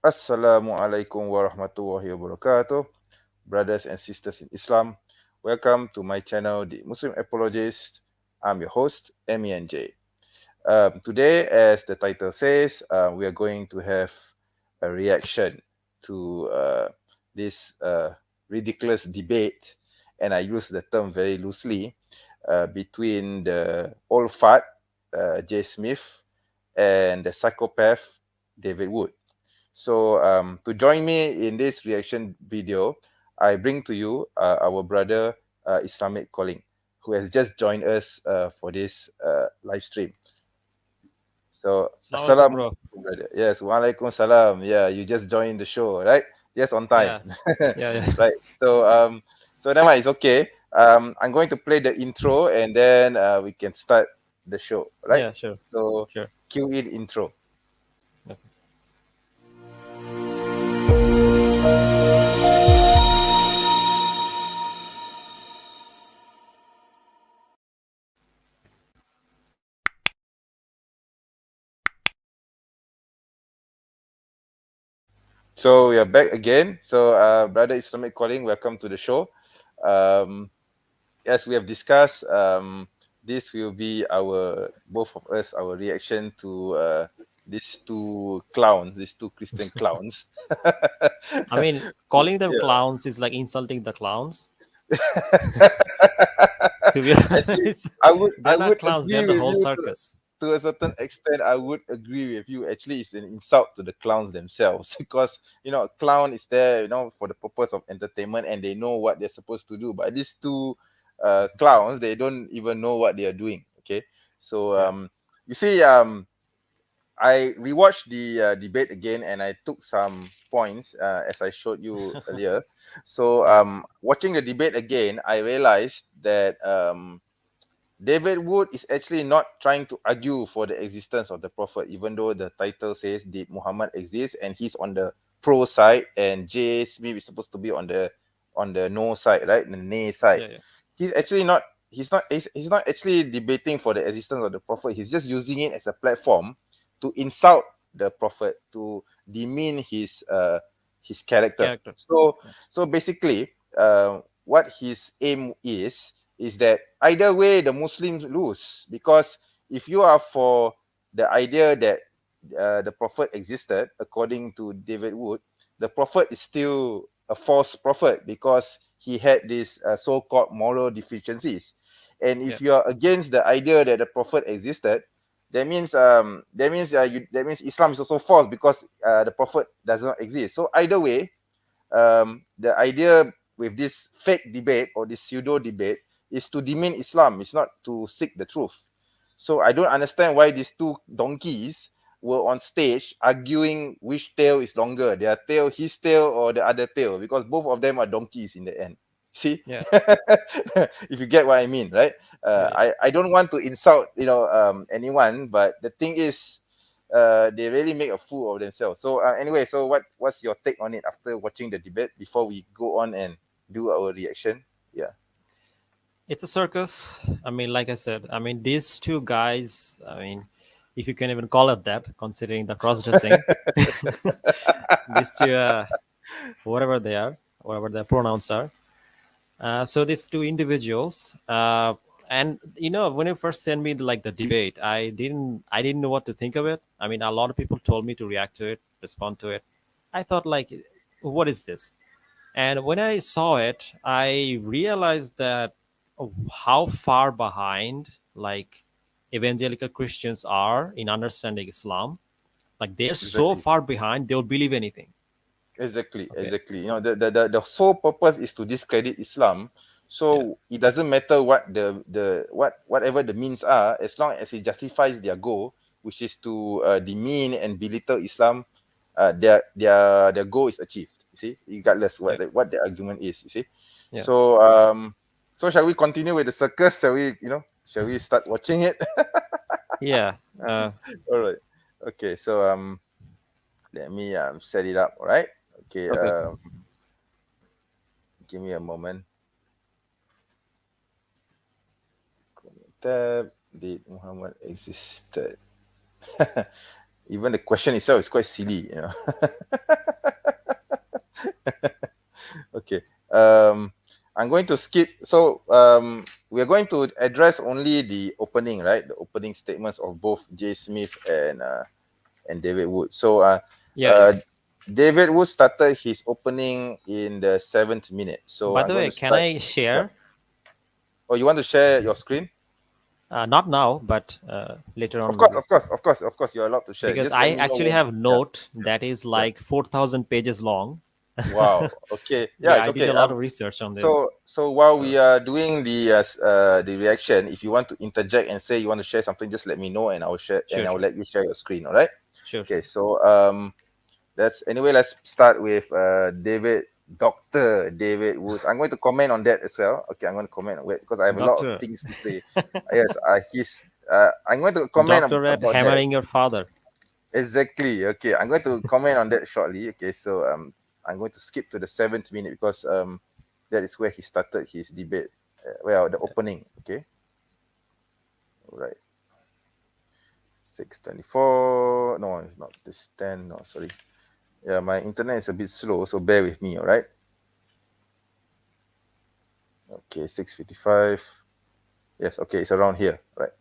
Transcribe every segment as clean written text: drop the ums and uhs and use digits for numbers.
Assalamualaikum warahmatullahi wabarakatuh. Brothers and sisters in Islam, welcome to my channel, The Muslim Apologist. I'm your host, MENJ. Today, as the title says, we are going to have a reaction to this ridiculous debate, and I use the term very loosely, between the old fart, J. Smith, and the psychopath, David Wood. So, to join me in this reaction video, I bring to you our brother Islamic Calling, who has just joined us for this live stream. So, Assalamualaikum, bro. Assalamualaikum, brother. Yes, Waalaikumsalam. Yeah, you just joined the show, right? Yes, on time. Yeah, yeah. Right. So, never mind, it's okay. I'm going to play the intro and then we can start the show, right? Yeah, sure, So, sure. cue in intro. Okay. So we are back again. So, brother Islamic Calling, welcome to the show. Um, as we have discussed, this will be our both of us our reaction to these two clowns, these two Christian clowns. I mean, calling them Yeah. clowns is like insulting the clowns. To be Actually, honest, I they're not would clowns. agree They're the with whole you circus. to a certain extent. I would agree with you. Actually, it's an insult to the clowns themselves because a clown is there, for the purpose of entertainment, and they know what they're supposed to do. But these two clowns, they don't even know what they are doing. Okay, so Yeah. you see, I rewatched the debate again, and I took some points as I showed you earlier. So, Yeah. watching the debate again, I realized that David Wood is actually not trying to argue for the existence of the prophet, even though the title says, "Did Muhammad exist?" and he's on the pro side, and J. Smith is supposed to be on the no side, right? The nay side. Yeah. Yeah. He's actually not. He's not actually debating for the existence of the prophet. He's just using it as a platform to insult the prophet, to demean his character. Character. So Yeah. basically, what his aim is that either way the Muslims lose, because if you are for the idea that the prophet existed, according to David Wood, the prophet is still a false prophet because he had these so-called moral deficiencies. And Yeah. if you are against the idea that the prophet existed, that means Islam is also false because the prophet does not exist. So either way, the idea with this fake debate or this pseudo debate is to demean Islam. It's not to seek the truth. So I don't understand why these two donkeys were on stage arguing which tail is longer, their tail, his tail, or the other tail, because both of them are donkeys in the end. See, Yeah. if you get what I mean, right? Yeah. Yeah. I don't want to insult anyone, but the thing is, they really make a fool of themselves. So anyway, so what's your take on it after watching the debate before we go on and do our reaction? Yeah. It's a circus. I mean, like I said, I mean, these two guys, I mean, if you can even call it that, considering the cross dressing, these two, whatever they are, whatever their pronouns are. So these two individuals, and when you first sent me like the debate, I didn't know what to think of it. I mean, a lot of people told me to react to it, respond to it. I thought like, what is this? And when I saw it, I realized that how far behind like evangelical Christians are in understanding Islam. Like they're so Exactly. far behind, they'll believe anything. Exactly, Okay. exactly. The sole purpose is to discredit Islam. Yeah. So it doesn't matter what whatever the means are, as long as it justifies their goal, which is to demean and belittle Islam, their goal is achieved. You see, regardless Yeah. what the argument is. You see, Yeah. so shall we continue with the circus? Shall we start watching it? Yeah. All right. Okay. So let me set it up. All right. Okay. Okay. Okay. Give me a moment. Tab, did Muhammad existed? Even the question itself is quite silly, you know. Okay. I'm going to skip. So we're going to address only the opening, right? The opening statements of both J. Smith and David Wood. So Yeah, yeah. uh, David Wood started his opening in the 7th minute. So By I'm the going way, to can start. I Yeah. share? Oh, you want to share your screen? Not now, but later Of on course, maybe. of course, of course, of course. You're allowed to share. Because Just let I me know actually when. have a Yeah, note that is yeah. like 4,000 pages long. Wow. Okay. Yeah, Yeah, it's I did okay. a lot of research on So this. so while So we are doing the reaction, if you want to interject and say you want to share something, just let me know and I'll share and sure, I'll sure, let you share your screen. All right. sure, Okay. sure. So let's start with Dr. David Woods. I'm going to comment on that as well. Okay, I'm going to comment on it because I have a lot of Doctor, things to say. Yes, his I'm going to comment doctor at about that. hammering your father. Exactly. Okay, I'm going to comment on that shortly. Okay, so I'm going to skip to the 7th minute because that is where he started his debate. Well, the opening. Okay, all right. 6:24. No, it's not this 10. No, sorry. Yeah, my internet is a bit slow, so bear with me. All right. Okay, 6:55. Yes. Okay, it's around here. Right.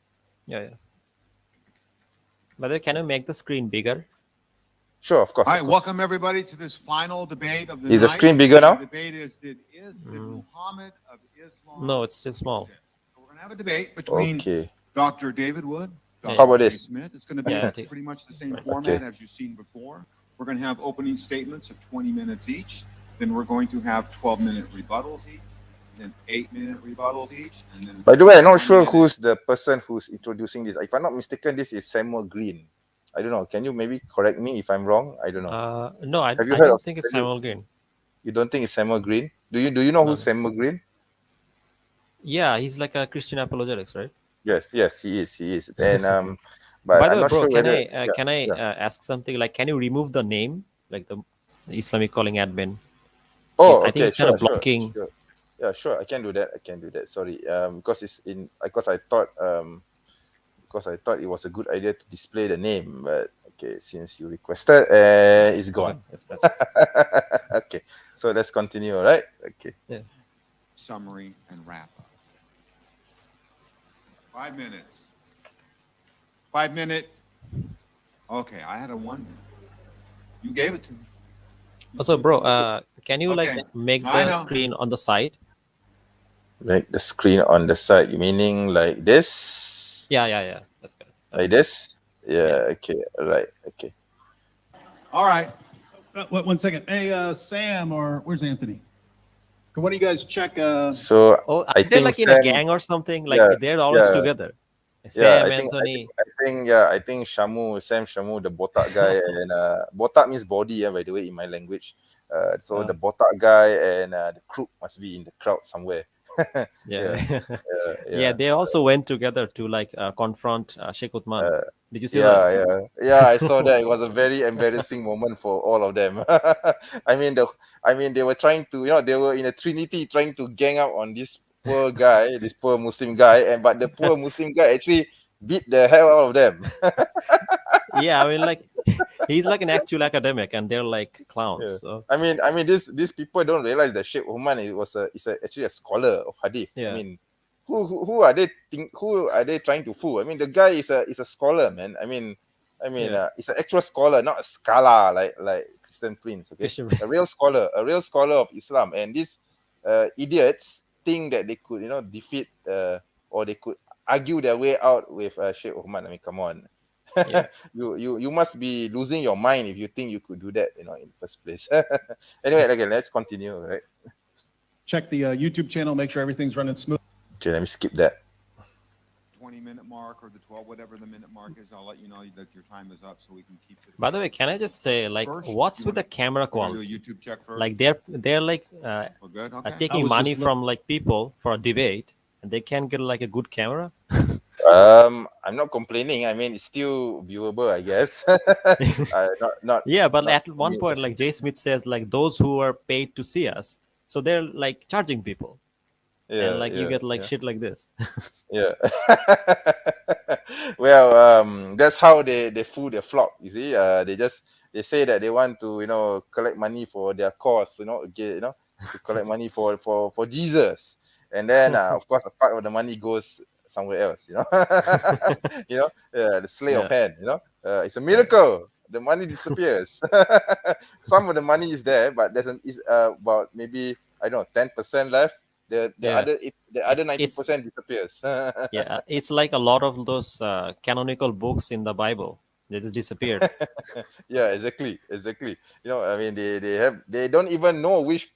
Yeah, yeah. By the way, can you make the screen bigger? Sure. Of course. All Of right, course. welcome everybody to this final debate of the Is the night. screen bigger The now? debate is did Muhammad of Islam No, it's still small. sin? So we're gonna have a debate between Okay. Dr. David Wood, Yeah, How Dr. about J. this? Smith. It's gonna yeah, be I think pretty much the same right. format Okay. as you've seen before. We're gonna have opening statements of 20 minutes each. Then we're going to have 12-minute rebuttals each, then 8-minute rebuttals each, and then By the way, I'm not 1 sure minute. who's the person who's introducing this. If I'm not mistaken, this is Samuel Green. I don't know. Can you maybe correct me if I'm wrong? I don't know. No, Have you I heard of? don't think it's Samuel Green. You don't think it's Samuel Green? Do you know No, who's no. Samuel Green? Yeah, he's like a Christian apologetics, right? Yes, yes, he is. And but By the I'm way, not bro, sure can whether. I Yeah, yeah. ask something? Like, can you remove the name, like the Islamic calling admin? Oh, I think okay, it's kind sure, of sure, blocking. sure. Yeah, sure. I can do that. I can do that. Sorry. Because it's in because I thought it was a good idea to display the name, but okay, since you requested, it's Okay, gone. that's fine. Okay, so let's continue. All right. Okay. Yeah. Summary and wrap up. 5 minutes. 5 minute. Okay, I had a 1 minute. You gave it to me. Also, bro, can you like Okay, make I the know. screen on the side? Like the screen on the side, you meaning like this? Yeah, yeah, yeah. That's better. That's Like better. this? Yeah. Yeah. Okay. All right. Okay. All right. One second. Hey, Sam, or where's Anthony? Why don't you guys check? So Oh, are I they think like in a Sam. gang or something? Like Yeah. they're always Yeah. together. Yeah. Sam, Anthony. I think Sam Shamu, the botak guy, and botak means body. Yeah, by the way, in my language. So Uh, the botak guy and the crook must be in the crowd somewhere. yeah, Yeah. yeah. Yeah. They also went together to like confront Sheikh Uthman. Uh, Did you see that? yeah. I saw that. It was a very embarrassing moment for all of them. I mean, they were trying to, they were in a trinity trying to gang up on this poor guy, this poor Muslim guy, and but the poor Muslim guy actually beat the hell out of them. Yeah, I mean, like he's like an actual academic, and they're like clowns. Yeah. So I mean, these people don't realize that Sheikh Oman actually a scholar of hadith. I yeah, mean, who are they trying to fool? I mean, the guy is a scholar, man. I mean, yeah. it's an actual scholar, not a scholar like Christian Prince. Okay, Christian. a real scholar of Islam. And these idiots think that they could, defeat or they could argue their way out with Sheikh Oman. I mean, come on. Yeah. You must be losing your mind if you think you could do that, in the first place. Anyway, okay, let's continue, right? check the YouTube channel. Make sure everything's running smooth. Okay, let me skip that. 20-minute mark or the 12, whatever the minute mark is, I'll let you know that your time is up so we can keep it. By the way, can I just say, like, First, what's you with the wanna- camera We're gonna do a quality? YouTube check first. Like they're like We're good. are Okay. I taking was money just from like people for a debate, and they can't get like a good camera. I'm not complaining. I mean, it's still viewable, I guess. Not Yeah, but not at one point, like Jay Smith says, like those who are paid to see us, so they're like charging people, and yeah, like you yeah, get like yeah. shit like this. Yeah. Well, that's how they fool their flock. You see, they say that they want to collect money for their cause. To collect money for Jesus, and then of course a part of the money goes somewhere else. The slay of Yeah. hand. It's a miracle. The money disappears. Some of the money is there, but is about maybe I don't know 10% left. The Yeah. other It's 90% disappears. yeah. It's like a lot of those canonical books in the Bible. They just disappeared. Yeah, exactly. I mean, they don't even know which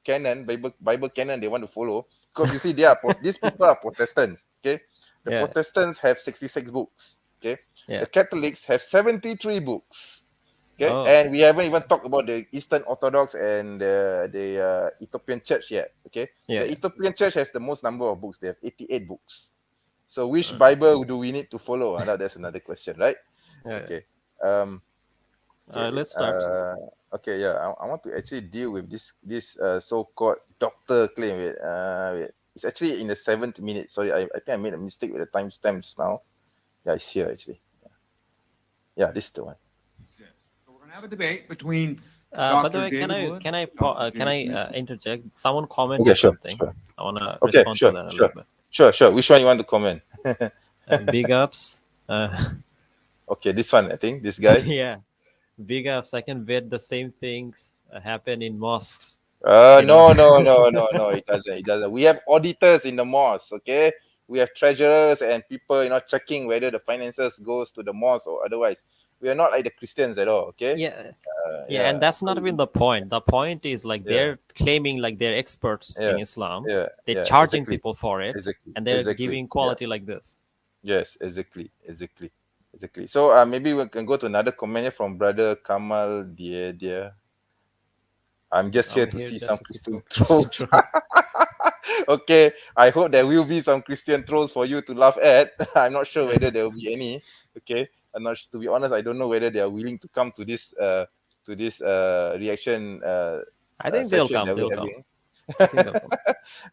canon, Bible canon they want to follow, because you see these people are Protestants. Okay, the Yeah. Protestants have 66 books. Okay, Yeah. the Catholics have 73 books. Okay, Oh. and we haven't even talked about the Eastern Orthodox and the Ethiopian Church yet. Okay, Yeah. the Yeah. Ethiopian Church has the most number of books. They have 88 books. So which Bible do we need to follow? That's another question, right? Yeah. Okay. Um, okay. Let's start. Okay. Yeah. I want to actually deal with this so-called doctor claim. Wait. It's actually in the 7th minute. Sorry, I think I made a mistake with the timestamp just now. Yeah, it's here actually. Yeah, this is the one. So we're going to have a debate between By the Dr. way, David Wood, Dr. can I James Smith. interject? Someone commented Okay, sure, something. sure. I wanna Okay, respond sure, to that a sure, little bit. sure. Which one you want to comment? Big ups. Okay, this one. I think this guy. Yeah, big ups. I can bet the same things happen in mosques. No, no. It doesn't. It doesn't. We have auditors in the mosque. Okay, we have treasurers and people, checking whether the finances goes to the mosque or otherwise. We are not like the Christians at all. Okay. Yeah, yeah, Yeah. and that's not even the point. The point is like Yeah. they're claiming like they're experts in Yeah. Islam. Yeah. They're Yeah. charging Exactly. people for it, Exactly. and they're Exactly. giving Yeah. quality like this. Yes. Exactly. So maybe we can go to another comment here from Brother Kamal Dia. I'm just here I'm to here see just some to see Christian some Christian trolls. trolls. Okay, I hope there will be some Christian trolls for you to laugh at. I'm not sure whether there will be any. Okay, to be honest, I don't know whether they are willing to come to this reaction I think they'll session come. that we're They'll come. having, I think they'll come.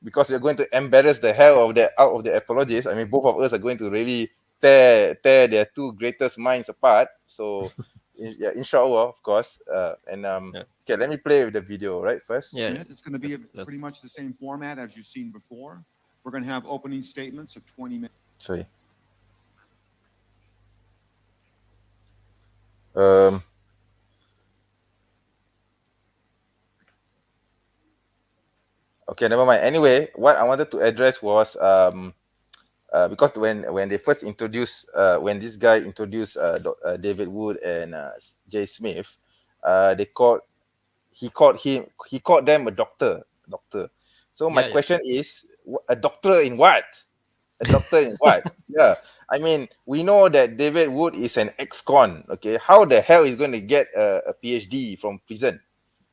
because we're going to embarrass the hell out of the apologists. I mean, both of us are going to really tear their two greatest minds apart. So, yeah, inshallah, of course. Yeah. Okay, let me play with the video right first. Yeah. Smith. It's going to be Let's- pretty much the same format as you've seen before. We're going to have opening statements of 20 minutes. Sorry. Okay, never mind. Anyway, what I wanted to address was because when they first introduced when this guy introduced David Wood and Jay Smith, he called them a doctor. So my Yeah. question is, a doctor in what? A doctor in what? Yeah, I mean, we know that David Wood is an ex-con. Okay, how the hell is going to get a PhD from prison?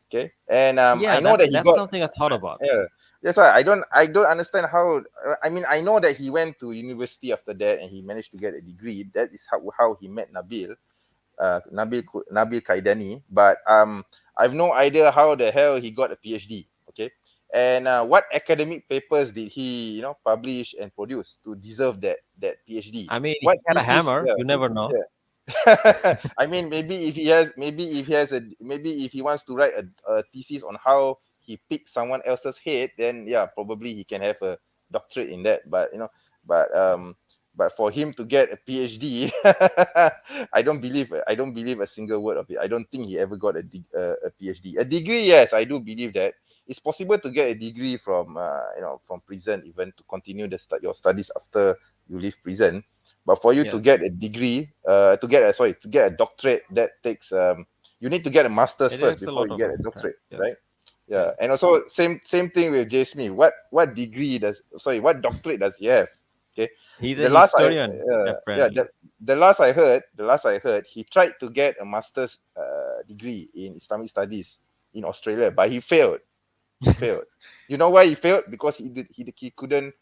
Okay, and Yeah, I know that he that's got. something I thought about. Yeah, that's why I don't understand how. I mean, I know that he went to university after that and he managed to get a degree. That is how he met Nabil Kaidani. But I've no idea how the hell he got a PhD. Okay, and what academic papers did he publish and produce to deserve that PhD? I mean, he What had a thesis? hammer. Yeah. You never know. Yeah. I mean, maybe if he wants to write a thesis on how he picked someone else's head, then yeah, probably he can have a doctorate in that. But for him to get a PhD, I don't believe a single word of it. I don't think he ever got a PhD. A degree, yes, I do believe that it's possible to get a degree from from prison, even to continue your studies after you leave prison. But for you to get a degree, to get a doctorate, that takes you need to get a master's It first takes a before lot you of get a work, doctorate, yeah. right? Yeah, and also same thing with Jay Smith. What doctorate does he have? Okay, He's the a last historian, yeah, apparently. the last I heard, he tried to get a master's degree in Islamic studies in Australia, but he failed. You know why he failed? Because he couldn't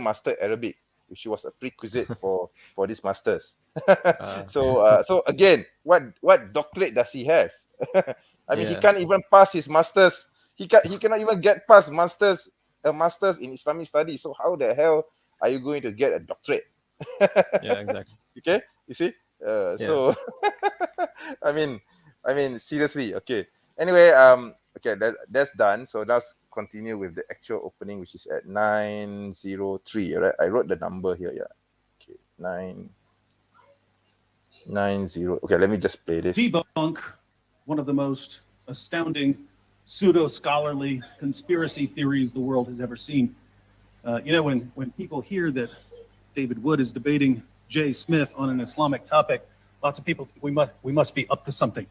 master Arabic, which was a prerequisite for this masters. So again, what doctorate does he have? I mean, he Yeah. can't even pass his masters. He cannot even get past a master's in Islamic studies. So how the hell are you going to get a doctorate? Yeah, exactly. Okay, you see. So I mean, seriously. Okay. Anyway, okay, that's done. So let's continue with the actual opening, which is at 9:03. Right, I wrote the number here. Yeah. Okay, 9:90. Okay, let me just play this. Debunk one of the most astounding pseudo-scholarly conspiracy theories the world has ever seen. When people hear that David Wood is debating Jay Smith on an Islamic topic, lots of people think we must be up to something,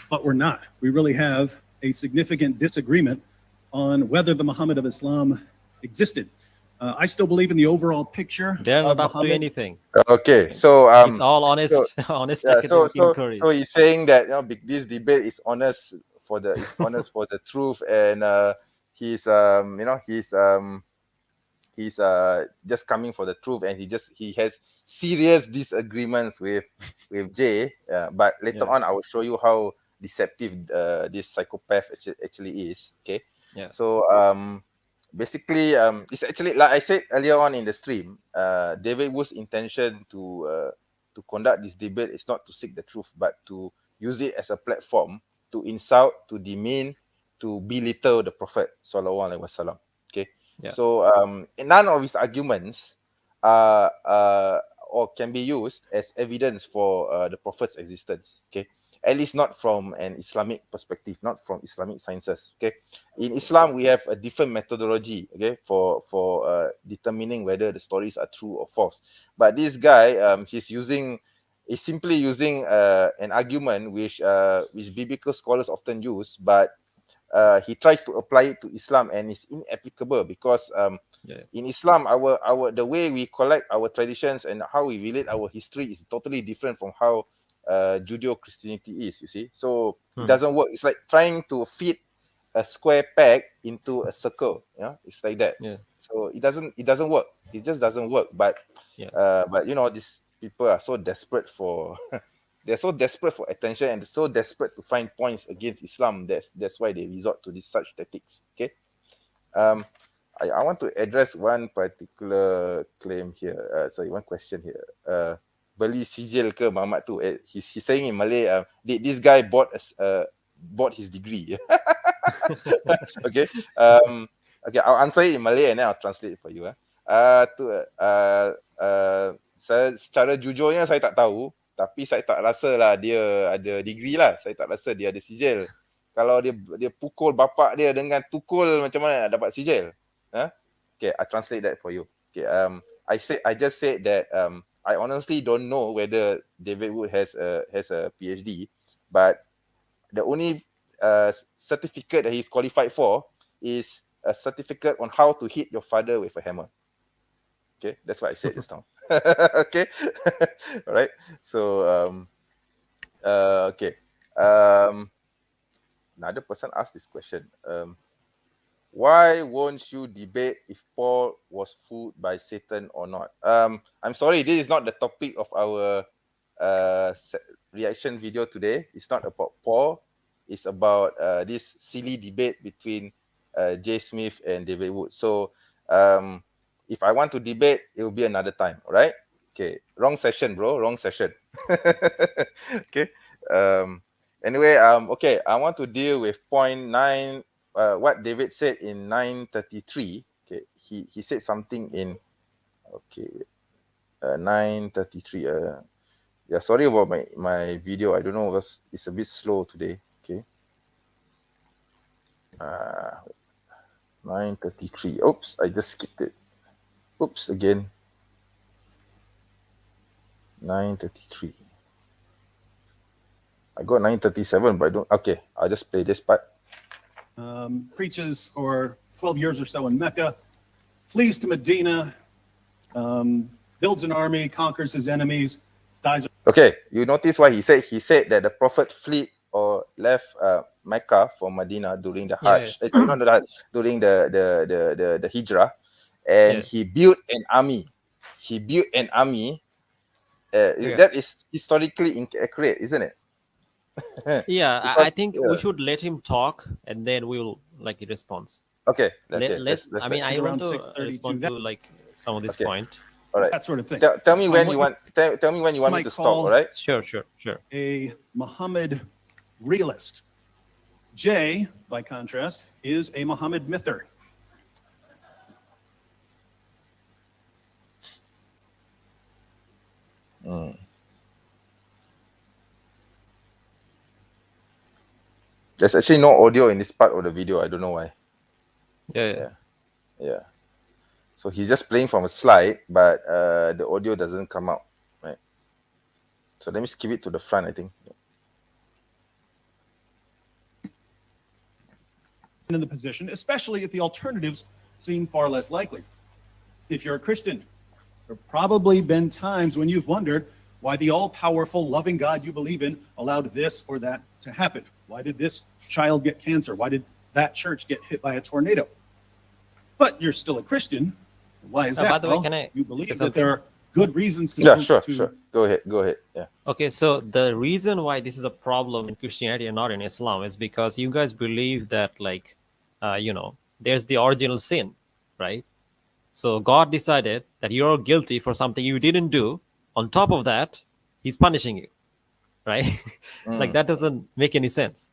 but we're not. We really have a significant disagreement on whether the Muhammad of Islam existed. I still believe in the overall picture They're of not up to Muhammad. anything. Okay, so It's all so honest, honest yeah, academic so inquiries. he's saying that this debate is honest for the truth, and he's he's just coming for the truth, and he has serious disagreements with Jay, but later Yeah. on I will show you how deceptive this psychopath actually is. Okay, Yeah. so basically it's actually, like I said earlier on in the stream, David Wood's intention to conduct this debate is not to seek the truth, but to use it as a platform to insult, to demean, to belittle the Prophet Sallallahu Alaihi Wasallam. Okay, Yeah. so none of his arguments or can be used as evidence for the Prophet's existence. Okay, at least not from an Islamic perspective, not from Islamic sciences. Okay, in Islam we have a different methodology, okay, for determining whether the stories are true or false. But this guy, he's simply using an argument which biblical scholars often use, but he tries to apply it to Islam, and it's inapplicable because Yeah. in Islam, our the way we collect our traditions and how we relate our history is totally different from how Judeo-Christianity is. You see, so it doesn't work. It's like trying to fit a square peg into a circle. Yeah, it's like that. Yeah. So it doesn't work. It just doesn't work. But Yeah. these people are so desperate for they're so desperate for attention and so desperate to find points against Islam. That's why they resort to these such tactics. Okay. I want to address one particular claim here. One question here. Beli sijil ke Mamat tu? He's saying in Malay, this guy bought his degree. Okay. Okay, I'll answer it in Malay and then I'll translate it for you. Saya secara jujurnya saya tak tahu, tapi saya tak rasa lah dia ada degree lah. Saya tak rasa dia ada sijil. Kalau dia pukul bapak dia dengan tukul, macam mana nak dapat sijil? Huh? Okay, I translate that for you. Okay, I just said that I honestly don't know whether David Wood has a PhD, but the only certificate that he's qualified for is a certificate on how to hit your father with a hammer. Okay, that's what I said just now. Okay, all right. So okay. Another person asked this question. Why won't you debate if Paul was fooled by Satan or not? I'm sorry, this is not the topic of our reaction video today. It's not about Paul. It's about this silly debate between Jay Smith and David Wood. So if I want to debate, it will be another time. All right? Okay. Wrong session, bro. Wrong session. Okay. Anyway, okay. I want to deal with point 9. What David said in 9:33. Okay, he said something in 9:33. Yeah, sorry about my video. I don't know, it's a bit slow today. Okay. 9:33. Oops, I just skipped it. Oops, again. 9:33. I got 9:37, but I don't. Okay, I'll just play this part. Preaches for 12 years or so in Mecca, flees to Medina, builds an army, conquers his enemies, dies. Okay, you notice what he said? He said that the Prophet fled or left Mecca for Medina during the Hajj. Yeah. Sorry, not the Hajj, during the Hijrah, and Yeah. he built an army. He built an army. Yeah. That is historically inaccurate, isn't it? Yeah, I Because, think we should let him talk and then we'll like a response. Okay. Let, Let's I mean, I It's want around to 6:32. respond to like some of this Okay. point. All right. that sort of thing. Tell me So when what you want. Tell me when you want me might to stop. call- All right. Sure. a Muhammad realist. Jay, by contrast, is a Muhammad myther. There's actually no audio in this part of the video. I don't know why. Yeah. Yeah. So he's just playing from a slide, but the audio doesn't come out. Right. So let me skip it to the front, I think. In the position, especially if the alternatives seem far less likely. If you're a Christian, there have probably been times when you've wondered why the all-powerful, loving God you believe in allowed this or that to happen. Why did this child get cancer? Why did that church get hit by a tornado? But you're still a Christian. Why is that? By the way, Well, can I you say believe that something? there are good reasons to Yeah, go sure. to Go ahead. Yeah. Okay, so the reason why this is a problem in Christianity and not in Islam is because you guys believe that, like, there's the original sin, right? So God decided that you're guilty for something you didn't do. On top of that, He's punishing you, right? Like, that doesn't make any sense,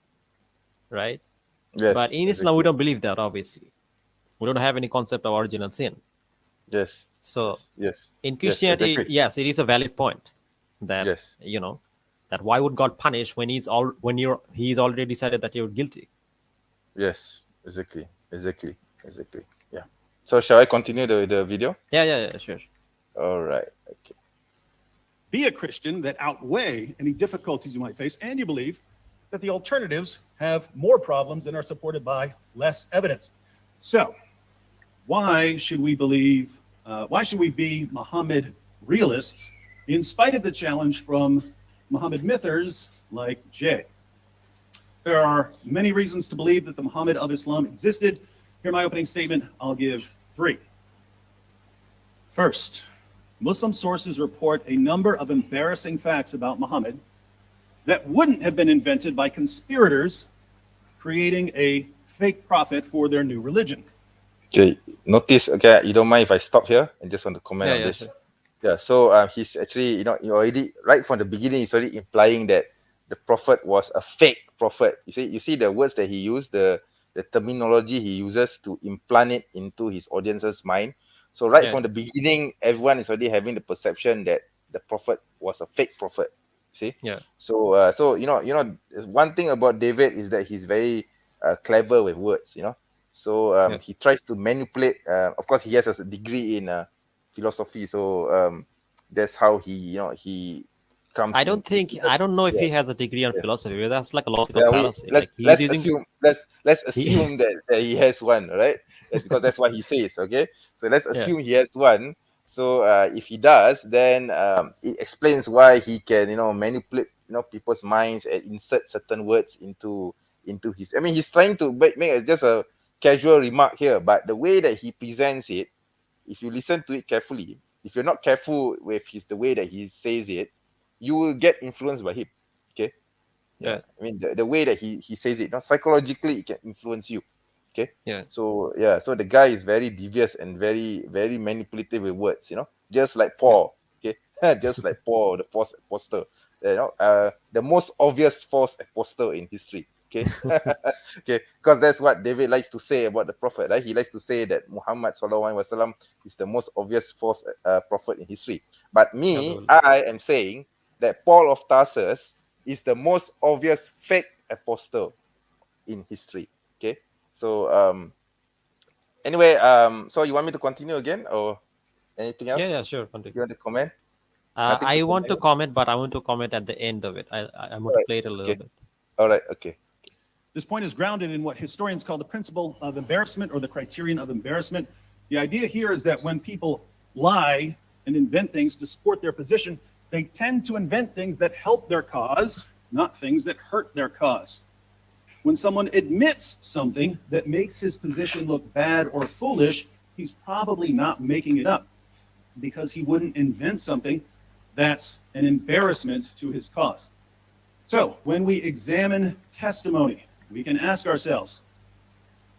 right? Yes. But in Islam, we don't believe that, obviously. We don't have any concept of original sin. Yes. So Yes. in Christianity, exactly. yes, it is a valid point that Yes. that why would God punish when he's already decided that you're guilty? Yes. Exactly. Yeah. So shall I continue the video? Yeah, sure. All right. Okay. be a Christian that outweigh any difficulties you might face, and you believe that the alternatives have more problems and are supported by less evidence. So, why should we be Muhammad realists in spite of the challenge from Muhammad mythers like Jay? There are many reasons to believe that the Muhammad of Islam existed. Here, my opening statement, I'll give 3. First, Muslim sources report a number of embarrassing facts about Muhammad that wouldn't have been invented by conspirators creating a fake prophet for their new religion. Okay, notice, okay, you don't mind if I stop here? I just want to comment on this. Sure. Yeah, so he's actually, he already, right from the beginning, he's already implying that the prophet was a fake prophet. You see the words that he used, the terminology he uses to implant it into his audience's mind. So right from the beginning, everyone is already having the perception that the prophet was a fake prophet. See? Yeah. So one thing about David is that he's very clever with words. So he tries to manipulate. Of course, he has a degree in philosophy, so that's how he comes. I don't know if he has a degree on philosophy, but that's like a logical fallacy. Let's assume that he has one, right? That's because that's what he says. Okay, so let's assume he has one. So if he does, then it explains why he can manipulate people's minds and insert certain words into his. I mean, he's trying to make just a casual remark here, but the way that he presents it, if you listen to it carefully, if you're not careful with the way that he says it, you will get influenced by him. Okay. Yeah. I mean, the way that he says it, psychologically, it can influence you. Okay. Yeah. So so the guy is very devious and very, very manipulative with words. Just like Paul. Okay. Just like Paul, the false apostle. The most obvious false apostle in history. Okay. Okay, because that's what David likes to say about the prophet, right? He likes to say that Muhammad sallallahu alaihi wasallam is the most obvious false prophet in history. But I am saying that Paul of Tarsus is the most obvious fake apostle in history. Okay, so anyway, so you want me to continue again or anything else? Yeah, sure. Continue. You want to comment? I want to comment, but I want to comment at the end of it. I want to play it a little bit. All right. Okay. This point is grounded in what historians call the principle of embarrassment or the criterion of embarrassment. The idea here is that when people lie and invent things to support their position, they tend to invent things that help their cause, not things that hurt their cause. When someone admits something that makes his position look bad or foolish, he's probably not making it up, because he wouldn't invent something that's an embarrassment to his cause. So when we examine testimony, we can ask ourselves,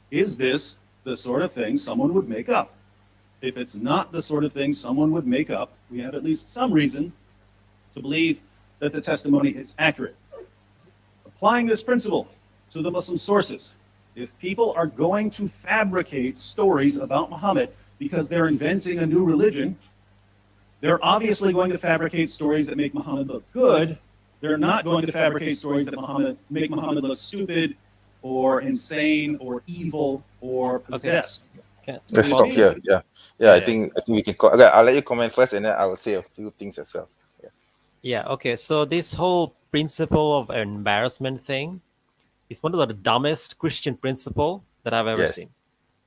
is this the sort of thing someone would make up? if it's not the sort of thing someone would make up, we have at least some reason to believe that the testimony is accurate. Applying this principle to the Muslim sources, if people are going to fabricate stories about Muhammad because they're inventing a new religion, they're obviously going to fabricate stories that make Muhammad look good. They're not going to fabricate stories that make Muhammad look stupid or insane or evil or possessed. Okay. Let's It stop seems- here. Yeah. Yeah, I think we can. Okay, I'll let you comment first, and then I will say a few things as well. Yeah. Yeah, okay. So this whole principle of embarrassment thing is one of the dumbest Christian principle that I've ever Yes. seen.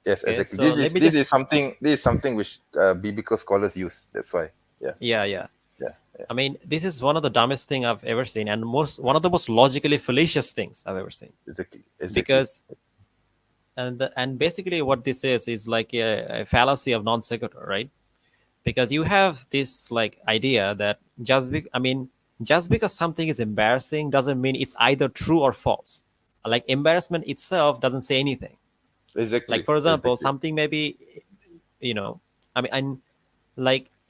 Yes, Okay, exactly. so let me This is just something which biblical scholars use. That's why. Yeah. yeah. Yeah. I mean, this is one of the dumbest thing I've ever seen, and one of the most logically fallacious things I've ever seen. Exactly. Because and basically what this is like a fallacy of non sequitur, right? Because you have this like idea that just because something is embarrassing doesn't mean it's either true or false. Like embarrassment itself doesn't say anything. exactly. Like for example, Exactly. something maybe, you know, I mean,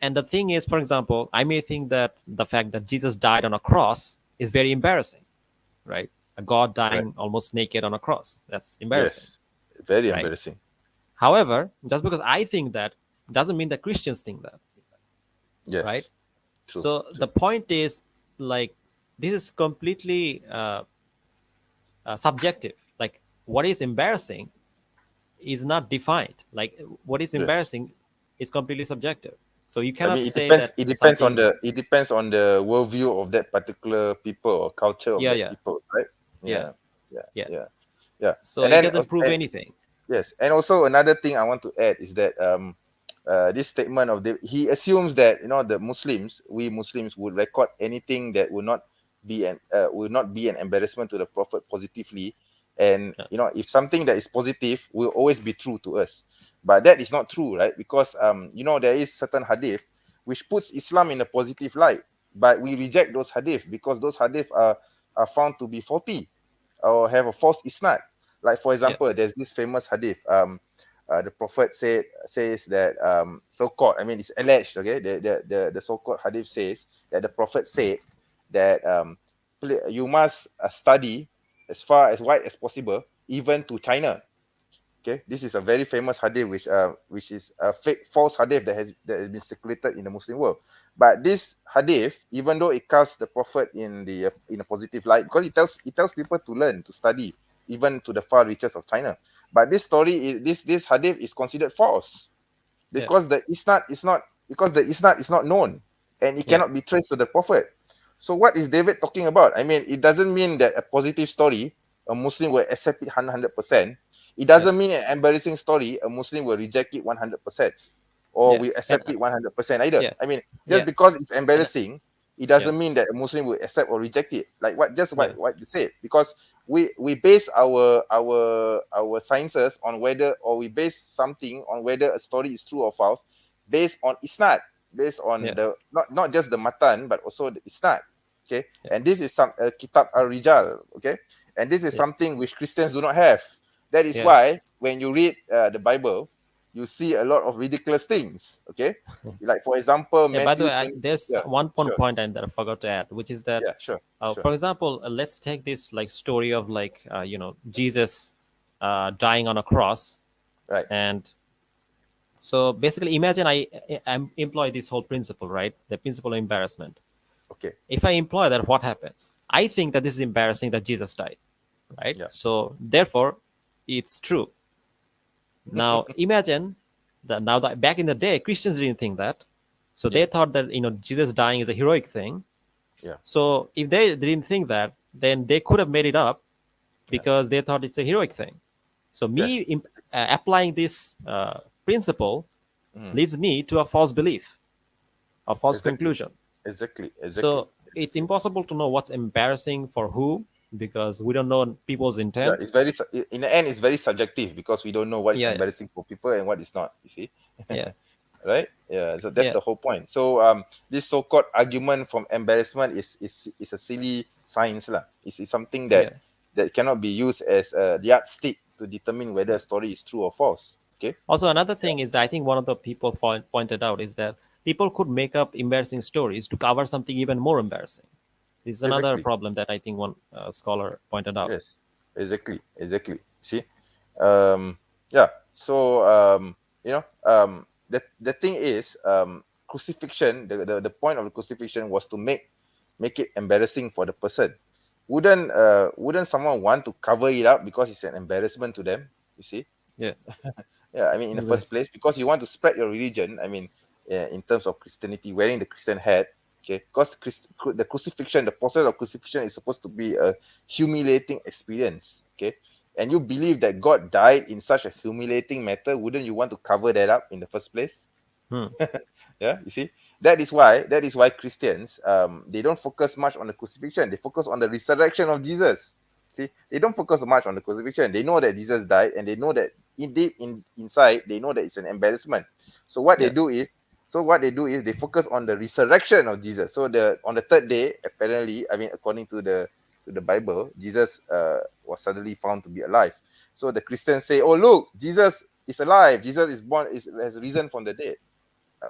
and the thing is, for example, I may think that the fact that Jesus died on a cross is very embarrassing, right? A God dying almost naked on a cross, that's embarrassing, Yes. Very right? embarrassing. However, just because I think that doesn't mean that Christians think that, Yes. right? True. So the point is, like, this is completely subjective. Like, what is embarrassing is not defined. Like, what is Yes. embarrassing is completely subjective. So you I cannot mean, say that It depends something. it depends on the worldview of that particular people or culture of Yeah, that yeah, people, right? yeah, Yeah. yeah. Yeah. Yeah. So And it then doesn't prove anything. yes, and also another thing I want to add is that this statement of he assumes that the we Muslims would record anything that will not be an embarrassment to the Prophet positively, and Yeah, if something that is positive will always be true to us, but that is not true, right? Because there is certain hadith which puts Islam in a positive light, but we reject those hadith because those hadith are found to be faulty or have a false isnad. Like for yeah, example, there's this famous hadith. The Prophet says that so-called. I mean, it's alleged. Okay, the so-called hadith says that the Prophet said that you must study as far as wide as possible, even to China. Okay, this is a very famous hadith, which is a fake, false hadith that has been circulated in the Muslim world. But this hadith, even though it casts the Prophet in a positive light, because it tells people to learn, to study, even to the far reaches of China. But this hadith is considered false yeah, because the isnad is not known, and it yeah, cannot be traced to the Prophet. So what is David talking about? I mean, it doesn't mean that a positive story a Muslim will accept it 100%. It yeah, doesn't mean an embarrassing story a Muslim will reject it 100% or yeah, we and accept it 100% either. yeah, I mean, just yeah, because it's and embarrassing, it yeah, doesn't mean that a Muslim will accept or reject it. Like yeah, what you said, because we base our sciences on whether, or we base something on whether a story is true or false based on isnad, based on yeah, the not just the matan but also the isnad. Okay, yeah, and this is some kitab al-rijal. Okay, and this is yeah, something which Christians do not have. That is yeah. why when you read the Bible, you see a lot of ridiculous things. Okay, like for example, Yeah, by the Matthew way, 20. there's Yeah, one sure. point that I forgot to add, which is that, Yeah, sure, sure. for example, let's take this like story of like Jesus dying on a cross, Right. and so basically, imagine I employ this whole principle, right? The principle of embarrassment. Okay. If I employ that, what happens? I think that this is embarrassing that Jesus died, right? Yeah. So therefore, it's true. Now imagine that now that back in the day, Christians didn't think that, so they Yeah. thought that Jesus dying is a heroic thing. Yeah. So if they didn't think that, then they could have made it up Yeah. because they thought it's a heroic thing. So me Yes. applying this principle Mhm. leads me to a false belief, a false Exactly. conclusion. Exactly. So it's impossible to know what's embarrassing for who because we don't know people's Yeah, intent. it's in the end it's very subjective because we don't know what is Yeah, embarrassing for people and what is not, you see. yeah, Right? Yeah, so that's yeah, the whole point. So this so-called argument from embarrassment is a silly science lah. It's something yeah, that cannot be used as a yardstick to determine whether yeah, a story is true or false. Okay. Also, another thing is, I think one of the people pointed out is that people could make up embarrassing stories to cover something even more embarrassing. This is another Exactly. problem that I think one scholar pointed out. Yes. Exactly. See. Yeah. So the thing is, crucifixion, the point of the crucifixion was to make it embarrassing for the person. Wouldn't someone want to cover it up because it's an embarrassment to them? You see? Yeah, Yeah, I mean, in the anyway. first place, because you want to spread your religion. I mean, in terms of Christianity, wearing the Christian hat. Okay, because the crucifixion, the process of crucifixion is supposed to be a humiliating experience. Okay, and you believe that God died in such a humiliating matter, wouldn't you want to cover that up in the first place? Hmm. Yeah, you see, that is why Christians, they don't focus much on the crucifixion. They focus on the resurrection of Jesus. See, they don't focus much on the crucifixion. They know that Jesus died, and they know that inside they know that it's an embarrassment. So what they Yeah, do is they focus on the resurrection of Jesus. So on the third day, apparently, I mean, according to the Bible, Jesus was suddenly found to be alive. So the Christians say, "Oh, look, Jesus is alive. Jesus is born, has risen from the dead,"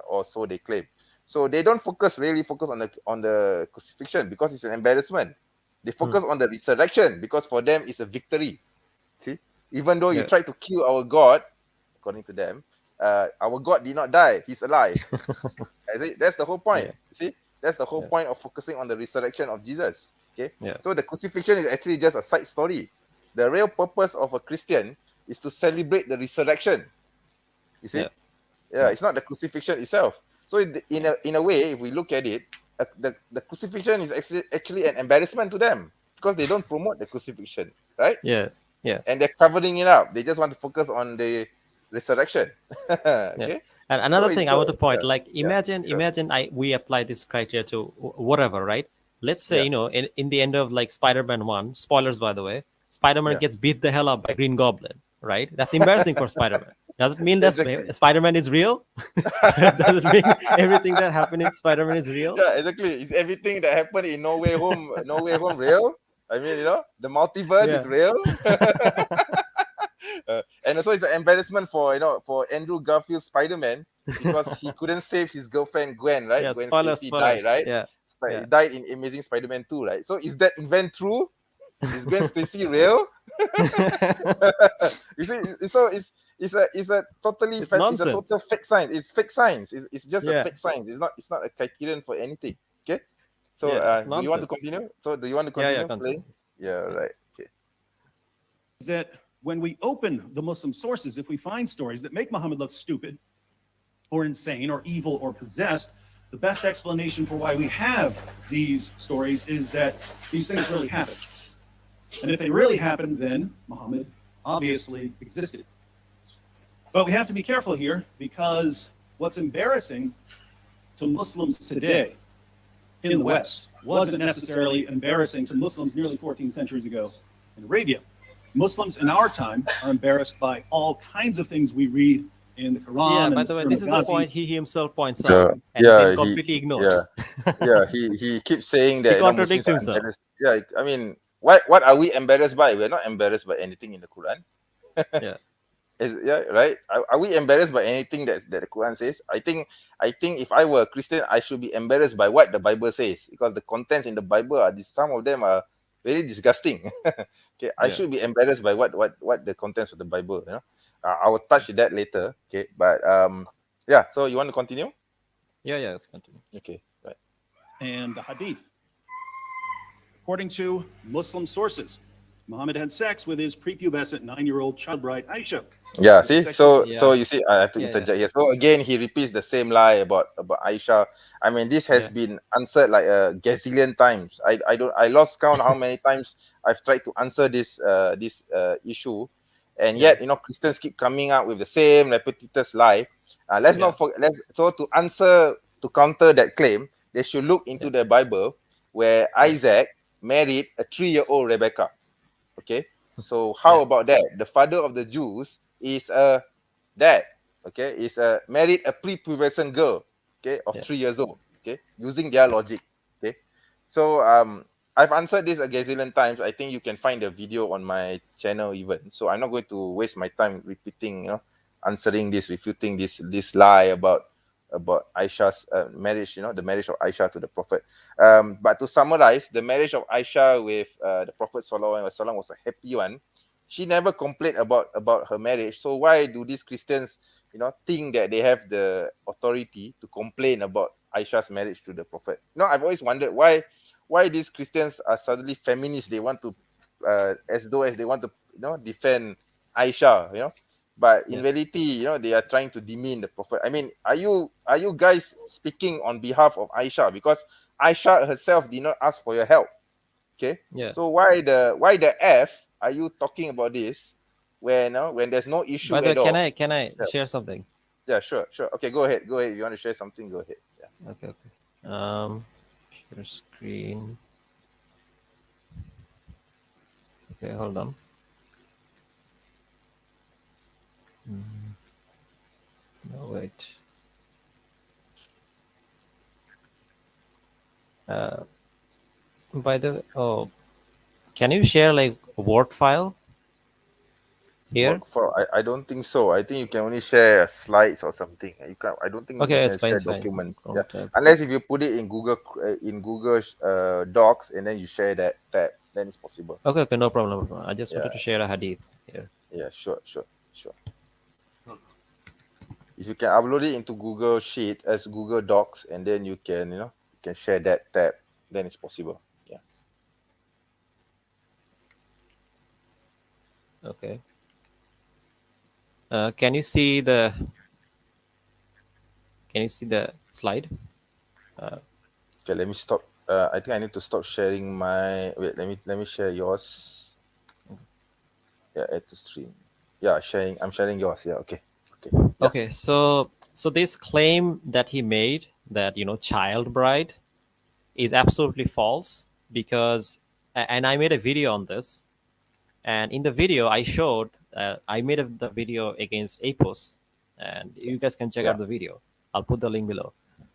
or so they claim. So they don't really focus on the crucifixion because it's an embarrassment. They hmm. focus on the resurrection because for them it's a victory. See, even though you Yeah, try to kill our God, according to them, our God did not die; He's alive. I see, that's the whole point. yeah, See, that's the whole yeah, point of focusing on the resurrection of Jesus. Okay, yeah, so the crucifixion is actually just a side story. The real purpose of a Christian is to celebrate the resurrection. You see, yeah, yeah, yeah, it's not the crucifixion itself. So in a way, if we look at it, the crucifixion is actually an embarrassment to them because they don't promote the crucifixion, right? yeah, yeah, And they're covering it up. They just want to focus on the resurrection. yeah. Okay, And so another thing it's I want to so point, yeah, like yeah, sure. imagine we apply this criteria to whatever, right? Let's say, Yeah, in the end of like Spider-Man 1, spoilers by the way, Spider-Man yeah. gets beat the hell up by Green Goblin, right? That's embarrassing for Spider-Man. Does it mean that Exactly. Spider-Man is real? Does it mean everything that happened in Spider-Man is real? Yeah, exactly. Is everything that happened in No Way Home real? I mean, the multiverse is Yeah. real. And also it's an embarrassment for Andrew Garfield's Spider-Man because he couldn't save his girlfriend Gwen, right? Yeah, Gwen Stacy died, spoilers. right? Yeah. Yeah. Died in Amazing Spider-Man 2, right? So is that event true? Is Gwen Stacy real? You see, it's a totally It's it's a total nonsense. fake science. It's fake science. It's just a Yeah. fake science. It's not a criterion for anything. Okay. So Yeah, it's do you want to nonsense. continue? So do you want to Yeah, yeah, continue playing? continues. Yeah, Yeah. right. Okay. Is that when we open the Muslim sources, if we find stories that make Muhammad look stupid or insane or evil or possessed, the best explanation for why we have these stories is that these things really happened. And if they really happened, then Muhammad obviously existed. But we have to be careful here because what's embarrassing to Muslims today in the West wasn't necessarily embarrassing to Muslims nearly 14 centuries ago in Arabia. Muslims in our time are embarrassed by all kinds of things we read in the Yeah, Quran by and the the way, Surah this is a Maghazi. point he himself points out Yeah, and then yeah, completely yeah, ignores. yeah. He keeps saying He that contradicts Muslims are himself. embarrassed. Yeah, I mean, what are we embarrassed by? We're not embarrassed by anything in the Quran. Yeah. Yeah, right. Are we embarrassed by anything that the Quran says? I think if I were a Christian, I should be embarrassed by what the Bible says because the contents in the Bible some of them are very disgusting. Okay, I Yeah. should be embarrassed by what the contents of the Bible. I will touch that later. Okay, but yeah. So you want to continue? Yeah, yeah, let's continue. Okay, right. And the Hadith. According to Muslim sources, Muhammad had sex with his prepubescent 9-year-old child bride Aisha. Yeah, This is see, sexual. so Yeah. you see, I have to Yeah, yeah. interject here. So again, he repeats the same lie about Aisha. I mean, this has Yeah. been answered like a gazillion times. I lost count how many times I've tried to answer this issue, and Yeah. yet Christians keep coming out with the same repetitious lie. Let's Yeah. not forget. To counter that claim, they should look into Yeah. the Bible where Yeah. Isaac married a 3-year-old Rebecca. Okay, so how Yeah. about that? The father of the Jews is a dad. Okay, is married a prepubescent girl. Okay, of Yeah. 3 years old. Okay, using their logic. Okay, so I've answered this a gazillion times. I think you can find the video on my channel even. So I'm not going to waste my time repeating answering this, refuting this lie about Aisha's marriage, the marriage of Aisha to the Prophet. But to summarize, the marriage of Aisha with the Prophet Sallallahu Alaihi Wasallam was a happy one. She never complained about her marriage. So why do these Christians, think that they have the authority to complain about Aisha's marriage to the Prophet? I've always wondered why these Christians are suddenly feminists. They want to, as though as they want to, defend Aisha, but in Yeah. reality, they are trying to demean the Prophet. I mean, are you guys speaking on behalf of Aisha? Because Aisha herself did not ask for your help. Okay, Yeah. so why the F are you talking about this when there's no By issue the way, at all? can I Yeah, share something? yeah, sure. Okay, go ahead. If you want to share something, go ahead. Yeah. Okay. Share screen. Okay, hold on. No, wait. By the oh, can you share like a Word file here? Work for I don't think so. I think you can only share slides or something. You can I don't think you Okay, it's can fine. share It's fine. documents. Chrome Yeah, tab. unless if you put it in Google Docs and then you share that tab, then it's possible. Okay, no problem. No problem. I just Yeah, wanted to share a hadith here. yeah, sure. If you can upload it into Google Sheet as Google Docs and then you can share that tab, then it's possible. Yeah. Okay. Can you see the slide? Okay, let me stop. I think I need to stop sharing my. Wait, let me share yours. Yeah, add to stream. Yeah, sharing. I'm sharing yours. Yeah. Okay. Okay. Yeah. Okay, so this claim that he made that child bride is absolutely false because and I made a video on this, and in the video I showed I made the video against Apos, and you guys can check Yeah. out the video. I'll put the link below.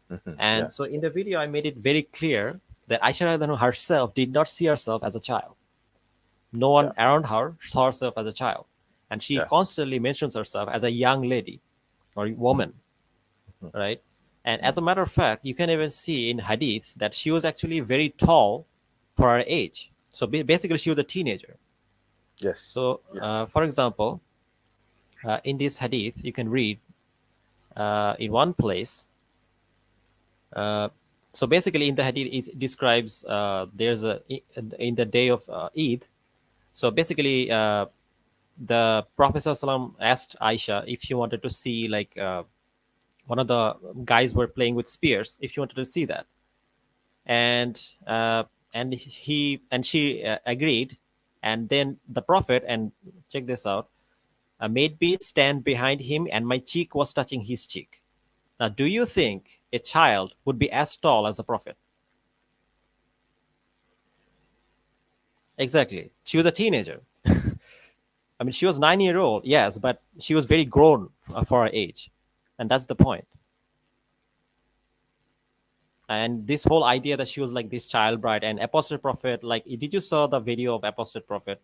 Yeah. And so in the video I made it very clear that Aisha Radhanu herself did not see herself as a child. No Yeah. one around her saw herself as a child, and she Yeah. constantly mentions herself as a young lady or woman, right? And as a matter of fact, you can even see in hadiths that she was actually very tall for her age. So basically, she was a teenager. Yes. So, Yes. for example, in this hadith, you can read in one place. Uh, so basically, in the hadith, it describes there's a in the day of Eid. So basically, the Prophet ﷺ asked Aisha if she wanted to see like one of the guys were playing with spears. If she wanted to see that, and she agreed, and then the Prophet, and check this out, made me stand behind him, and my cheek was touching his cheek. Now, do you think a child would be as tall as a Prophet? Exactly. She was a teenager. I mean, she was 9 year old, yes, but she was very grown for her age, and that's the point. And this whole idea that she was like this child bride and apostate prophet, like, did you saw the video of apostate prophet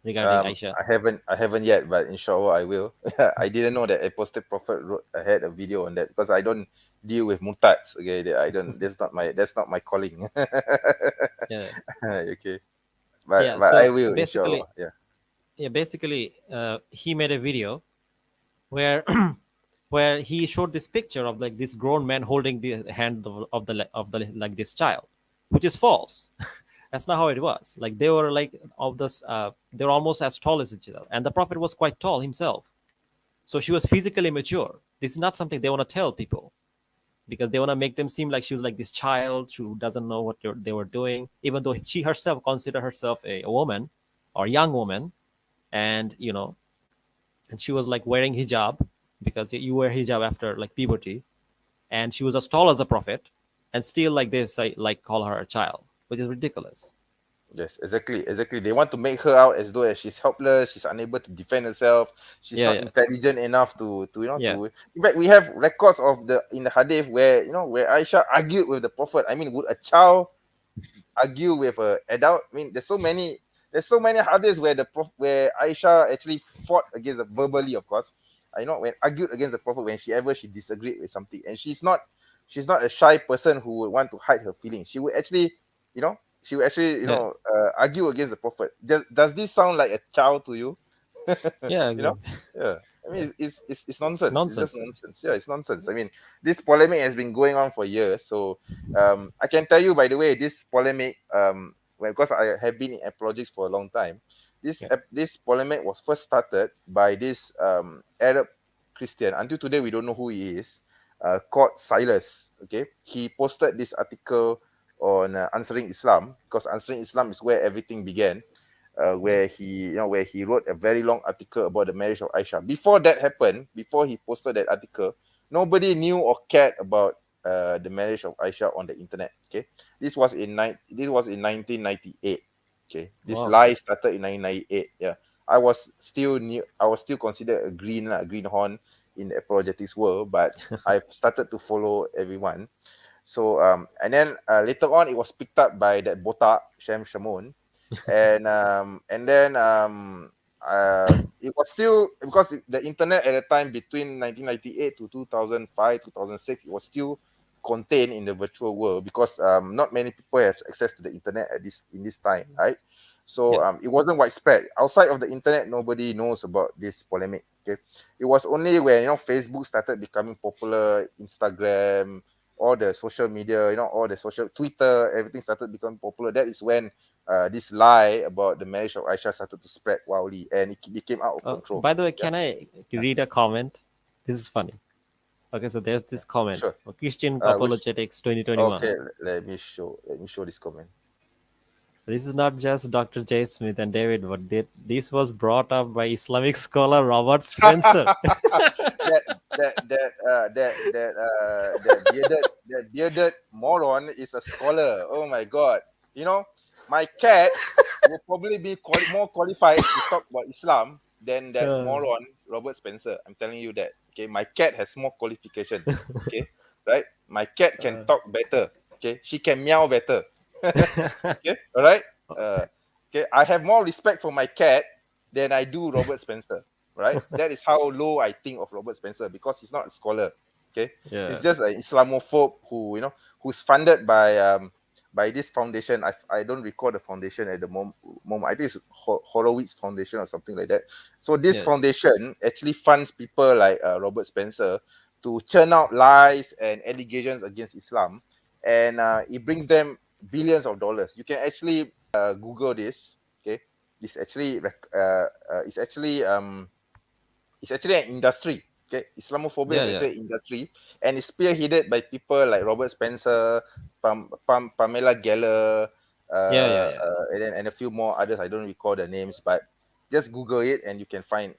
regarding Aisha? I haven't yet, but inshallah I will. I didn't know that Apostate Prophet had a video on that because I don't deal with mutats. Okay, I don't. That's not my calling. Yeah, Okay, but yeah. I So will basically, inshallah. Yeah. he made a video where where he showed this picture of like this grown man holding the hand of the like this child, which is false. That's not how it was. Like they were like of this, they were almost as tall as each other, and the prophet was quite tall himself. So she was physically mature. This is not something they want to tell people because they want to make them seem like she was like this child who doesn't know what they were doing, even though she herself considered herself a woman or young woman, and and she was like wearing hijab because you wear hijab after like puberty, and she was as tall as a prophet, and still like this, like call her a child, which is ridiculous. Yes, exactly. They want to make her out as though as she's helpless, she's unable to defend herself, she's Yeah, not yeah, intelligent enough to yeah, In fact, we have records of the in the hadith where where Aisha argued with the Prophet. I mean, would a child argue with a adult? I mean, there's so many hadiths where where Aisha actually fought against verbally, of course. when argued against the Prophet when she disagreed with something, and she's not a shy person who would want to hide her feelings. She would actually, Yeah. argue against the Prophet. Does this sound like a child to you? Yeah. you know yeah, I mean, it's nonsense. It's just Nonsense. nonsense. Yeah, it's nonsense. I mean, this polemic has been going on for years. So I can tell you, by the way, this polemic, well, because I have been in apologetics for a long time, Yeah. this polemic was first started by this Arab Christian. Until today we don't know who he is, called Silas. Okay, he posted this article on Answering Islam, because Answering Islam is where everything began, where he wrote a very long article about the marriage of Aisha. Before that happened, before he posted that article, nobody knew or cared about the marriage of Aisha on the internet. Okay, this was in 1998. Okay, this Wow. lie started in 1998. Yeah, I was still new. I was still considered a greenhorn in the apologetics world, but I started to follow everyone. So and then later on, it was picked up by that botak Shem Shamoun, and then it was still, because the internet at the time between 1998 to 2005 2006, it was still contained in the virtual world, because not many people have access to the internet in this time, right? So Yeah. it wasn't widespread outside of the internet. Nobody knows about this polemic. Okay, it was only when Facebook started becoming popular, Instagram, all the social media, all the social Twitter, everything started becoming popular. That is when this lie about the marriage of Aisha started to spread wildly, and it became out of control. By the way, Yeah, can I read a comment? This is funny. Okay, so there's this comment sure. for Christian Which Apologetics 2021. Okay, let me show this comment. This is not just Dr. J. Smith and David, but this was brought up by Islamic scholar Robert Spencer. That bearded moron is a scholar. Oh my god! My cat will probably be more qualified to talk about Islam than that moron Robert Spencer. I'm telling you that. Okay, my cat has more qualifications. Okay, right? My cat can talk better. Okay, she can meow better. Okay, all right. Okay, I have more respect for my cat than I do Robert Spencer. Right? That is how low I think of Robert Spencer, because he's not a scholar. Okay, Yeah. he's just an Islamophobe who's funded by this foundation. I don't recall the foundation at the moment. I think it's Horowitz Foundation or something like that. So this Yeah. foundation actually funds people like Robert Spencer to churn out lies and allegations against Islam, and it brings them billions of dollars. You can actually Google this. Okay, it's actually it's actually an industry. Okay, Islamophobia Yeah, is yeah. actually an industry, and it's spearheaded by people like Robert Spencer, Pamela Geller, Yeah. and a few more others. I don't recall the names, but just Google it and you can find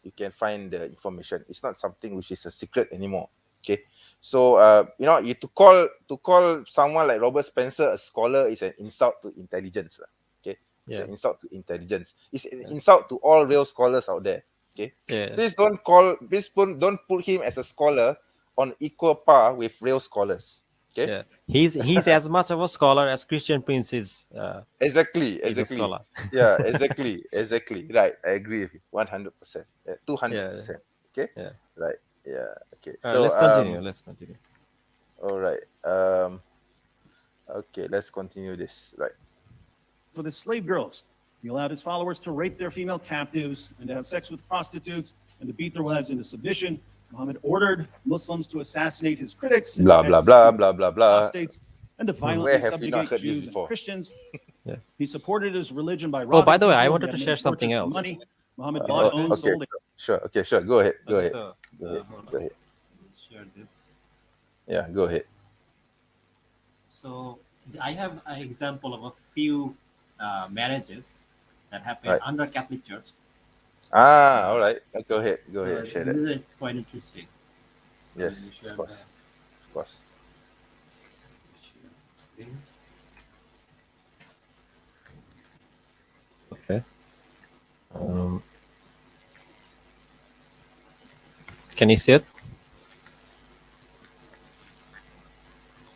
the information. It's not something which is a secret anymore. Okay, so you to call someone like Robert Spencer a scholar is an insult to intelligence. Okay, it's Yeah. an insult to intelligence. It's an insult to all real scholars out there. Okay, Yeah. please don't put him as a scholar on equal par with real scholars. Okay, Yeah. He's as much of a scholar as Christian Prince is. exactly. He's a scholar. Yeah, exactly. Right, I agree with you 100%, Yeah. 200%. Okay, Yeah. right, yeah. Okay, All right, so let's continue. Let's continue. all right, okay, let's continue this. Right. For the slave girls, he allowed his followers to rape their female captives and to have sex with prostitutes and to beat their wives into submission. Muhammad ordered Muslims to assassinate his critics and Blah to blah blah execute blah blah blah. apostates and to Where violently have we not subjugate heard this Jews and before? Christians. Yeah. He supported his religion by Oh, by the way, I robbing wanted people to who share had made something fortunes else. with money. Muhammad bought, owned, Okay, sold. sure. Okay, sure. Go ahead. So, hold on. Go ahead. Let's share this. Yeah, go ahead. So I have an example of a few marriages that happened Right. under Catholic Church. All right. Go ahead. Share This that. is quite interesting. Yes, Share of course. that. Of course. Okay. Can you see it?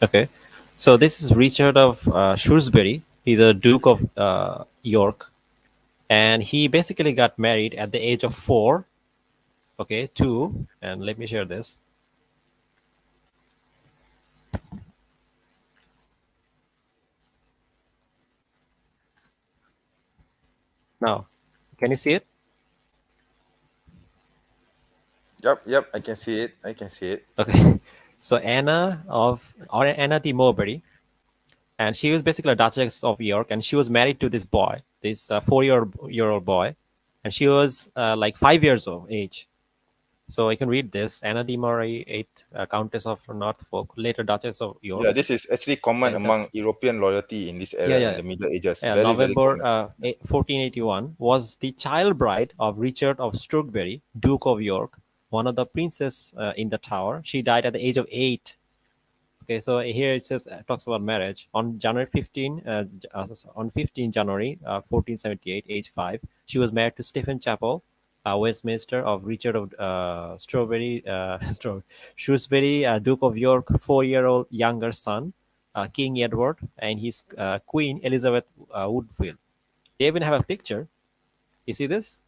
Okay. So this is Richard of Shrewsbury. He's a Duke of York, and he basically got married at the age of 4 Okay, two, and let me share this. Now, can you see it? Yep, I can see it. I can see it. Okay. So Anna de Mowbray, and she was basically a Duchess of York, and she was married to this boy, this 4 year old boy, and she was like 5 years of age. So I can read this. Anna de Mowbray, 8th Countess of Norfolk, later Duchess of York, Yeah, this is actually common and among European loyalty in this yeah, era, in yeah, the Middle Ages. yeah. Very, very November common. 1481 was the child bride of Richard of Shrewsbury, Duke of York, one of the princes in the Tower. She died at the age of 8. Okay, so here it says talks about marriage on January 15, on 15 January 1478, age 5. She was married to Stephen Chapel, Westminster of Richard of Shrewsbury, Duke of York, 4 year old younger son, King Edward, and his Queen Elizabeth Woodville. They even have a picture. You see this?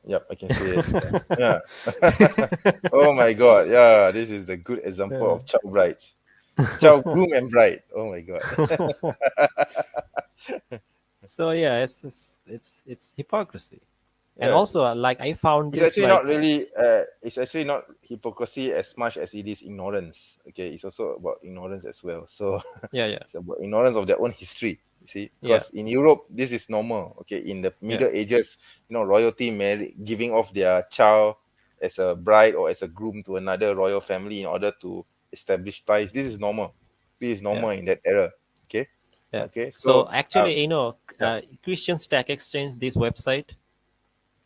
Yep, I can see it. Yeah. Oh my God. Yeah, this is the good example Yeah. of child brides. Child groom and bride. Oh my God. So yeah, it's hypocrisy, and Yes. also like I found It's this actually not like really it's actually not hypocrisy as much as it is ignorance. Okay, it's also about ignorance as well. So yeah, yeah, it's about ignorance of their own history. You see, yeah, because in Europe this is normal. Okay, in the yeah, Middle Ages, royalty giving off their child as a bride or as a groom to another royal family in order to establish ties. This is normal. This is yeah, normal in that era. Okay, yeah. okay. So So actually, yeah, Christian Stack Exchange, this website,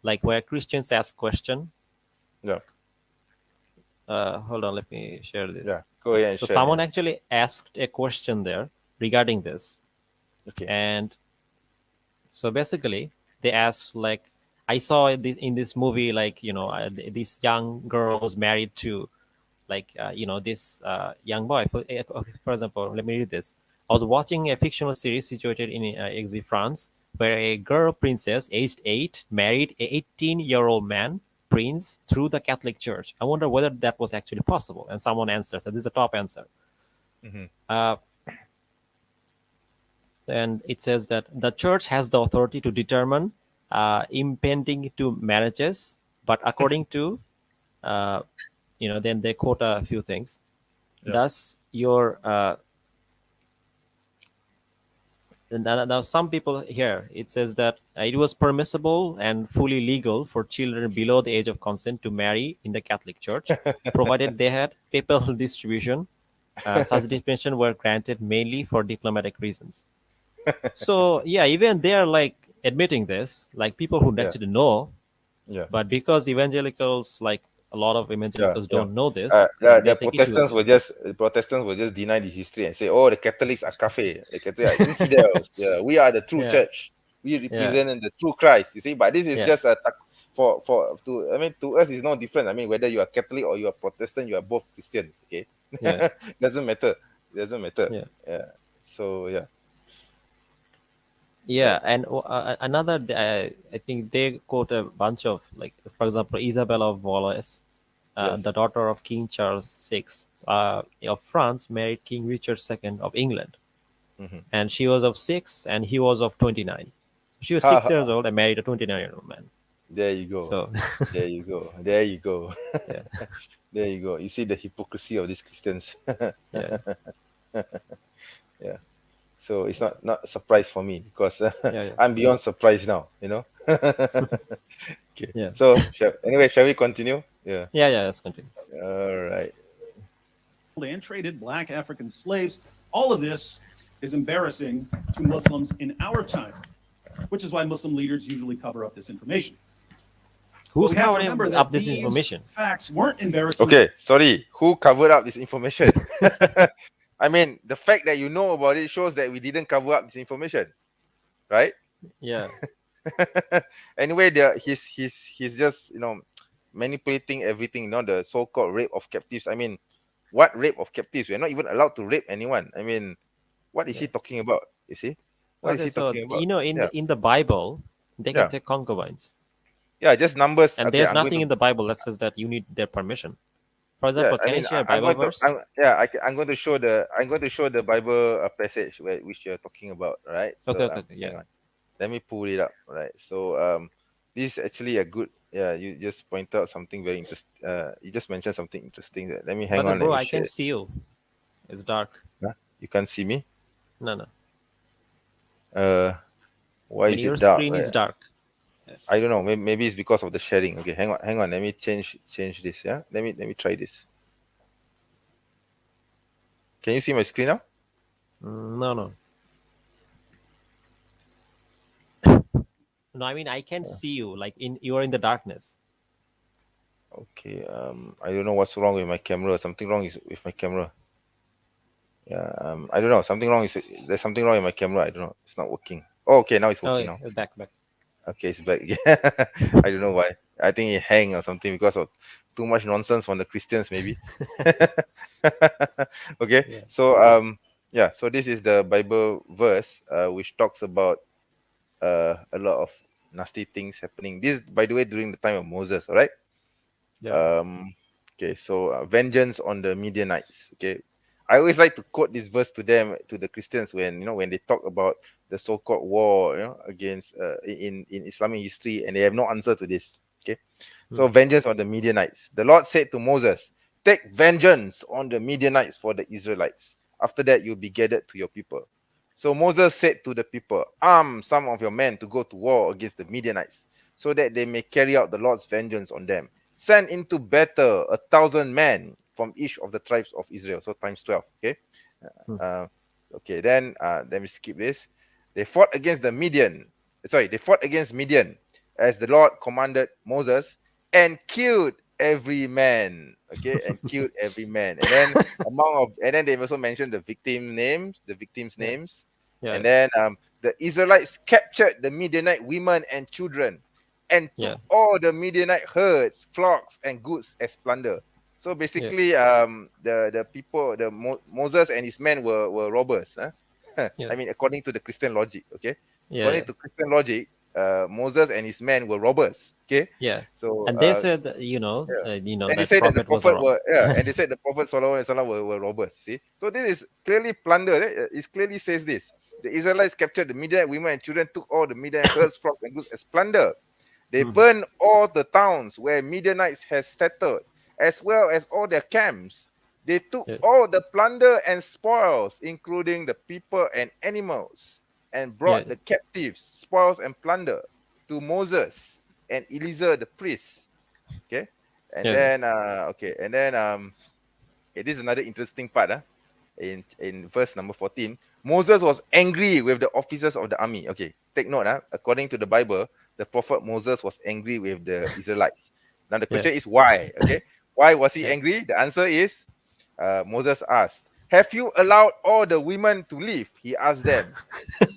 like where Christians ask question. yeah, Hold on, let me share this. yeah. Go ahead and So share. someone Yeah. actually asked a question there regarding this, Okay. and so basically they asked like, I saw in this movie like this young girl was married to like this young boy. For example, let me read this. I was watching a fictional series situated in France, where a girl princess aged 8 married a 18-year-old man prince through the Catholic Church. I wonder whether that was actually possible. And someone answers. So this is the top answer. Mhm. Uh, and it says that the church has the authority to determine impending to marriages, but according to uh, then they quote a few things. Yeah. Thus, your now some people here it says that it was permissible and fully legal for children below the age of consent to marry in the Catholic Church, provided they had papal distribution. Such dispensations were granted mainly for diplomatic reasons. So yeah, even they are like admitting this, like people who Yeah. actually know, Yeah. but because evangelicals, like a lot of Yeah, evangelicals, yeah. don't know this, they The take issue with it. Protestants will just deny this history and say, "Oh, the Catholics are kafir. The Catholics are infidels. Yeah, we are the true Yeah, church. We yeah, represent the true Christ." You see, but this is yeah, just a for to I mean to us it's no different. I mean whether you are Catholic or you are Protestant, you are both Christians. Okay, yeah, doesn't matter. Doesn't matter. yeah. Yeah. So yeah, Yeah, right. and another, I think they quote a bunch of, like, for example, Isabella of Valois, the Yes. daughter of King Charles VI of France, married King Richard II of England, Hmm. and she was of 6, and he was of 29. She was Ha, 6 years ha. old and married a 29-year-old man. There you go. So, There you go. There you go. yeah, There you go. You see the hypocrisy of these Christians. yeah, Yeah. So it's not a surprise for me because yeah, yeah, I'm beyond surprise now. Okay. yeah, So anyway, shall we continue? Yeah. yeah, yeah. Let's continue. All right. and traded black African slaves. All of this is embarrassing to Muslims in our time, which is why Muslim leaders usually cover up this information. But Who's we have to covering remember up that this these information? facts weren't embarrassing. Okay. Sorry. Who covered up this information? I mean, the fact that you know about it shows that we didn't cover up this information, right? Yeah, Anyway, he's just manipulating everything. The so-called rape of captives. I mean, what rape of captives? We're not even allowed to rape anyone. I mean, what is yeah. he talking about? You see, what is Okay, he so talking about? in Yeah, the Bible, they can yeah, take concubines. Yeah, just numbers. And Okay, there's I'm going nothing to. in the Bible that says that you need their permission. For Yeah, example, I can I mean, share a I'm Bible going to. verse? I'm going to show the. I'm going to show the Bible passage which you're talking about. Right. Okay, So okay, okay, yeah. hang on. Let me pull it up. Right. So this is actually a good. Yeah, you just point out something very interesting. You just mentioned something interesting. Let me hang But on. Let bro, me I can share. see you. It's dark. Huh? You can't see me. No, no. Uh, I why mean, is your it dark? screen is dark. I don't know. Maybe it's because of the sharing. Okay, hang on, hang on. Let me change this. Yeah, let me try this. Can you see my screen now? No, no. No, I mean, I can see you. Like, you are in the darkness. Okay. I don't know what's wrong with my camera. Something wrong is with my camera. Yeah. I don't know. Something wrong is there's something wrong with my camera. I don't know. It's not working. Oh, okay. Now it's Oh, working yeah, now. back, back. Okay, it's back. I don't know why. I think it hang or something because of too much nonsense from the Christians, maybe. Okay. Yeah. So yeah. So this is the Bible verse which talks about a lot of nasty things happening. This, by the way, during the time of Moses. All right. Yeah. Okay, so vengeance on the Midianites. Okay, I always like to quote this verse to them, to the Christians, when when they talk about the so-called war, against in Islamic history, and they have no answer to this. Okay, so vengeance on the Midianites. The Lord said to Moses, "Take vengeance on the Midianites for the Israelites. After that, you'll be gathered to your people." So Moses said to the people, "Arm some of your men to go to war against the Midianites, so that they may carry out the Lord's vengeance on them. Send into battle 1,000 men from each of the tribes of Israel." So times 12. Okay. Uh, okay. Then let me skip this. They fought against the Midian. Sorry, they fought against Midian as the Lord commanded Moses, and killed every man. Okay, and killed every man. And then and then they also mentioned the victims' Yeah. names. Yeah. And then the Israelites captured the Midianite women and children, and Yeah. took all the Midianite herds, flocks, and goods as plunder. So Yeah. basically, the people, Moses and his men were robbers. Huh? Yeah. I mean, according to the Christian logic. Okay, Yeah. according to Christian logic, Moses and his men were robbers. Okay, Yeah. so And they said, that, yeah. And they that said that the prophet was prophet wrong. were and they said the prophet Solomon and Salam were robbers. See, so this is clearly plunder. It clearly says this: the Israelites captured the Midianite women and children, took all the Midianite herds, flocks, and goods as plunder. They burned all the towns where Midianites had settled, as well as all their camps. They took Yeah. all the plunder and spoils, including the people and animals, and Yeah. brought the captives, spoils, and plunder to Moses and Eleazar the priest. Okay, and Yeah. then okay, this is another interesting part. In verse number 14, Moses was angry with the officers of the army. Okay, take note. According to the Bible, the prophet Moses was angry with the Israelites. Now the Yeah. question is why? Okay, why was he Yeah. angry? The answer is, Moses asked, "Have you allowed all the women to leave?" He asked them.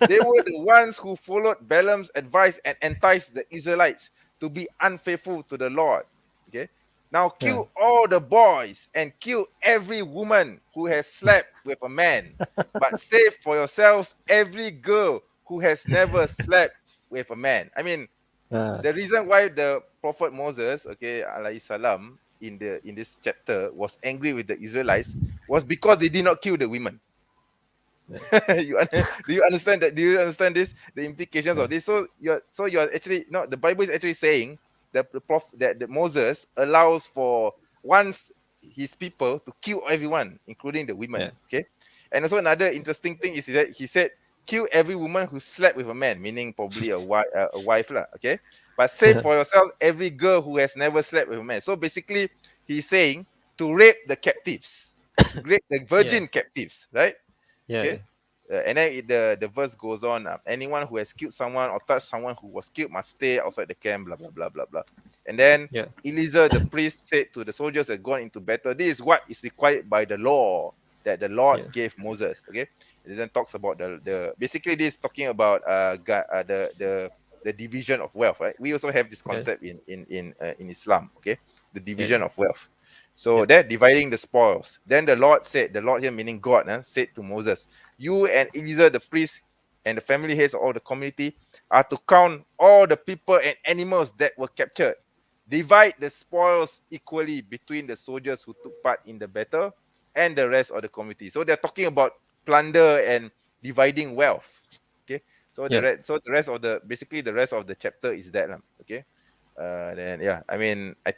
They were the ones who followed Balaam's advice and enticed the Israelites to be unfaithful to the Lord. Okay. Now Yeah. kill all the boys and kill every woman who has slept with a man, but save for yourselves every girl who has never slept with a man. I mean, Uh, the reason why the prophet Moses, okay, alayhi salam, in this chapter was angry with the Israelites was because they did not kill the women. Do you understand that? Do you understand this? The implications yeah. of this. So you're actually no. The Bible is actually saying that that Moses allows for once his people to kill everyone, including the women. Yeah. Okay, and also another interesting thing is that he said kill every woman who slept with a man, meaning probably a wife lah. Okay, but save for yourself every girl who has never slept with a man. So basically, he's saying to rape the captives, to rape the Yeah. virgin captives, right? Yeah. Okay. And then the verse goes on. Anyone who has killed someone or touched someone who was killed must stay outside the camp. Blah blah blah blah blah. And then Yeah. Eleazar the priest said to the soldiers who had gone into battle, "This is what is required by the law that the Lord Yeah. gave Moses." Okay. It then talks about the basically this is talking about the division of wealth. Right. We also have this Yeah. concept in Islam. Okay. The Yeah. division of wealth. So Yeah. they're dividing the spoils. Then the Lord said, the Lord here meaning God, said to Moses, "You and Eleazar the priest and the family heads of the community are to count all the people and animals that were captured, divide the spoils equally between the soldiers who took part in the battle and the rest of the community. So they're talking about plunder and dividing wealth. Okay, so Yeah. the rest of the basically the rest of the chapter is that. Okay, then yeah, I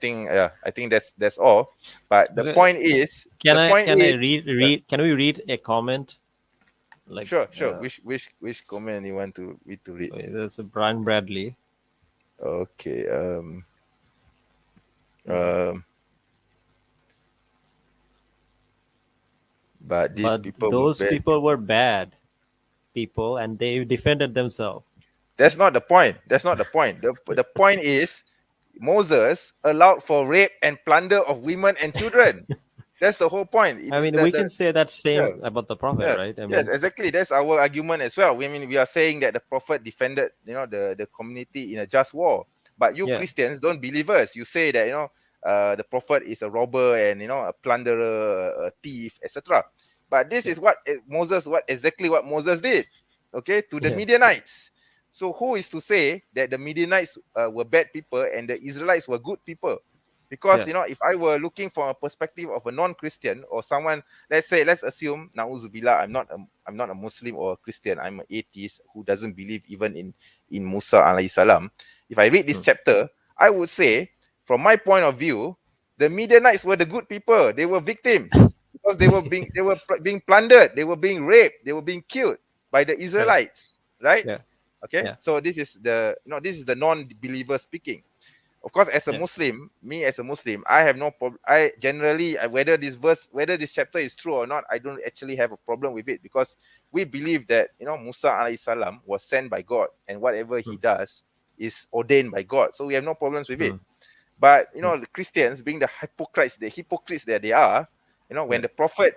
think that's all. But the Okay. point is, Can I yeah, read? Can we read a comment? Like, sure. Which comment you want to me to read? wait, there's a Brian Bradley. Okay. Mm. Um. But these But people were those bad people were people. bad people, and they defended themselves. That's not the point. That's not the point. The point is Moses allowed for rape and plunder of women and children. That's the whole point. It I is mean, we can say that yeah. same about the prophet, Yeah, right? I yes, mean, exactly. That's our argument as well. I mean, we are saying that the prophet defended, the community in a just war. But you yeah, Christians don't believe us. You say that the prophet is a robber and a plunderer, a thief, etc. But this yeah, is what exactly what Moses did. Okay, to the yeah, Midianites. So who is to say that the Midianites were bad people and the Israelites were good people? Because yeah, if I were looking from a perspective of a non-Christian or someone, let's assume, na'uzubillah, I'm not a Muslim or a Christian. I'm an atheist who doesn't believe even in Musa alayhi salam. If I read this mm, chapter, I would say, from my point of view, the Midianites were the good people. They were victims because being plundered, they were being raped, they were being killed by the yeah, Israelites, right? yeah, Okay, yeah, so this is the non-believer speaking. Of course, as a yeah, Muslim, me as a Muslim, I have no problem. I generally, whether this chapter is true or not, I don't actually have a problem with it, because we believe that Musa alayhi salam was sent by God, and whatever he mm, does is ordained by God. So we have no problems with it. mm, But mm, the Christians, being the hypocrites that they are, when yeah, the prophet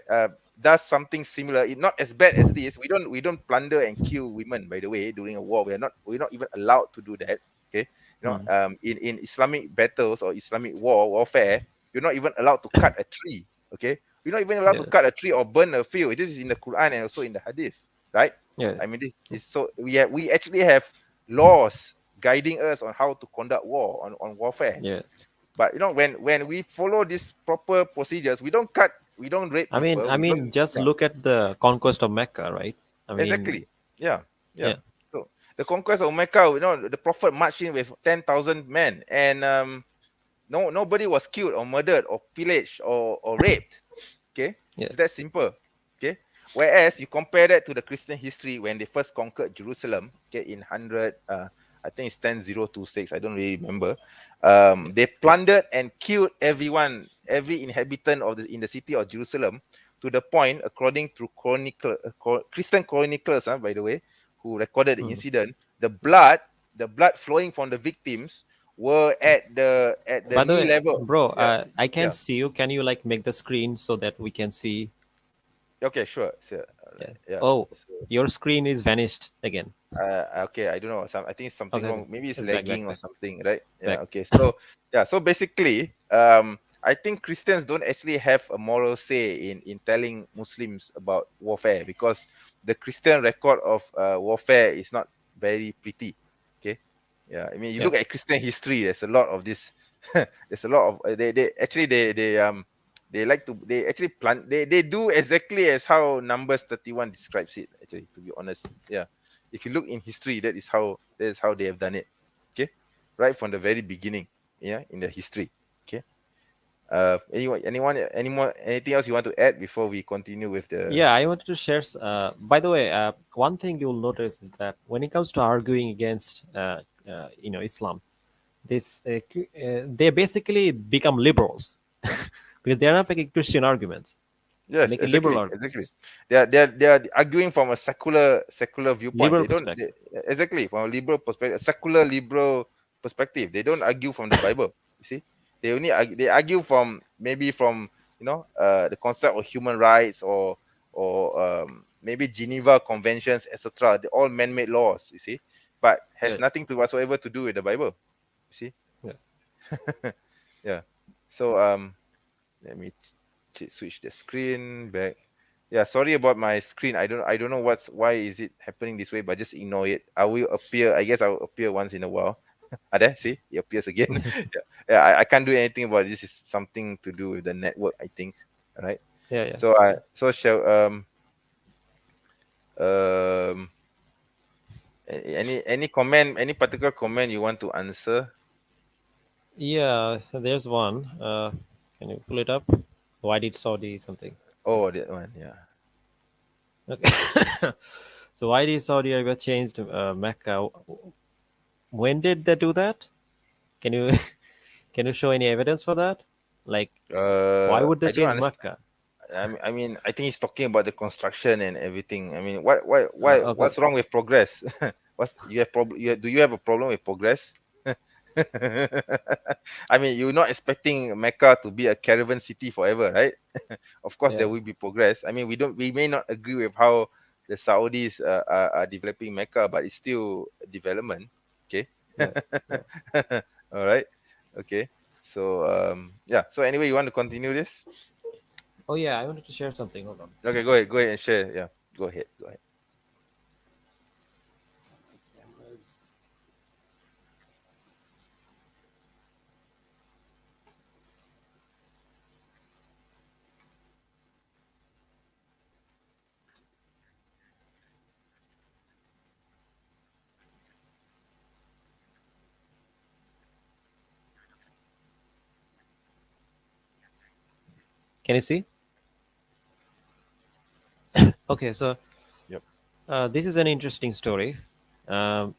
does something similar, not as bad as this. We don't plunder and kill women. By the way, during a war, we're not even allowed to do that. Okay, mm, in Islamic battles or Islamic warfare, you're not even allowed to cut a tree. Okay, you're not even allowed to yeah, cut a tree or burn a field. This is in the Quran and also in the Hadith, right? yeah, I mean, this is so we actually have laws guiding us on how to conduct war on warfare. yeah. But when we follow these proper procedures, we don't rape I people, we don't. mean, just Yeah, look at the conquest of Mecca, right? I mean, exactly. Yeah, yeah. yeah, So the conquest of Mecca, the prophet marched in with 10,000 men, and nobody was killed or murdered or pillaged or raped. Okay, yeah, it's that simple. Okay, whereas you compare that to the Christian history when they first conquered Jerusalem, okay, in 100, I think it's 10,026, I don't really remember. yeah, They plundered and killed every inhabitant in the city of Jerusalem, to the point, according to Christian chroniclers, by the way, who recorded the mm. incident, the blood flowing from the victims were at the By the knee way, level. bro, Yeah, I can't yeah. see you. Can you like make the screen so that we can see? Okay, sure. So, Yeah. yeah. Oh, So, your screen is vanished again. okay, I don't know. I think it's something Okay, okay. wrong. Maybe it's It's back, back, lagging or back. something, right? It's Yeah. back. Okay. So, yeah. So basically, I think Christians don't actually have a moral say in telling Muslims about warfare, because the Christian record of warfare is not very pretty. Okay. Yeah. I mean, you Yeah. look at Christian history. There's a lot of this. There's a lot of they actually they like to they actually plan they do exactly as how Numbers 31 describes it, actually, to be honest. Yeah, if you look in history, that is how they have done it. Okay, right from the very beginning. Yeah, in the history. Okay. Anything else you want to add before we continue with the? Yeah, I wanted to share. By the way, one thing you'll notice is that when it comes to arguing against, Islam, they basically become liberals because they're not making Christian arguments; they're Yes, making liberal exactly. arguments, They are arguing from a secular viewpoint. liberal They don't perspective. exactly from a liberal perspective, a secular liberal perspective. They don't argue from the Bible. You see, they argue from maybe from the concept of human rights, or maybe Geneva Conventions, etc. They're all man-made laws. You see, but has Yeah, nothing to whatsoever to do with the Bible. You see, yeah. yeah. So let me switch the screen back. Yeah, sorry about my screen. I don't know why is it happening this way, but just ignore it. I will appear. I guess I will appear once in a while. Are there? See, it appears again. Yeah, yeah. I can't do anything about it. This is something to do with the network, I think. All right. Yeah, yeah, So I yeah. so shall um any comment, any particular comment you want to answer? Yeah, so there's one. Can you pull it up? Why did Saudi something? Oh, that one. Yeah. Okay. So why did Saudi Arabia changed Mecca? When did they do that? Can you can you show any evidence for that? Like, why would they I don't change understand. Mecca? I mean, I think he's talking about the construction and everything. I mean, Okay. what's wrong with progress? What's you have problem? Do you have a problem with progress? I mean, you're not expecting Mecca to be a caravan city forever, right? Of course, there Yeah, will be progress. I mean, we may not agree with how the Saudis are developing Mecca, but it's still a development. Okay. yeah, yeah. All right. Okay. So yeah. So anyway, you want to continue this? Oh yeah, I wanted to share something. Hold on. Okay, go ahead. Go ahead and share. Yeah. Go ahead. Go ahead. Cameras. Can you see? Okay, so Yep. this is an interesting story. Um,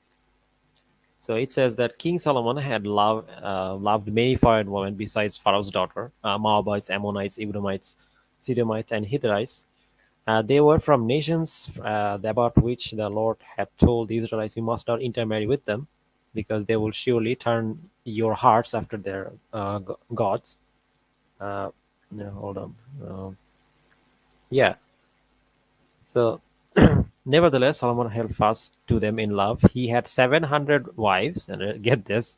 so it says that King Solomon had loved many foreign women besides Pharaoh's daughter, Moabites, Ammonites, Edomites, Sidomites, and Hittites. They were from nations about which the Lord had told the Israelites, "You must not intermarry with them, because they will surely turn your hearts after their gods." Uh, no, hold on. Yeah. So, nevertheless, Solomon held fast to them in love. He had 700 wives, and get this,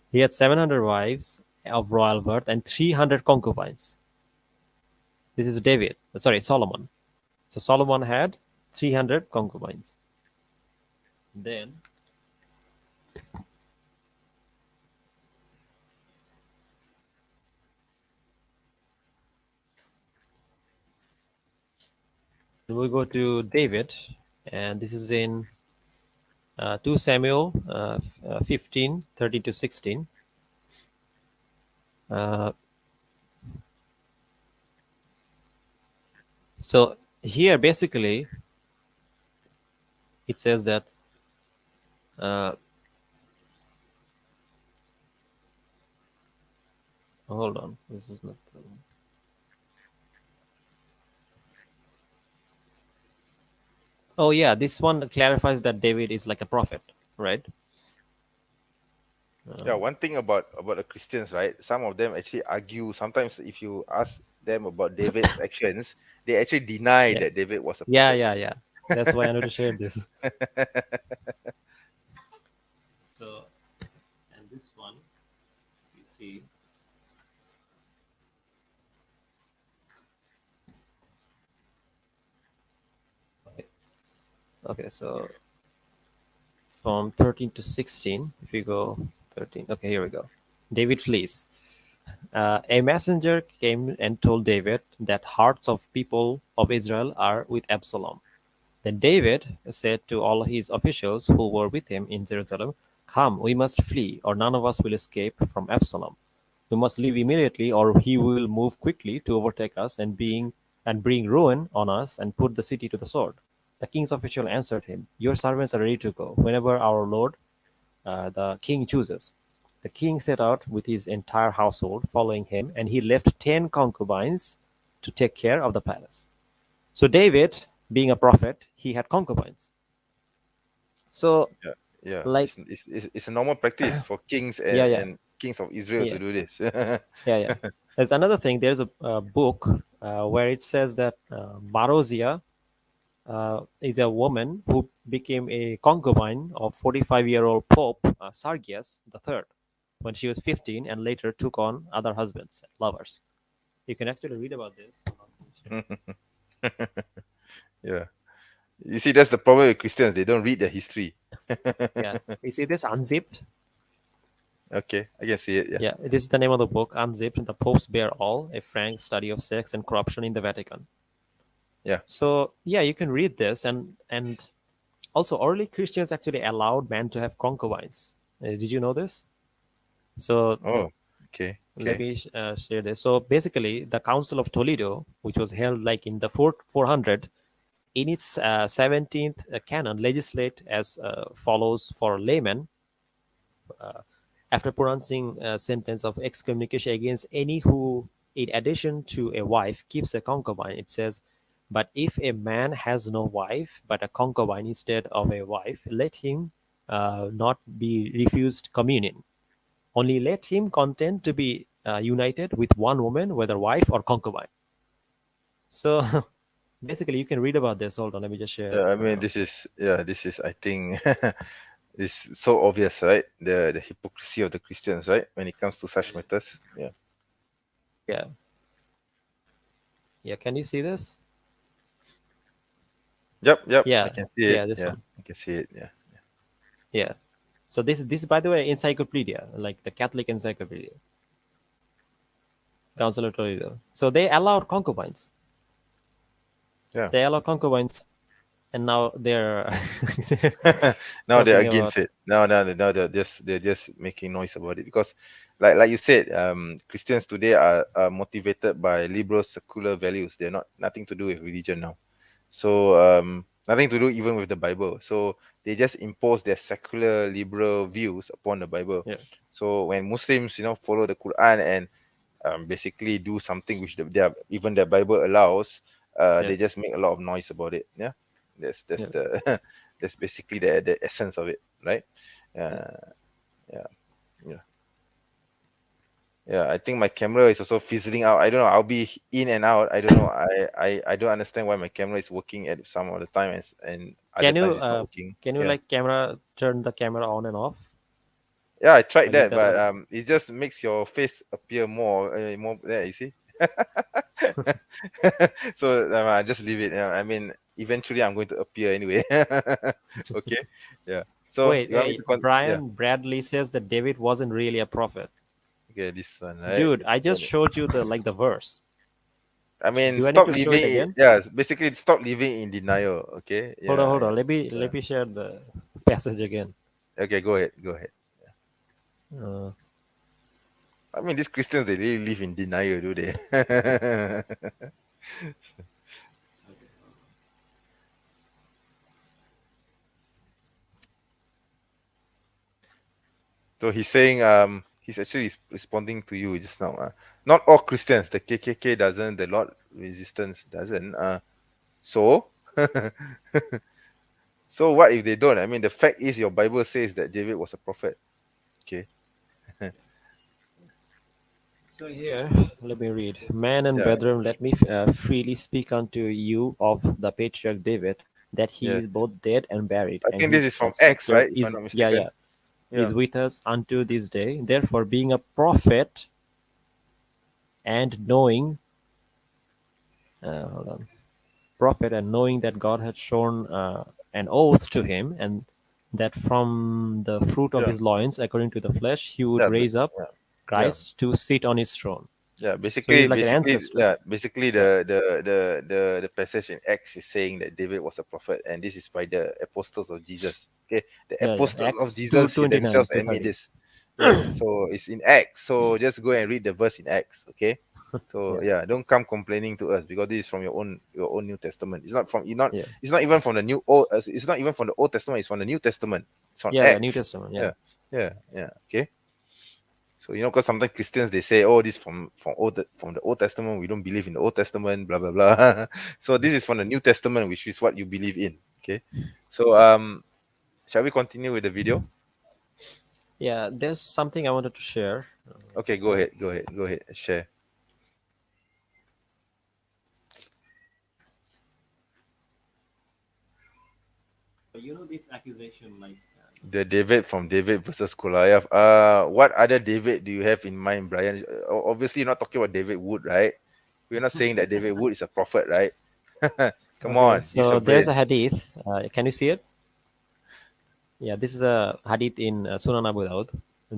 he had 700 wives of royal birth and 300 concubines. This is David, sorry, Solomon. So Solomon had 300 concubines. Then we go to David, and this is in 2 Samuel 15, 13 to 16. Uh, so here, basically, it says that, uh, hold on, this is not. Oh, yeah, this one clarifies that David is like a prophet, right? Yeah. One thing about the Christians, right? Some of them actually argue. Sometimes, if you ask them about David's actions, they actually deny Yeah, that David was a yeah, prophet. yeah, yeah. That's why I wanted to share this. So, and this one, you see. Okay, okay, so from 13 to 16, if you go 13, okay, here we go. David flees. A messenger came and told David that hearts of people of Israel are with Absalom. Then David said to all his officials who were with him in Jerusalem, "Come, we must flee, or none of us will escape from Absalom. We must leave immediately, or he will move quickly to overtake us and bring ruin on us and put the city to the sword." The king's official answered him, "Your servants are ready to go whenever our lord, the king, chooses." The king set out with his entire household following him, and he left 10 concubines to take care of the palace. So David, being a prophet, he had concubines. So, Yeah. Yeah. like, It's a normal practice for kings yeah, yeah, and kings of Israel to yeah, do this. yeah, yeah. There's another thing. There's a book where it says that Marozia is a woman who became a concubine of 45-year-old Pope Sargius III when she was 15, and later took on other husbands and lovers. You can actually read about this. Yeah. You see, that's the problem with Christians. They don't read the history. Yeah, you see this Unzipped? Okay, I can see it. Yeah. Yeah, this is the name of the book, Unzipped, The Popes Bear All, a frank study of sex and corruption in the Vatican. Yeah. So yeah, you can read this, and also early Christians actually allowed men to have concubines. Did you know this? So Oh, okay. let Okay. me share this. So basically, the Council of Toledo, which was held like in the 400, in its 17th canon, legislate as follows for laymen. After pronouncing a sentence of excommunication against any who, in addition to a wife, keeps a concubine, it says, "But if a man has no wife, but a concubine instead of a wife, let him not be refused communion. Only let him consent to be united with one woman, whether wife or concubine." So basically, you can read about this. Hold on, let me just share. Yeah, I mean, this is, I think, it's so obvious, right? The hypocrisy of the Christians, right? When it comes to such matters. Yeah. Yeah, yeah. Can you see this? Yep, yep. I Yeah, can see it. yeah. This Yeah, one. I can see it. Yeah. Yeah. So this by the way encyclopedia, like the Catholic encyclopedia, Council of Toledo. So they allowed concubines. Yeah. They allowed concubines, and now they're, they're Now they're talking about against it. Now they're just making noise about it because, like you said, Christians today are motivated by liberal secular values. They're not nothing to do with religion now. So nothing to do even with the Bible. So they just impose their secular liberal views upon the Bible. yeah, So when Muslims, follow the Quran and basically do something which even their Bible allows, yeah, they just make a lot of noise about it. Yeah, that's yeah, the that's basically the essence of it, right? yeah. Yeah, yeah, yeah. I think my camera is also fizzling out. I don't know. I'll be in and out. I don't know. I don't understand why my camera is working at some of the time and other Can you times it's not working. can you Yeah, like camera turn the camera on and off? yeah. I tried Like is that, that but like it just makes your face appear more there. You see. So I just leave it. I mean, eventually I'm going to appear anyway. Okay. Yeah. So wait, you want me hey, to yeah. Brian Bradley says that David wasn't really a prophet. Okay, this one, right? Dude, I just showed you the like the verse. I mean, Do I need stop to show it living. again? Yeah, basically stop living in denial. Okay. Yeah. Hold on. Yeah. Let Yeah. me share the passage again. Okay. Go ahead. Go ahead. Uh, I mean, these Christians they really live in denial, do they? So he's saying he's actually responding to you just now. Not all Christians. The KKK doesn't. The Lord Resistance doesn't. So so what if they don't? I mean, the fact is your Bible says that David was a prophet. Okay. So here, let me read. "Man and Yeah. brethren, let me freely speak unto you of the patriarch David, that he Yes. is both dead and buried, I and think this is his from Acts, spectre right? If I'm is not mistaken. Yeah. is with us unto this day. Therefore, being a prophet and knowing, hold on, prophet and knowing that God had sworn an oath to him, and that from the fruit of Yeah. his loins, according to the flesh, he would Yeah. raise up Yeah. Yeah. Christ to sit on his throne." Yeah, So he's basically, like an basically, ancestor. yeah, basically, Yeah, the passage in Acts is saying that David was a prophet, and this is by the apostles of Jesus. Okay, the yeah. apostles of Acts Jesus 2:29, themselves admit 2:30. this. Yes, so it's in Acts. So just go and read the verse in Acts. Okay, so Yeah, yeah, don't come complaining to us because this is from your own New Testament. It's not from you not. yeah, It's not even from the new old. It's not even from the Old Testament. It's from the New Testament. It's on yeah. New Acts. Testament. Yeah, Yeah, yeah. Okay. So because sometimes Christians they say, "Oh, this from the Old Testament. We don't believe in the Old Testament." Blah blah blah. So this is from the New Testament, which is what you believe in. Okay. So shall we continue with the video? yeah. There's something I wanted to share. Okay, go ahead. Go ahead. Go ahead. Share You know this accusation, like the David from David versus Goliath. What other David do you have in mind, Brian? Obviously, you're not talking about David Wood, right? We're not saying that David Wood is a prophet, right? Come Okay, on, use so your there's brain. a hadith. Can you see it? Yeah, this is a hadith in Sunan Abu Dawud.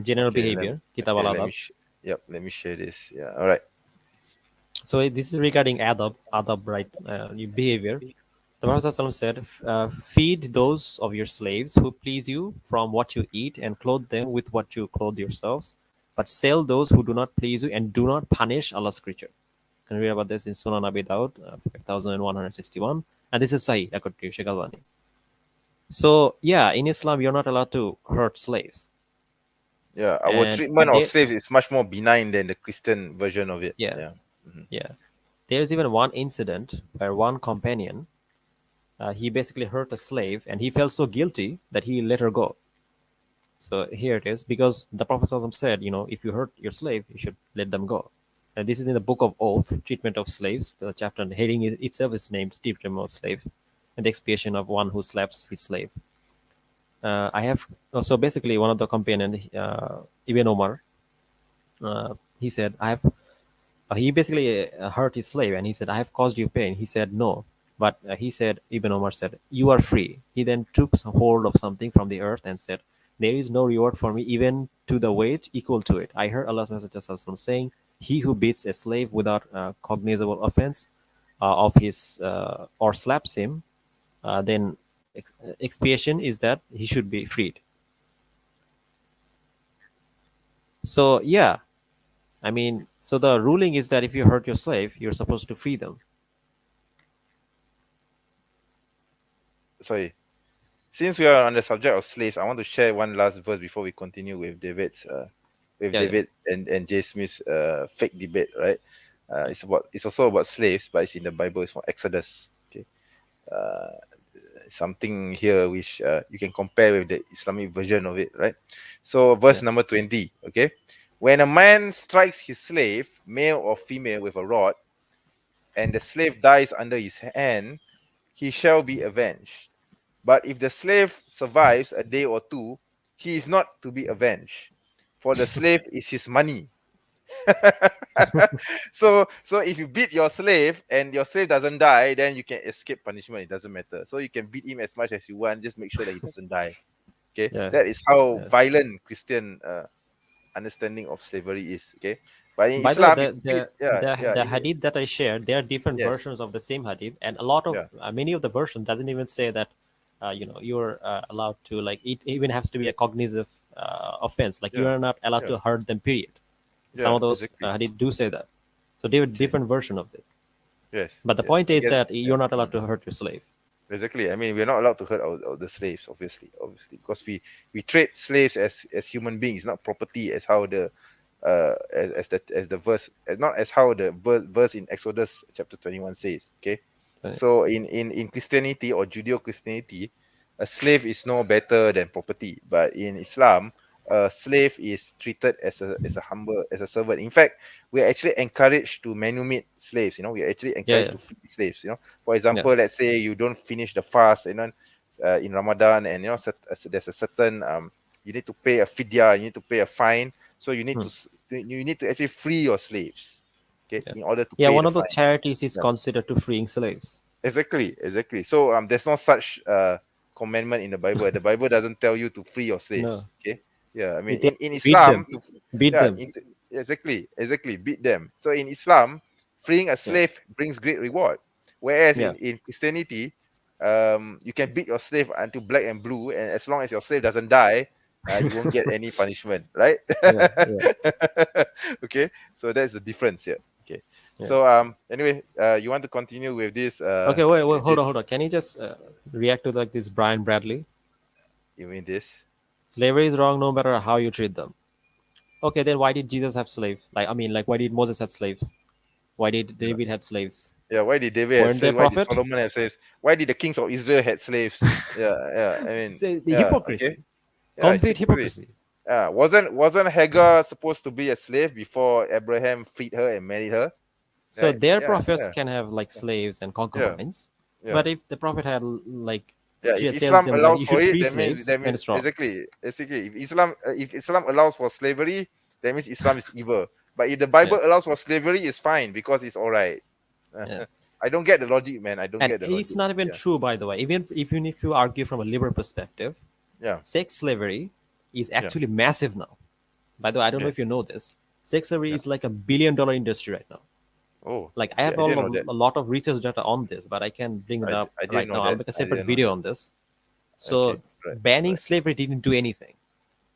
General Okay, behavior, Kitab okay, al let me Adab. yep, let me share this. Yeah, all right. So this is regarding adab, right? Behavior. The Prophet ﷺ said, "Feed those of your slaves who please you from what you eat, and clothe them with what you clothe yourselves. But sell those who do not please you, and do not punish Allah's creature." Can you read about this in Sunan Abi Dawud, 5161, and this is Sahih according to Sheikh Albani. So yeah, in Islam, you're not allowed to hurt slaves, Yeah, our and treatment of they, slaves is much more benign than the Christian version of it. yeah, Yeah. Mhm. yeah. There's even one incident where one companion, he basically hurt a slave, and he felt so guilty that he let her go. So here it is, because the Prophet ﷺ said, if you hurt your slave, you should let them go. And this is in the Book of Oath, Treatment of Slaves. The chapter and heading itself is named Treatment of Slave, and the expiation of one who slaps his slave. I have so basically one of the companion, Ibn Omar, he said, I have. He basically hurt his slave, and he said, "I have caused you pain." He said, "No," but he said, Ibn Omar said, "You are free." He then took some hold of something from the earth and said, "There is no reward for me, even to the weight equal to it." I heard Allah's Messenger saying, "He who beats a slave without cognizable offense of his or slaps him, then expiation is that he should be freed." So yeah, I mean, so the ruling is that if you hurt your slave, you're supposed to free them. Sorry. Since we are on the subject of slaves, I want to share one last verse before we continue with Yeah, yeah, David and Jay Smith's fake debate, right? It's also about slaves, but it's in the Bible. It's from Exodus. Okay, uh, something here which you can compare with the Islamic version of it, right? So verse yeah. number 20. Okay, when a man strikes his slave, male or female, with a rod, and the slave dies under his hand, he shall be avenged. But if the slave survives a day or two, he is not to be avenged, for the slave is his money. So if you beat your slave and your slave doesn't die, then you can escape punishment. It doesn't matter. So you can beat him as much as you want. Just make sure that he doesn't die. Okay, Yeah, that is how yeah. violent Christian understanding of slavery is. Okay, but in By the way, Islam, if you beat, yeah, yeah, the hadith that I shared, there are different yes, versions of the same hadith, and a lot of yeah, many of the versions doesn't even say that you're allowed to, like, it even has to be a cognitive offense, like you yeah, are not allowed yeah, to hurt them. Period. Some yeah, of those exactly. hadith do say that, so they were Okay, different version of it. yes, But the yes, point is again, that yeah. you're not allowed to hurt your slave. Exactly. I mean, we're not allowed to hurt the slaves, obviously, because we treat slaves as human beings, not property, as how the as the verse, not as how the verse in Exodus chapter 21 says. Okay, Right? so in Christianity or Judeo Christianity, a slave is no better than property, but in Islam, a slave is treated as a humble, as a servant. In fact, we are actually encouraged to manumit slaves. We are actually Yeah, encouraged yeah, to free slaves. For yeah. example, let's say you don't finish the fast, in Ramadan, and there's a certain you need to pay a fidya, you need to pay a fine, so Hmm. you need to actually free your slaves, okay, Yeah, in order to yeah. pay One the of the fine. charities is Yeah. considered to freeing slaves. Exactly. So there's no such commandment in the Bible. The Bible doesn't tell you to free your slaves. No, Okay. Yeah. I mean, it tells in you to beat Islam, them, beat yeah, them. exactly, beat them. So in Islam, freeing a Yeah, slave brings great reward. Whereas yeah, in Christianity, you can beat your slave until black and blue, and as long as your slave doesn't die, you won't get any punishment, right? yeah, yeah, Okay. So that's the difference here. Okay. yeah. So anyway, you want to continue with this Okay, wait, hold on, this hold on. Can you just react to like this Brian Bradley? you mean this? Slavery is wrong no matter how you treat them. Okay, then why did Jesus have slaves? Like, I mean, like, why did Moses have slaves? Why did Yeah. David had slaves? Yeah, why did David have Weren't they a slaves? Why did prophet? Solomon have slaves? Why did the kings of Israel had slaves? Yeah. I mean, It's the yeah, okay. hypocrisy, Yeah, it's complete hypocrisy. hypocrisy. Wasn't Hagar supposed to be a slave before Abraham freed her and married her? So Right? their Yeah, prophets yeah, can have like slaves and yeah, concubines, yeah. but if the prophet had like Yeah, if tells Islam them like allows you for should it, free that means slaves, then it's wrong. exactly. If Islam allows for slavery, that means Islam is evil. But if the Bible Yeah, allows for slavery, it's fine because it's all right. yeah. I don't get the logic, man. I don't And get the it's logic. not even true, by the way. Even if you argue from a liberal perspective, Yeah, sex slavery is yeah, actually massive now. By the way, I don't know yeah. if you know this. Sex slavery Yeah. is like $1 billion industry right now. Oh, Like I have I didn't know that. a lot of research data on this, but I can bring it up I didn't right know now. I'll that. make a I separate didn't know video that. on this. Okay, So right, banning right. slavery didn't do anything.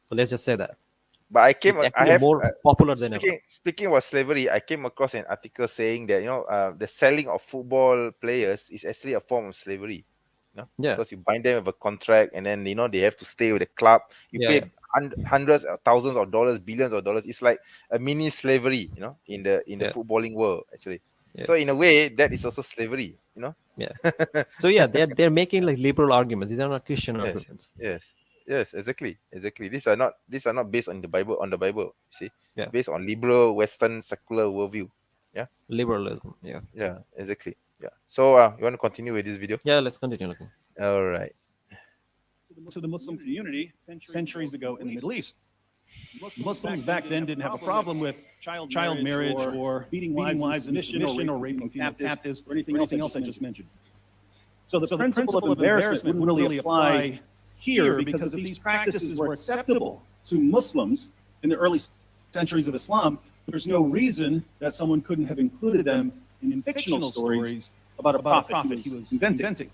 So let's just say that But it's I actually have more popular than ever. speaking about slavery, I came across an article saying that the selling of football players is actually a form of slavery. Yeah, Because you bind them with a contract, and then they have to stay with the club. You yeah, yeah, pay hundreds of thousands of dollars, billions of dollars. It's like a mini slavery, in the yeah, footballing world actually. yeah, So in a way, that is also slavery. yeah. So yeah, they're making like liberal arguments. These are not Christian Yes, arguments. yes, yes, exactly. These are not based on the Bible. On the Bible, you see, it's Yeah, based on liberal, Western, secular worldview. Yeah, liberalism. Yeah, yeah, exactly. Yeah. So, you want to continue with this video? yeah. Let's continue looking. All right. To the Muslim community centuries ago in the Middle East. Muslims back then didn't have a problem with child marriage or beating wives in submission or raping female captives or anything else I just mentioned. So the principle of embarrassment wouldn't really apply here because if these practices were acceptable to Muslims in the early centuries of Islam, there's no reason that someone couldn't have included them in fictional stories about a prophet he was inventing.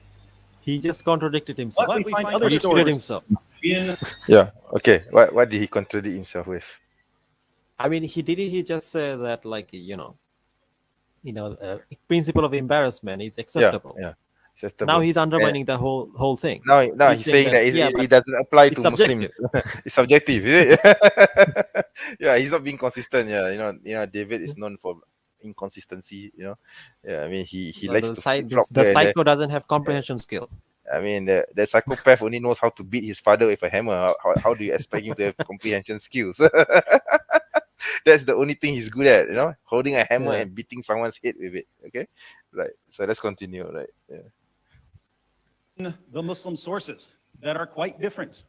He just contradicted himself. But we find other He cheated stories himself. in Yeah. Okay. What did he contradict himself with? I mean, he did it. He just said that, like, principle of embarrassment is Yeah. acceptable. Yeah. Now Acceptable. he's And undermining the whole thing. now he's saying that yeah, it but doesn't apply it's to Muslims. subjective. It's subjective, is it? Yeah, he's not being consistent. Yeah, David is known for inconsistency. Yeah, I mean he likes to flip flop The here and there. psycho doesn't have comprehension skill. I mean, the psychopath only knows how to beat his father with a hammer. How do you expect him to have comprehension skills? That's the only thing he's good at, holding a hammer Yeah. and beating someone's head with it. Okay, right. So let's continue. Right. Yeah. the Muslim sources that are quite different.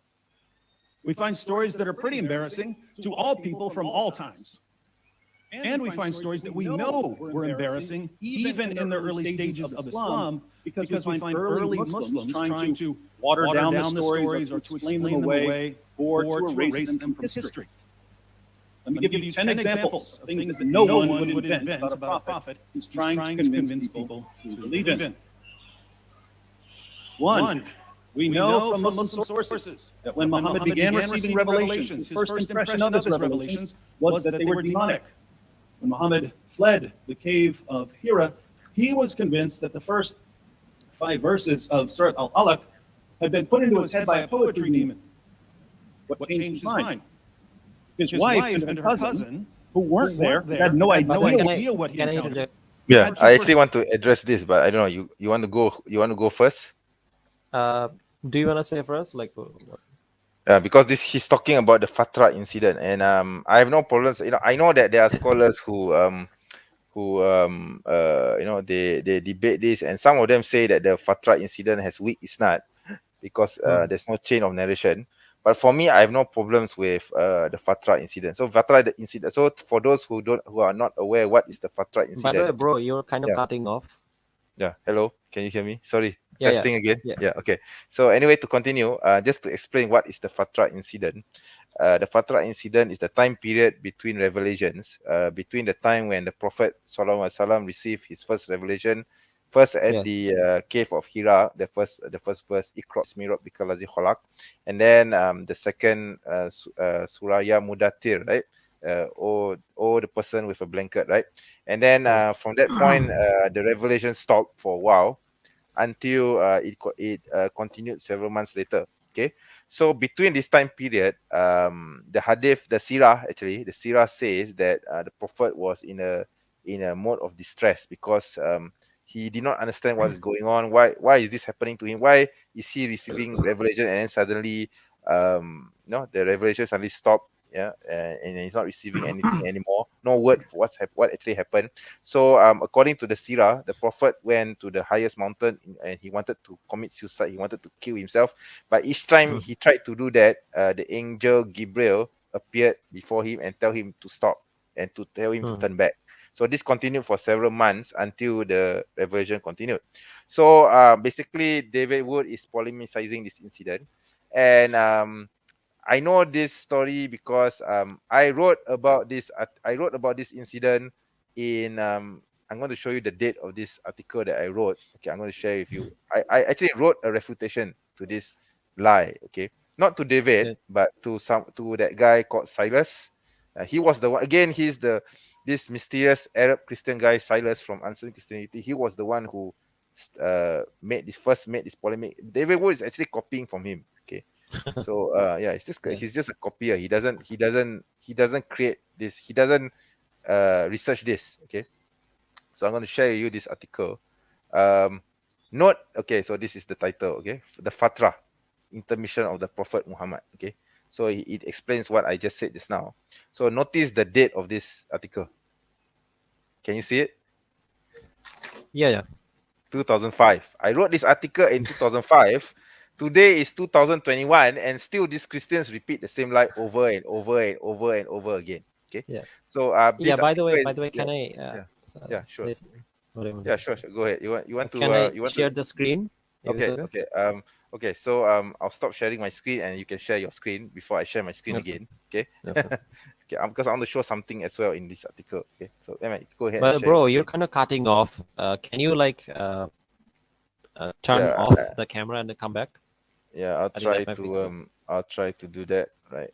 We find stories that are pretty embarrassing to all people from all times. And we find stories that we know were embarrassing even in the early stages of Islam because we find early Muslims trying to water down the stories or to explain them away or to erase them from history. Let me give you 10 examples of things that no one would invent about a prophet who's trying to convince people to believe in. One, we know from Muslim sources that when Muhammad began receiving revelations, his first impression of his revelations was that they were demonic. When Muhammad fled the cave of Hira, he was convinced that the first 5 verses of Surah Al-Alaq had been put into his head by a poetry demon. What changed his mind? His wife and her cousin, who weren't there, had no idea what he Can I encountered. interject? Yeah, I actually want to address this, but I don't know. You want to go? You want to go first? Do you want to say first? Like, what? Because he's talking about the Fatra incident, and I have no problems. I know that there are scholars who they debate this, and some of them say that the Fatra incident has weak isnad because there's no chain of narration. But for me, I have no problems with the Fatra incident. So the incident. So for those who are not aware, what is the Fatra incident? By the way, bro, you're kind of Yeah. cutting off. Yeah. Hello. Can you hear me? Sorry. Yeah, Testing again. yeah. Yeah. Okay. So anyway, to continue, just to explain what is the Fatra incident. The Fatra incident is the time period between revelations, between the time when the Prophet ﷺ received his first revelation, first at Yeah. the cave of Hira, the first verse, Iqra bismi rabbika allazi khalaq, and then the second Surah Ya Mudaththir, right? Or the person with a blanket, right? And then from that point, the revelation stopped for a while until it continued several months later. Okay, so between this time period, the hadith, the sirah says that the prophet was in a mode of distress because he did not understand what is going on. Why is this happening to him? Why is he receiving revelation and then suddenly the revelation suddenly stopped? Yeah, and he's not receiving anything anymore. No word for what actually happened. So according to the sirah, the prophet went to the highest mountain and he wanted to commit suicide. He wanted to kill himself, but each time he tried to do that, the angel Gabriel appeared before him and tell him to stop and to tell him to turn back. So this continued for several months until the reversion continued. So basically, David Wood is polemicizing this incident, and I know this story because I wrote about this. I wrote about this incident in. I'm going to show you the date of this article that I wrote. Okay, I'm going to share with you. I actually wrote a refutation to this lie. Okay, not to David, Okay. but to that guy called Silas. He was the one. Again, he's the this mysterious Arab Christian guy, Silas from Answering Christianity. He was the one who made this polemic. David Wood is actually copying from him. Okay, so yeah, Yeah. he's just a copier. He doesn't create this. He doesn't research this. Okay, so I'm going to share with you this article. Note, okay, so this is the title. Okay, the Fatra, intermission of the Prophet Muhammad. Okay, so it explains what I just said just now. So notice the date of this article. Can you see it? Yeah. Yeah. 2005. I wrote this article in 2005. Today is 2021, and still these Christians repeat the same lie over and over and over and over again. Okay, Yeah. so Yeah. this article is, By the way, yeah, can I yeah, yeah, sure, say something? What I wanted yeah, to say. sure. Go ahead. Can I You want to? share the screen? If it's Okay, okay. okay, okay. So I'll stop sharing my screen, and you can share your screen before I share my screen Okay. again. Okay, Okay. okay. Because I want to show something as well in this article. Okay, so Emma, go ahead and But share your bro, you're screen. kind of cutting off. Can you like turn Yeah, off the camera and then come back? yeah. I think that might be easier. I'll try to do that. Right.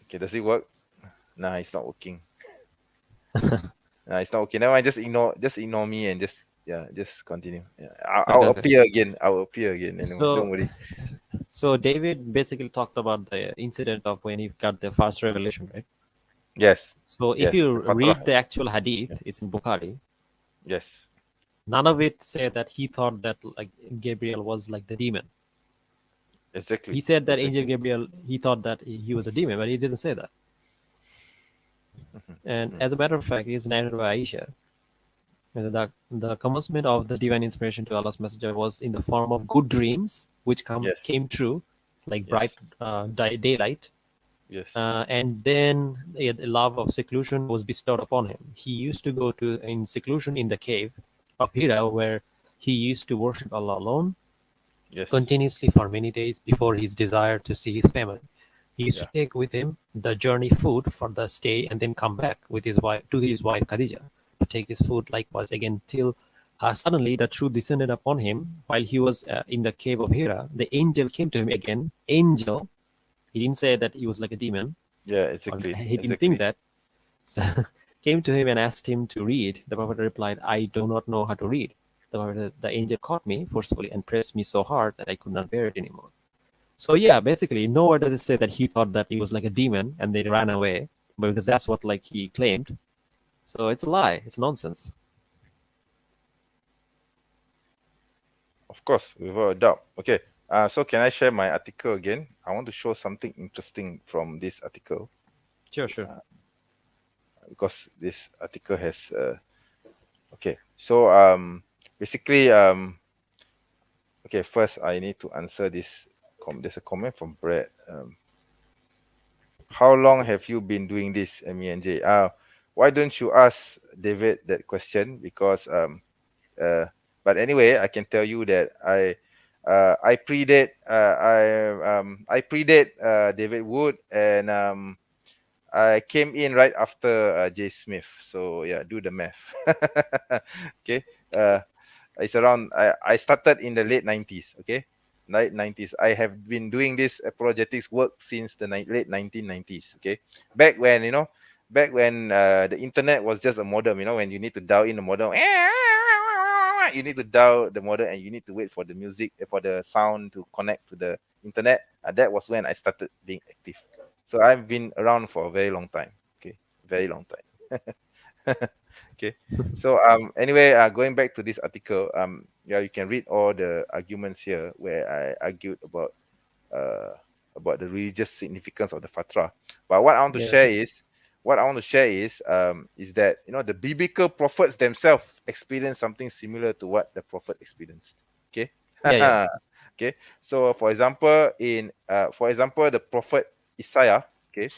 Okay. Does it work? Nah, it's not working. Nah, it's not okay. Now I just ignore me and just, yeah, just continue. Yeah, Okay. I'll Okay. appear again. I'll appear again. And don't So, worry. so David basically talked about the incident of when he got the first revelation, right? Yes, So if yes. you The Fatra. read the actual Yeah. hadith, it's in Bukhari. Yes, None of it say that he thought that like Gabriel was like the demon. exactly, He said that exactly. angel Gabriel, he thought that he was a demon, but he doesn't say that. Mhm, And mhm. as a matter of fact, it's narrated by Aisha. And the commencement of the divine inspiration to Allah's messenger was in the form of good dreams, which Yes, came true, like bright yes, daylight. yes, And then the love of seclusion was bestowed upon him. He used to go to in seclusion in the cave of Hira, where he used to worship Allah alone yes. continuously for many days before his desire to see his family. He used to Yeah, take with him the journey food for the stay and then come back with his wife Khadija to take his food likewise again till suddenly the truth descended upon him while he was in the cave of Hira. The angel came to him again. Angel. He didn't say that he was like a demon, yeah. or Exactly, he didn't think exactly. that. So came to him and asked him to read. The prophet replied, "I do not know how to read." The angel caught me forcefully and pressed me so hard that I could not bear it anymore. So yeah, basically, nowhere does it say that he thought that he was like a demon and they ran away, but because that's what like he claimed. So it's a lie. It's nonsense. Of course, without a doubt. Okay. So can I share my article again? I want to show something interesting from this article Sure, sure. because this article has. Okay. So basically okay. First, I need to answer this. There's a comment from Brad. How long have you been doing this, Amy and Jay? Why don't you ask David that question? Because but anyway, I can tell you that I predate David Wood, and I came in right after Jay Smith. So yeah, do the math. Okay. It's around I started in the late 90s. Okay, late 90s. I have been doing this apologetics work since the late 1990s. Okay, back when the internet was just a modem. When you need to dial in the modem, you need to dial the modem and you need to wait for the music, for the sound to connect to the internet. That was when I started being active. So I've been around for a very long time. Okay, very long time. Okay. So anyway, going back to this article, yeah, you can read all the arguments here where I argued uh about the religious significance of the fatra. But Yeah. what I want to share is that the biblical prophets themselves experienced something similar to what the prophet experienced. Okay. Yeah. Yeah. Okay. So for example, the prophet Isaiah, okay,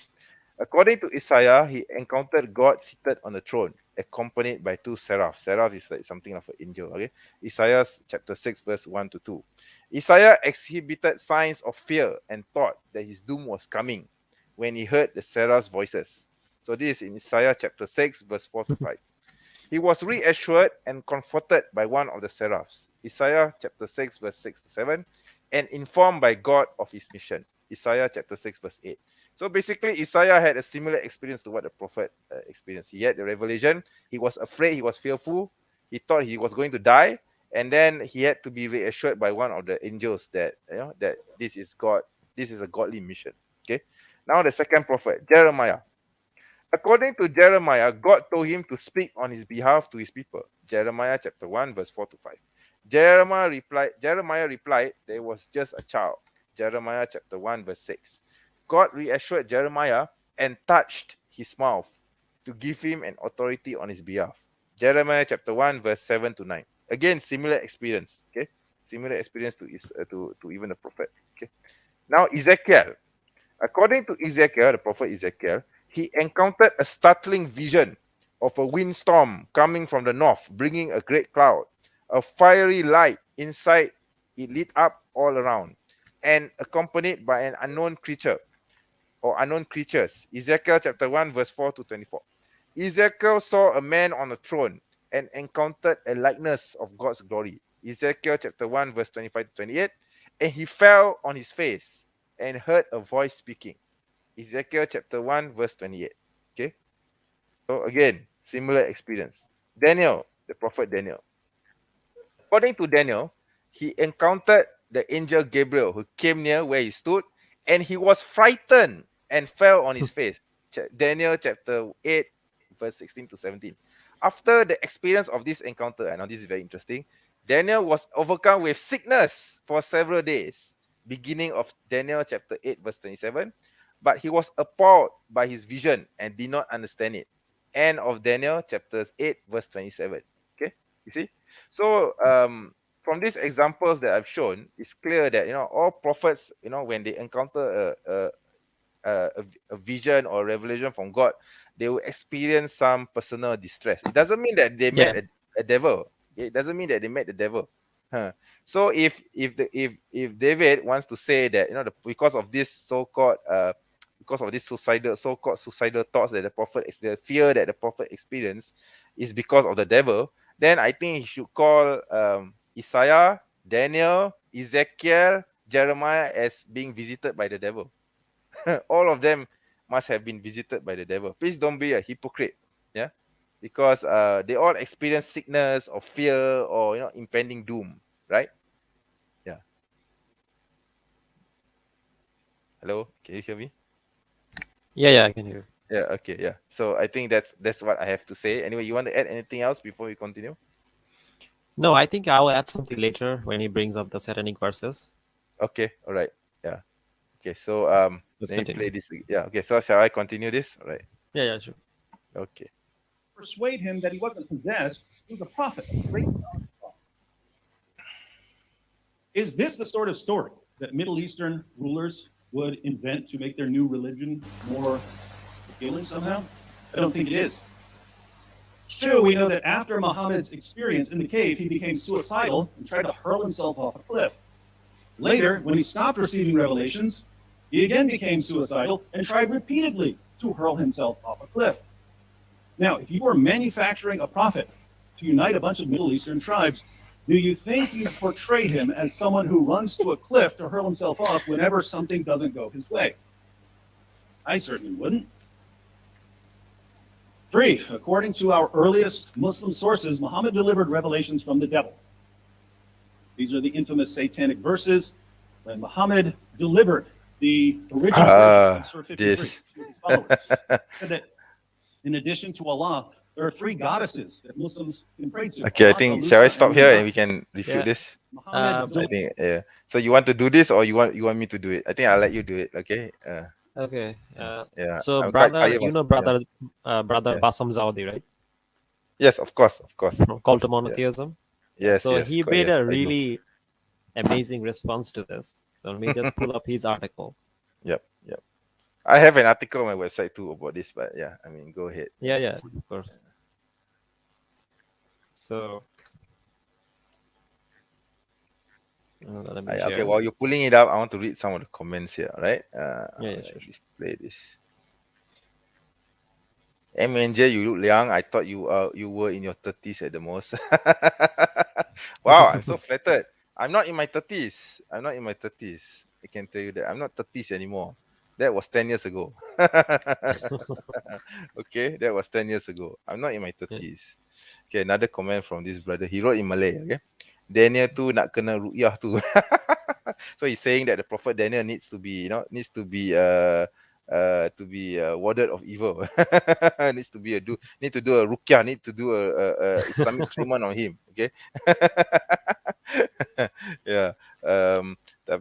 According to Isaiah, he encountered God seated on the throne, accompanied by two seraphs. Seraph is like something of an angel. Okay, Isaiah chapter 6, verse 1 to 2. Isaiah exhibited signs of fear and thought that his doom was coming when he heard the seraphs' voices. So this is in Isaiah chapter 6, verse 4 to 5. He was reassured and comforted by one of the seraphs, Isaiah chapter 6, verse 6 to 7, and informed by God of his mission, Isaiah chapter 6, verse 8. So basically, Isaiah had a similar experience to what the prophet experienced. He had the revelation, he was afraid, he was fearful, he thought he was going to die, and then he had to be reassured by one of the angels that, that this is God, this is a godly mission. Okay. Now the second prophet, Jeremiah. According to Jeremiah, God told him to speak on his behalf to his people. Jeremiah chapter 1, verse 4 to 5. Jeremiah replied, there was just a child. Jeremiah chapter 1, verse 6. God reassured Jeremiah and touched his mouth to give him an authority on his behalf. Jeremiah chapter 1, verse 7 to 9. Again, similar experience. Okay, similar experience to even the prophet. Okay. Now Ezekiel. According to Ezekiel, the prophet Ezekiel, he encountered a startling vision of a windstorm coming from the north, bringing a great cloud, a fiery light inside it lit up all around, and accompanied by an unknown creature or unknown creatures. Ezekiel chapter 1, verse 4 to 24. Ezekiel saw a man on a throne and encountered a likeness of God's glory. Ezekiel chapter 1, verse 25 to 28. And he fell on his face and heard a voice speaking. Ezekiel chapter 1, verse 28. Okay. So again, similar experience. Daniel, the prophet Daniel. According to Daniel, he encountered the angel Gabriel who came near where he stood, and he was frightened and fell on his face. Daniel chapter 8, verse 16 to 17. After the experience of this encounter, and now this is very interesting, Daniel was overcome with sickness for several days, beginning of Daniel chapter 8, verse 27. But he was appalled by his vision and did not understand it. End of Daniel chapters 8, verse 27. Okay, you see? So from these examples that I've shown, it's clear that all prophets, when they encounter a vision or revelation from God, they will experience some personal distress. It doesn't mean that they met a devil. It doesn't mean that they met the devil. So if David wants to say that because of this so-called because of this so-called suicidal thoughts that the prophet experienced, fear that the prophet experienced is because of the devil, then I think he should call Isaiah, Daniel, Ezekiel, Jeremiah as being visited by the devil. All of them must have been visited by the devil. Please don't be a hypocrite. Yeah. Because they all experience sickness or fear or impending doom, right? Yeah. Hello, can you hear me? Yeah, I can hear. Yeah, okay, yeah. So I think that's what I have to say. Anyway, you want to add anything else before we continue? No, I think I'll add something later when he brings up the satanic verses. Okay, all right. Yeah. Okay, so Let's let me continue. play this. Yeah, okay. So shall I continue this? All right. Yeah, sure. Okay. Persuade him that he wasn't possessed, he was a prophet, a great prophet. Is this the sort of story that Middle Eastern rulers would invent to make their new religion more appealing somehow? I don't think it is. Two, we know that after Muhammad's experience in the cave, he became suicidal and tried to hurl himself off a cliff. Later, when he stopped receiving revelations, he again became suicidal and tried repeatedly to hurl himself off a cliff. Now, if you were manufacturing a prophet to unite a bunch of Middle Eastern tribes, do you think you'd portray him as someone who runs to a cliff to hurl himself off whenever something doesn't go his way? I certainly wouldn't. Three, according to our earliest Muslim sources, Muhammad delivered revelations from the devil. These are the infamous satanic verses when Muhammad delivered the original version of Surah 53 this. to his followers. Said that in addition to Allah, there are three goddesses that Muslims can pray to. Okay, I Allah, think Lusa, shall I stop and here Manat. and we can refute Yeah. this? Muhammad I think yeah. So you want to do this or you want me to do it? I think I'll let you do it. Okay. Okay. Yeah. So, I'm quite brother, tired you know, myself, yeah. brother Yeah. Basam Zaudi, right? Yes, of course, From Cult to Yeah. Monotheism. Yes, So yes, he yes, made I a know. really amazing response to this. So let me just pull up his article. Yep. I have an article on my website too about this, but yeah, I mean, go ahead. Yeah, of course. So let me Okay, share. while you're pulling it up, I want to read some of the comments here, right? Yeah, sure. Display this. MNJ, you look young. I thought you were in your 30s at the most. Wow, I'm so flattered. I'm not in my 30s. I'm not in my 30s. I can tell you that. I'm not 30s anymore. That was 10 years ago. Okay, that was 10 years ago. I'm not in my Yeah. 30s. Okay, another comment from this brother. He wrote in Malay, okay? Daniel tu nak kena ru'yah tu. So he's saying that the prophet Daniel needs to be, warded of evil. Need to do a ruqyah, need to do a Islamic treatment on him. Okay. Yeah.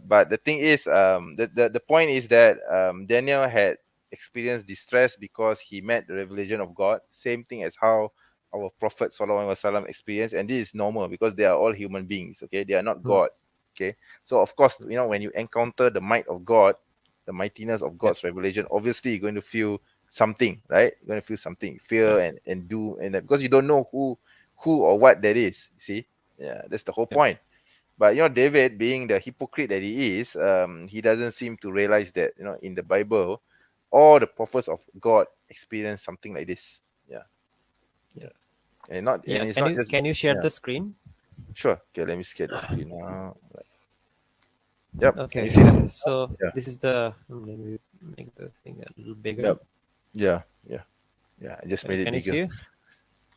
But the thing is, the point is that Daniel had experienced distress because he met the revelation of God. Same thing as how our Prophet Sallallahu Alaihi Wasallam experienced, and this is normal because they are all human beings. Okay, they are not God. Okay, so of course, when you encounter the might of God, the mightiness of God's revelation, obviously you're going to feel something, right? You're going to feel something, fear and do, and because you don't know who or what that is. You see, yeah, that's the whole point. But David, being the hypocrite that he is, he doesn't seem to realize that in the Bible, all the prophets of God experience something like this. Yeah, Yeah. and it's Can not you just share yeah. the screen? Sure. Okay, let me share the screen now. Yep. Can you Okay. see this? So Yeah. this is the. Let me make the thing a little bigger. Yep. Yeah. Yeah. Yeah. I just made it Can you see bigger. it?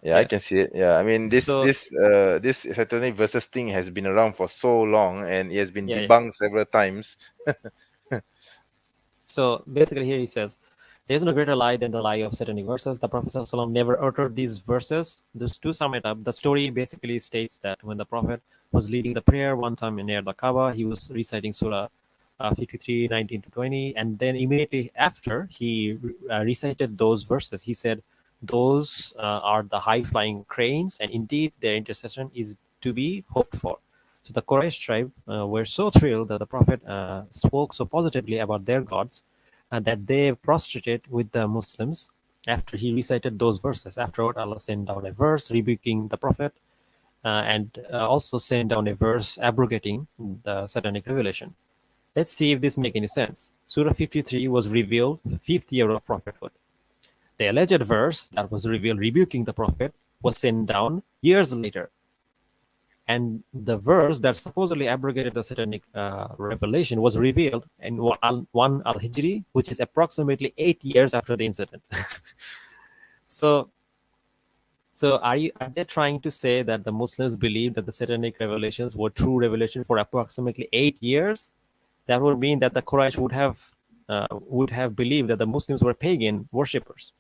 Yeah, I can see it. Yeah, I mean this So this satanic versus thing has been around for so long, and it has been yeah. debunked several times. So basically, here he says, "There is no greater lie than the lie of satanic verses. The Prophet ﷺ never uttered these verses." To sum it up, the story basically states that when the Prophet was leading the prayer one time near the Kaaba, he was reciting Surah 53, 19 to 20, and then immediately after he recited those verses, he said, "Those are the high-flying cranes, and indeed their intercession is to be hoped for." So the Quraysh tribe were so thrilled that the Prophet spoke so positively about their gods that they prostrated with the Muslims after he recited those verses. Afterward, Allah sent down a verse rebuking the Prophet and also sent down a verse abrogating the satanic revelation. Let's see if this makes any sense. Surah 53 was revealed 5th year of prophethood. The alleged verse that was revealed rebuking the Prophet was sent down years later. And the verse that supposedly abrogated the satanic revelation was revealed in 1 al-Hijri, which is approximately 8 years after the incident. So are they trying to say that the Muslims believe that the satanic revelations were true revelation for approximately 8 years? That would mean that the Quraysh would have believed that the Muslims were pagan worshippers.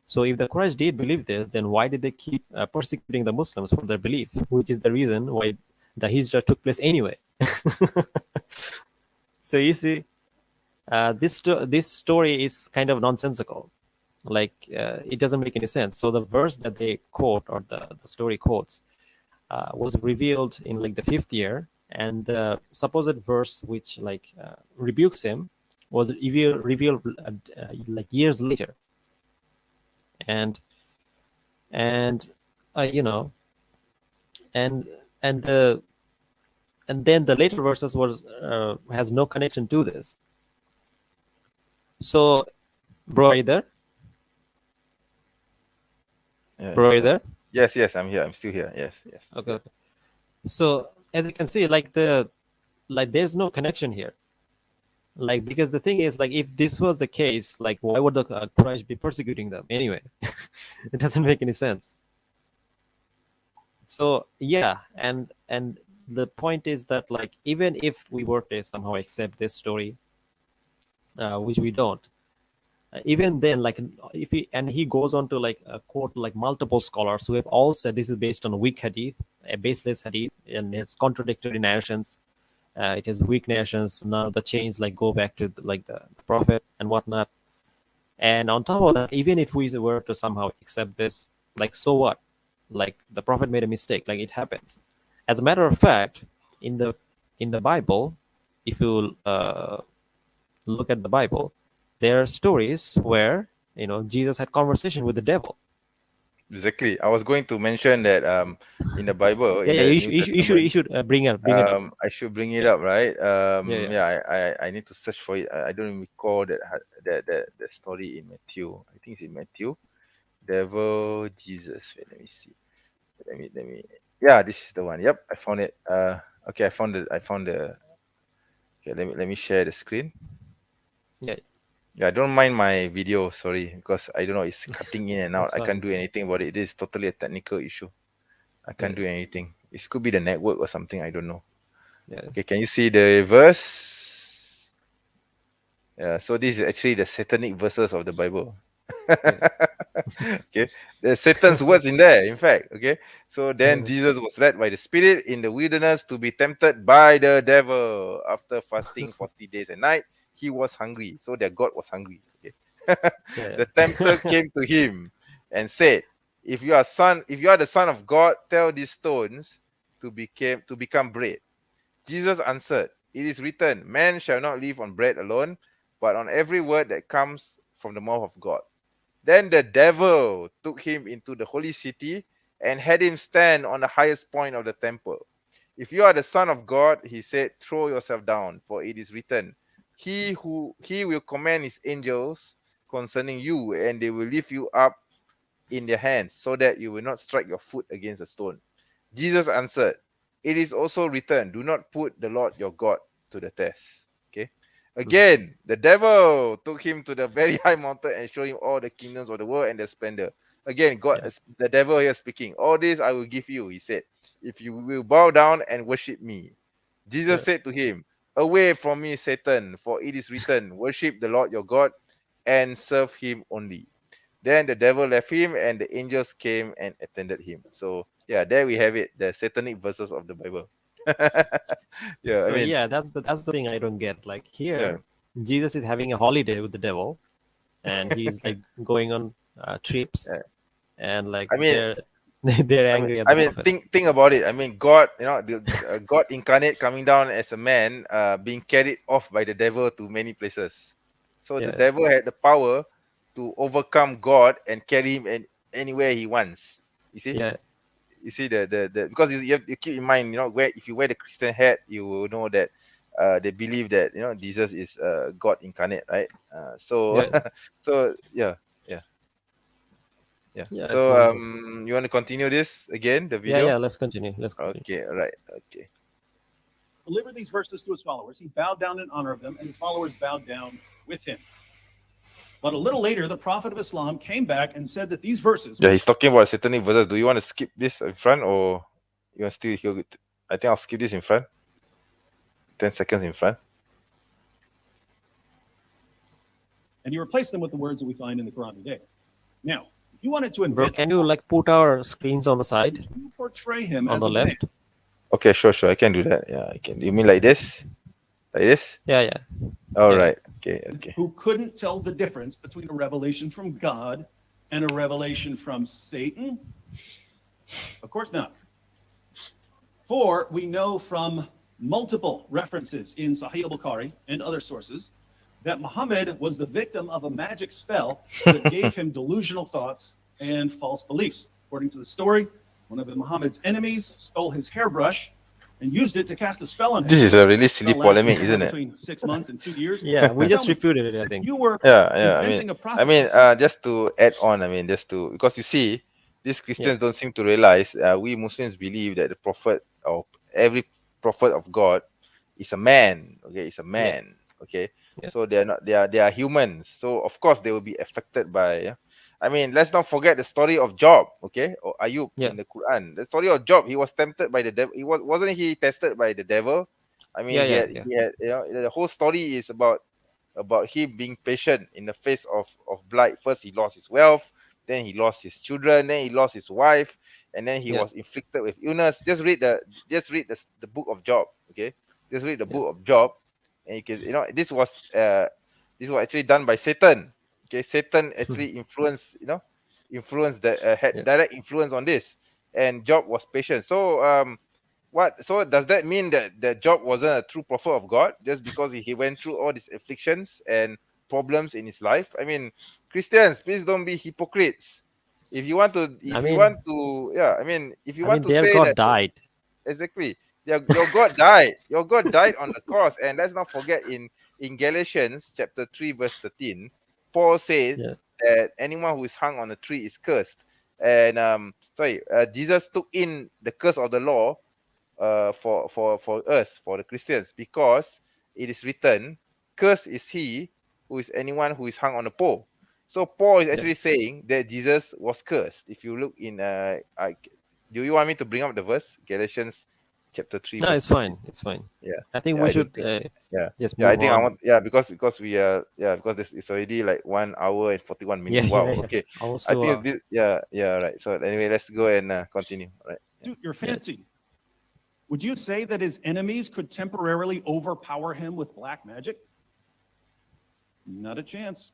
So if the Quraysh did believe this, then why did they keep persecuting the Muslims for their belief, which is the reason why the Hijrah took place anyway? So you see, this story is kind of nonsensical. Like it doesn't make any sense. So the verse that they quote, or the story quotes, was revealed in like the 5th year, and the supposed verse which rebukes him was revealed like years later. And you know and and the and then the later verses was has no connection to this. So bro, are you there? Bro, are you there? Yes, I'm here. I'm still here. Yes. Okay. So as you can see, there's no connection here. Because the thing is, if this was the case, why would the Quraysh be persecuting them anyway? It doesn't make any sense. So yeah, and the point is that even if we were to somehow accept this story, which we don't, even then, if he goes on to quote multiple scholars who have all said this is based on a weak hadith, a baseless hadith, and it's contradictory narrations. It has weak narrations. None of the chains go back to the prophet and whatnot. And on top of that, even if we were to somehow accept this, so what? The prophet made a mistake. It happens. As a matter of fact, in the Bible, if you look at the Bible, there are stories where Jesus had conversation with the devil. Exactly. I was going to mention that in the Bible, in Yeah, yeah. the You New should, you Testament, should bring it up. I should bring it Yeah, up, right? yeah, yeah, Yeah, I need to search for it. I don't recall that story in Matthew. I think it's in Matthew. Devil, Jesus. Wait, let me see. Let me. Yeah, this is the one. Yep, I found it. Okay, I found the. Okay, let me share the screen. yeah. Yeah, don't mind my video. Sorry, because I don't know. It's cutting in and out. That's I fine. can't That's do fine. anything about it. This is totally a technical issue. I Yeah, can't do anything. It could be the network or something. I don't know. yeah, Okay, can you see the verse? Yeah, so this is actually the satanic verses of the Bible. yeah. Okay, there's Satan's words in there, in fact. Okay, so then Yeah. Jesus was led by the Spirit in the wilderness to be tempted by the devil. After fasting 40 days and night, he was hungry. So their God was hungry. Okay, Yeah, the tempter came to him and said, if you are the son of God, tell these stones to become bread. Jesus answered, it is written, man shall not live on bread alone, but on every word that comes from the mouth of God. Then the devil took him into the holy city and had him stand on the highest point of the temple. If you are the son of God, he said, throw yourself down, for it is written, he will command his angels concerning you, and they will lift you up in their hands, so that you will not strike your foot against a stone. Jesus answered, it is also written, do not put the Lord your God to the test. Okay. Again, the devil took him to the very high mountain and showed him all the kingdoms of the world and their splendor. Again, God, yeah, the devil here speaking, all this I will give you, he said, if you will bow down and worship me. Jesus yeah. said to him, away from me, Satan, for it is written, worship the Lord your God and serve him only. Then the devil left him, and the angels came and attended him. So yeah, there we have it, the satanic verses of the Bible. Yeah, I So mean, yeah, that's the thing I don't get. Like yeah, here, Jesus is having a holiday with the devil, and he's like going on trips, yeah. and like I mean, they're I mean, angry at I the mean, prophet. think about it. I mean, God, God incarnate coming down as a man, being carried off by the devil to many places. So the Yeah, devil had the power to overcome God and carry him anywhere he wants. You see? yeah, The because you keep in mind, where if you wear the Christian hat, you will know that they believe that Jesus is God incarnate, right? So yeah, so yeah, yeah, yeah. yeah. So So you want to continue this again, the yeah, video? yeah. Let's continue. Let's continue. Okay, right, okay. Delivered these verses to his followers. He bowed down in honor of them, and his followers bowed down with him. But a little later, the prophet of Islam came back and said that these verses. Yeah, he's talking about satanic verses. Do you want to skip this in front, or you want still hear it? I think I'll skip this in front. 10 seconds in front. And he replaced them with the words that we find in the Quran today. Now, if you wanted to Bro, invent, can you like put our screens on the side, you portray him on as the a man left? Okay, sure, I can do that. Yeah, I can. You mean like this? Like this? Yeah, yeah, All yeah. right. Okay. who couldn't tell the difference between a revelation from God and a revelation from Satan? Of course not. For we know from multiple references in Sahih al-Bukhari and other sources that Muhammad was the victim of a magic spell that gave him delusional thoughts and false beliefs. According to the story, one of Muhammad's enemies stole his hairbrush and used it to cast a spell on him. This is a really silly Spell lasted polemic, somewhere isn't it? between 6 months and 2 years. Yeah, we just Tell me, refuted it, I think. you were Yeah. inventing a I mean, prophecy. just to add on, because you see, these Yeah, Christians don't seem to realize, we Muslims believe that the prophet, or every prophet of God, is a man. Okay, it's a yeah, man. Okay, yeah, so they're not, they are humans. So of course they will be affected by. Yeah? I mean, let's not forget the story of Job. Okay, or Ayub yeah, in the Quran. The story of Job. He was tempted by the devil. Wasn't he tested by the devil? I mean, yeah, he yeah, had yeah, he had the whole story is about him being patient in the face of blight. First, he lost his wealth, then he lost his children, then he lost his wife, and then he yeah, was inflicted with illness. Just read the book of Job. Okay, just read the yeah, book of Job, and you can this was actually done by Satan. Okay, Satan actually influenced that had yeah. direct influence on this, and Job was patient. So so does that mean that Job wasn't a true prophet of God just because he went through all these afflictions and problems in his life. I mean, Christians, please don't be hypocrites. If you want to, if you mean- want to, yeah, I mean, if you I want mean, to their say God that died. exactly, your God died. Your God died on the cross, and let's not forget in Galatians chapter 3 verse 13, Paul said Yeah. that anyone who is hung on a tree is cursed. And Jesus took in the curse of the law for us, for the Christians, because it is written, cursed is he who is anyone who is hung on a pole. So Paul is actually saying that Jesus was cursed. If you look in do you want me to bring up the verse? Galatians chapter 3 No, verse it's 13. fine. It's fine. Yeah. I think Yeah, we I don't should think yeah. just Yeah, I move think I on. want because we are because this is already like 1 hour and 41 minutes. Yeah, Wow. yeah, yeah. Okay. Almost I 2 think hours. it's yeah, right. So anyway, let's go and continue. Right. Suit your fancy. Would you say that his enemies could temporarily overpower him with black magic? Not a chance.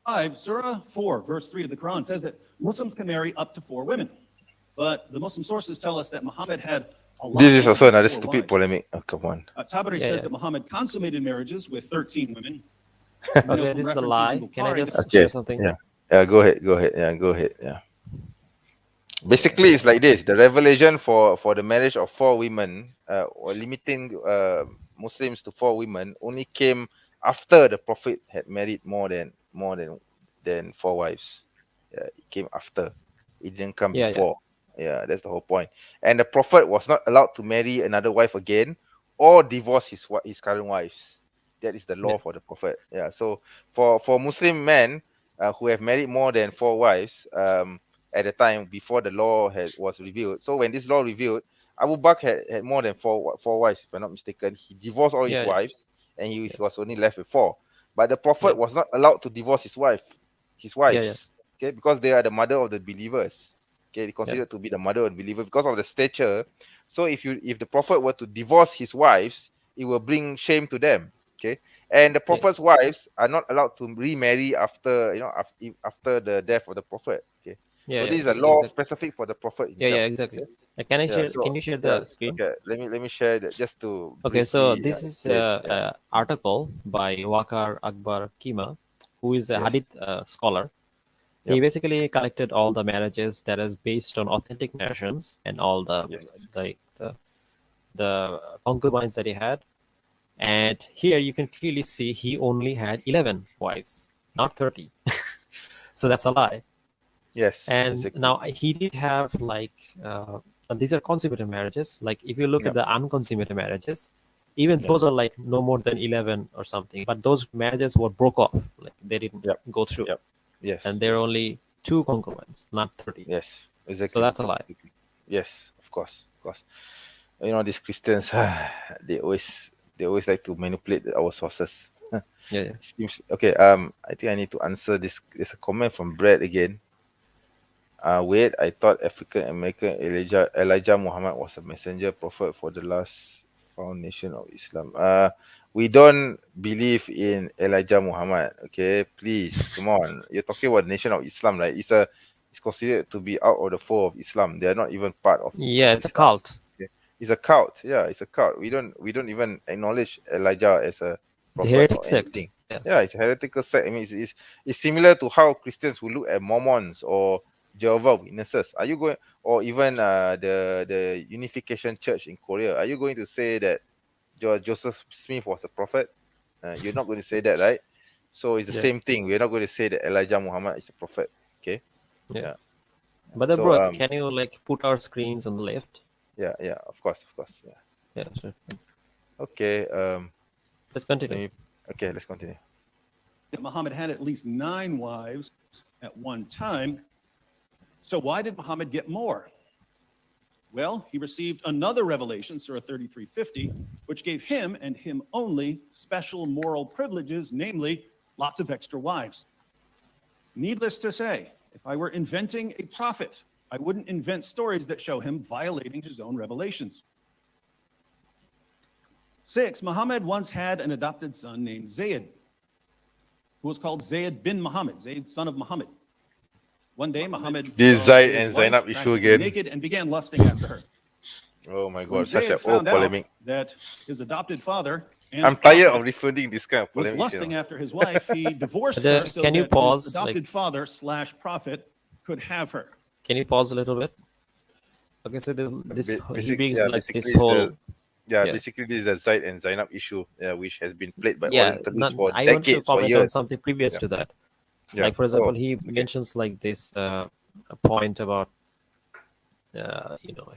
5, Surah 4, verse 3 of the Quran says that Muslims can marry up to 4 women. But the Muslim sources tell us that Muhammad had a lot This is more also than another 4 stupid wives. polemic. Oh, come on. Tabari Yeah, says yeah. that Muhammad consummated marriages with 13 women. Okay, this is a lie. Can I just Okay. share something? Yeah. Yeah, go ahead. Yeah, go ahead. Yeah. Basically, it's like this: the revelation for the marriage of 4 women, or limiting Muslims to 4 women, only came after the Prophet had married more than 4 wives. Yeah, it came after. It didn't come Yeah, yeah. before. Yeah, that's the whole point. And the Prophet was not allowed to marry another wife again or divorce his current wives. That is the law Yeah. for the Prophet. Yeah. So for Muslim men who have married more than 4 wives, at the time before the law was revealed. So when this law revealed, Abu Bakr had more than four wives, if I'm not mistaken. He divorced all his Yeah, yeah. wives, and he was only left with 4. But the Prophet Yeah. was not allowed to divorce his Yeah, wives, okay, because they are the mother of the believers. Okay, they considered to be the mother of the believer because of the stature. So if the Prophet were to divorce his wives, it will bring shame to them. Okay, and the Prophet's wives are not allowed to remarry after after the death of the Prophet. Okay. Yeah, So yeah, this is a law exactly. specific for the Prophet Yeah, yeah, himself. exactly. Can I Yeah. share? So Can you share yeah. the screen? Okay. Let me share that just to Okay, so briefly this is explain. a article by Wakar Akbar Kima, who is a Yes. Hadith scholar. He Yep. basically collected all the marriages that is based on authentic narrations and all the Yes. the concubines that he had. And here you can clearly see he only had 11 wives, not 30. So that's a lie. Yes. And Exactly. now he did have like these are consummated marriages. Like if you look Yep. at the unconsummated marriages, even those are like no more than 11 or something. But those marriages were broke off. Like they didn't Yep. go through. Yep. Yes. And there are Yes. only 2 concubines, not 30. Yes. Exactly. So that's a lie. Yes. Of course. Of course. You know, these Christians, they always like to manipulate our sources. Yeah, yeah. Seems okay. I think I need to answer this. There's a comment from Brad again. Wait, I thought African American Elijah Muhammad was a messenger prophet for the last found nation of Islam. We don't believe in Elijah Muhammad. Okay, please, come on. You're talking about nation of Islam, right? It's considered to be out of the fold of Islam. They are not even part of Yeah, it's a Islam. cult. Okay? It's a cult. Yeah, it's a cult. We don't even acknowledge Elijah as a It's a prophet heretic or sect. anything. Yeah. Yeah, it's a heretical sect. I mean, it's similar to how Christians will look at Mormons or Jehovah Witnesses. Are you going, or even the Unification Church in Korea? Are you going to say that Joseph Smith was a prophet? You're not going to say that, right? So it's the Yeah. same thing. We're not going to say that Elijah Muhammad is a prophet. Okay. Yeah. Yeah. But So bro, can you like put our screens on the left? yeah, of course. Yeah. Yeah, sure. Okay. Let's continue. Let's continue. That Muhammad had at least 9 wives at one time. So why did Muhammad get more? Well, he received another revelation, Surah 33:50, which gave him and him only special moral privileges, namely lots of extra wives. Needless to say, if I were inventing a prophet, I wouldn't invent stories that show him violating his own revelations. 6, Muhammad once had an adopted son named Zayd, who was called Zayd bin Muhammad, Zayd son of Muhammad. One day, Muhammad This saw Zayd Zayd's and wife Zainab issue practically again. naked and began lusting after her. Oh my When God, such Zayd an old found out polemic. that his adopted father and I'm tired of prophet refuting this kind of was polemics. lusting after his wife. He divorced The- her so can you that pause, his like- adopted father / prophet could have her. Can you pause a little bit? Okay, so this he brings like Basically, this whole yeah. basically this is the Zaid and Zainab issue, which has been played by yeah. Orientalists for I want to decades, for comment on years. something previous Yeah. to that. Yeah. Like for example, Oh, he okay. mentions like this a point about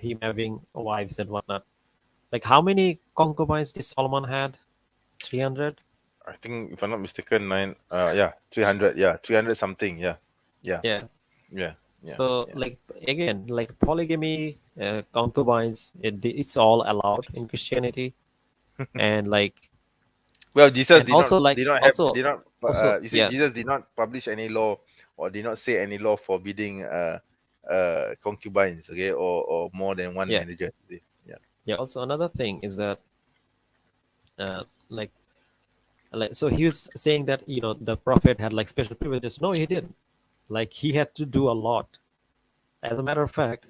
him having wives and whatnot. Like how many concubines did Solomon had? 300. I think if I'm not mistaken, 300, 300 something, yeah. Yeah. Yeah. So like again, like polygamy, concubines, it's all allowed in Christianity, and like Well, Jesus and also like also you see, yeah Jesus did not publish any law or did not say any law forbidding concubines, okay, or more than one Yeah. marriages. You see, yeah. yeah. Also another thing is that uh, like so he was saying that the prophet had like special privileges. No, he didn't. Like he had to do a lot. As a matter of fact,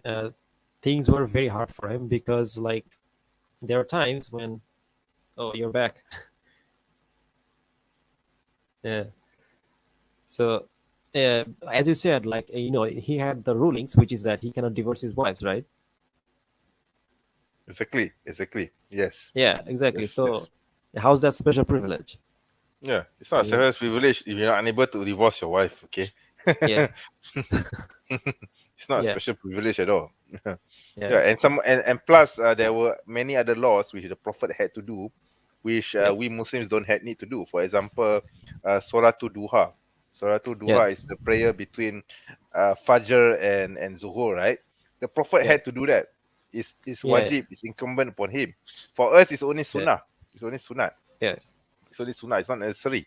things were very hard for him because like there are times when you're back. Yeah. So as you said, like he had the rulings, which is that he cannot divorce his wives, right? Exactly. Yes. Yeah, exactly. Yes, So how's that special privilege? Yeah, it's not a Yeah. self privilege if you're not unable to divorce your wife, okay? Yeah. It's not a Yeah. special privilege at all. Yeah. And plus there were many other laws which the prophet had to do, which we Muslims don't need to do. For example, Salatul Duha. Salatul Duha is the prayer between Fajr and Zuhur, right? The prophet had to do that. It's wajib, it's incumbent upon him. For us, it's only sunnah. It's only sunnah. Yeah. It's only sunnah, it's not necessary.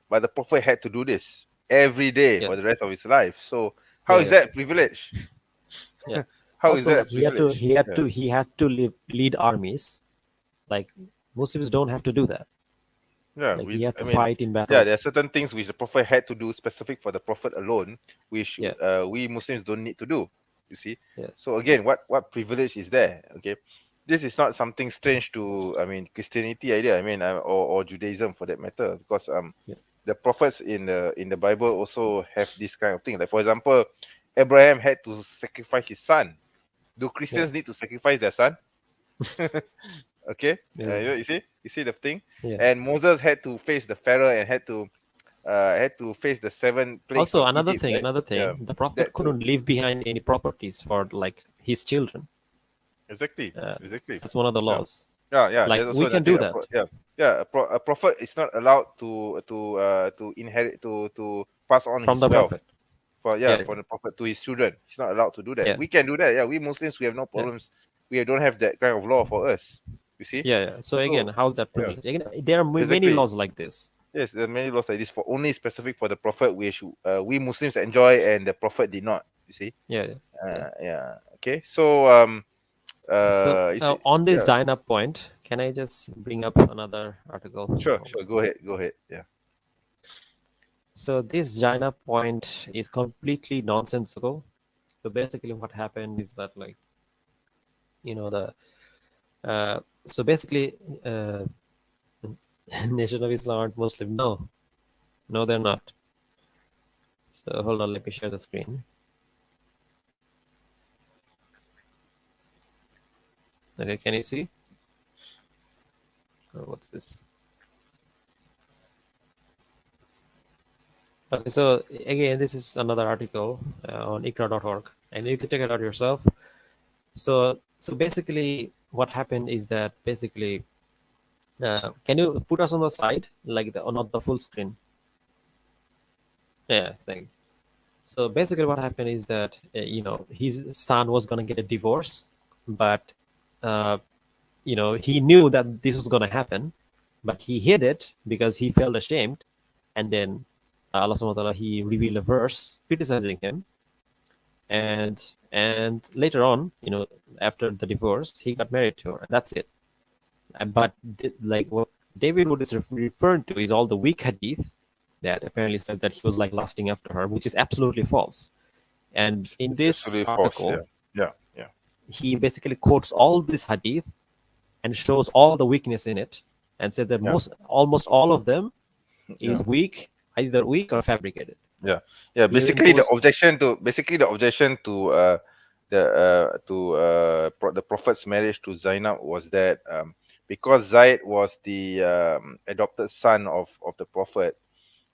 But the prophet had to do this every day for the rest of his life. So how is that privilege? Yeah. How is Also, that like he had privilege? to lead armies. Like Muslims don't have to do that. Yeah, Like he had to fight in battles. yeah, there are certain things which the prophet had to do specific for the prophet alone, which we Muslims don't need to do. You see. Yeah. So again, what privilege is there? Okay, this is not something strange to Christianity idea. Or Judaism for that matter, because the prophets in the Bible also have this kind of thing. Like for example, Abraham had to sacrifice his son. Do Christians need to sacrifice their son? Okay, you see the thing. Yeah. And Moses had to face the Pharaoh and had to face the 7 plagues. Also, of another Egypt, thing, right? the prophet that too. couldn't leave behind any properties for like his children. Exactly. That's one of the laws. Yeah. Like there's we also can do another that. a prophet is not allowed to inherit to pass on From his the wealth prophet. for the prophet to his children. He's not allowed to do that. Yeah. We can do that. Yeah, we Muslims, we have no problems. We don't have that kind of law for us. You see? Yeah. So again, how's that privilege? Again, there are many Exactly. laws like this. Yes, there are many laws like this for only specific for the prophet, which we Muslims enjoy and the prophet did not. You see? Yeah. Okay. So you see, on this Zainab point, can I just bring up another article? Sure. Go ahead. Yeah. So this Zainab point is completely nonsensical. So basically, what happened is that like, so basically, Nation of Islam aren't Muslim. No, they're not. So hold on, let me share the screen. Okay, can you see? Oh, what's this? Okay, so again, this is another article on ikra.org, and you can check it out yourself. So basically, what happened is that basically, can you put us on the side, like not the full screen? Yeah, thank you. So basically, what happened is that his son was gonna get a divorce, but he knew that this was gonna happen, but he hid it because he felt ashamed, and then Allah subhanahu wa ta'ala, he revealed a verse criticizing him, and later on, after the divorce, he got married to her, and that's it. But like what David Wood is referring to is all the weak hadith that apparently says that he was like lusting after her, which is absolutely false. And in this article, he basically quotes all this hadith and shows all the weakness in it, and says that Yeah. almost all of them is Yeah. weak, either weak or fabricated. Yeah, yeah. He even Basically, the goes, objection to the prophet's marriage to Zainab was that because Zaid was the adopted son of the prophet.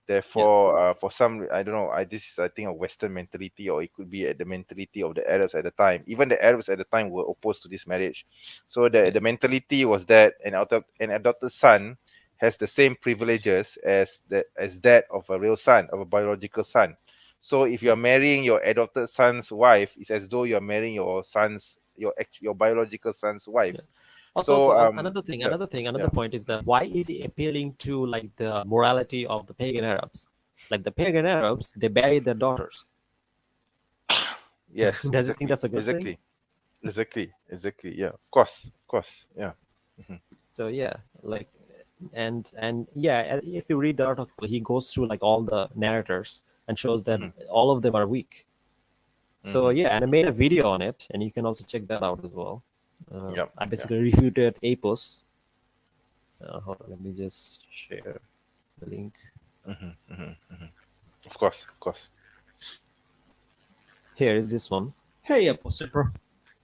Therefore, for some, I don't know. This is, I think, a Western mentality, or it could be the mentality of the Arabs at the time. Even the Arabs at the time were opposed to this marriage. So Yeah. the mentality was that an adopted son has the same privileges as that of a real son, of a biological son. So if you are marrying your adopted son's wife, it's as though you are marrying your biological son's wife. Yeah. So Another thing, yeah, another yeah. point is that why is he appealing to like the morality of the pagan Arabs? Like the pagan Arabs, they bury their daughters. Yes, Does he think exactly, that's a good thing? exactly. Yeah, of course. Yeah. Mhm. So yeah, like, and yeah, if you read the article, he goes through like all the narrators and shows that Mhm. all of them are weak. So Mhm. yeah, and I made a video on it, and you can also check that out as well. Yeah, I yeah. basically refuted Apos. Hold on, let me just share the link. Mhm. Mhm. Mhm. Of course, of course. Here is this one. Hey, Apostle Prof.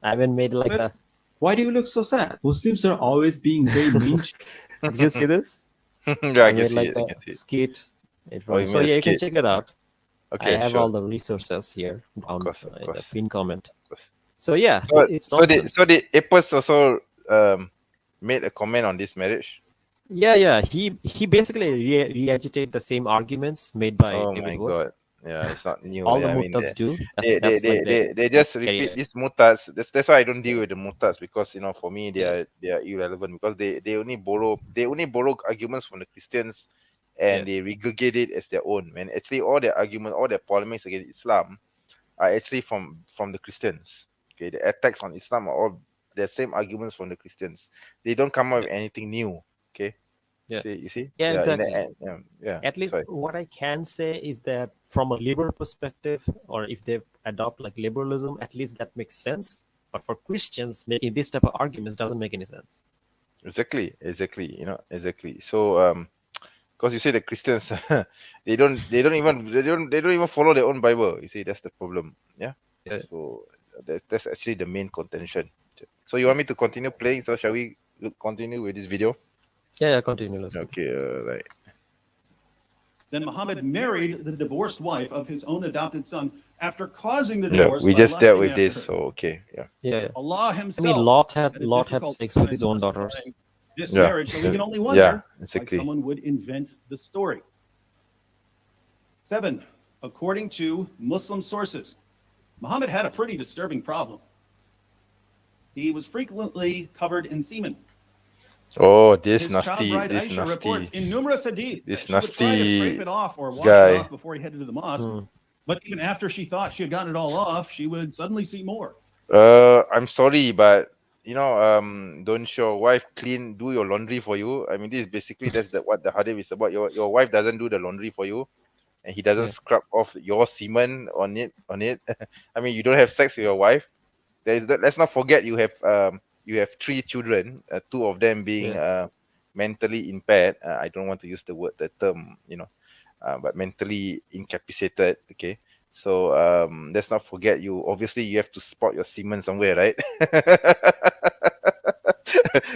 I haven't made like Well, a. why do you look so sad? Muslims are always being very mean to Did you see this? Yeah, I I can made see like it. I a can see it. skit. It Oh, you so mean a yeah, you can skit? check it out. I Okay, have sure. all the resources here Of down course, of in the course, pin comment. of course. So yeah, So, it's so nonsense. the Apis also made a comment on this marriage. Yeah. He basically re-agitate the same arguments made by Oh David my Wood. God. Yeah, it's not new. All the Yeah, I mean, muttas do. That's like the they just repeat career. these mutas. That's why I don't deal Yeah, with the mutas, because for me yeah, they are irrelevant, because they only borrow arguments from the Christians, yeah, and they regurgitate it as their own. And actually, all their argument, all their polemics against Islam are actually from the Christians. Okay, the attacks on Islam are all the same arguments from the Christians. They don't come up yeah, with anything new. Okay, yeah. you see, Yeah, yeah, in the exactly. end, yeah, At that's least right. what I can say is that from a liberal perspective, or if they adopt like liberalism, at least that makes sense. But for Christians, making this type of arguments doesn't make any sense. Exactly, exactly. So because you say the Christians, they don't even follow their own Bible. You see, that's the problem. Yeah. Yeah, So that's actually the main contention. So you want me to continue playing? So shall we continue with this video? yeah. Continue. Let's go. Okay, right. Then Muhammad married the divorced wife of his own adopted son after causing the Yeah, divorce we by just dealt lusting with after this. her. So okay, yeah, Yeah. Allah I himself mean, had a Lot had difficult sex with time his own daughters. justifying this yeah, marriage, so we can only yeah, wonder why exactly. someone would invent the story. 7. According to Muslim sources, Muhammad had a pretty disturbing problem. He was frequently covered in semen. Oh, this His child nasty, bride this Aisha reports nasty, in numerous hadiths this that she would try to scrape nasty it off or wash guy. it off before he headed to the mosque. Hmm. But even after she thought she had gotten it all off, she would suddenly see more. I'm sorry, but don't your wife do your laundry for you? I mean, this is basically what the hadith is about. Your wife doesn't do the laundry for you, and he doesn't Yeah. scrub off your semen on it. I mean, you don't have sex with your wife. Let's not forget you have 3 children, 2 of them being Yeah. mentally impaired. I don't want to use the term, but mentally incapacitated. Okay, so let's not forget, you obviously you have to spot your semen somewhere, right?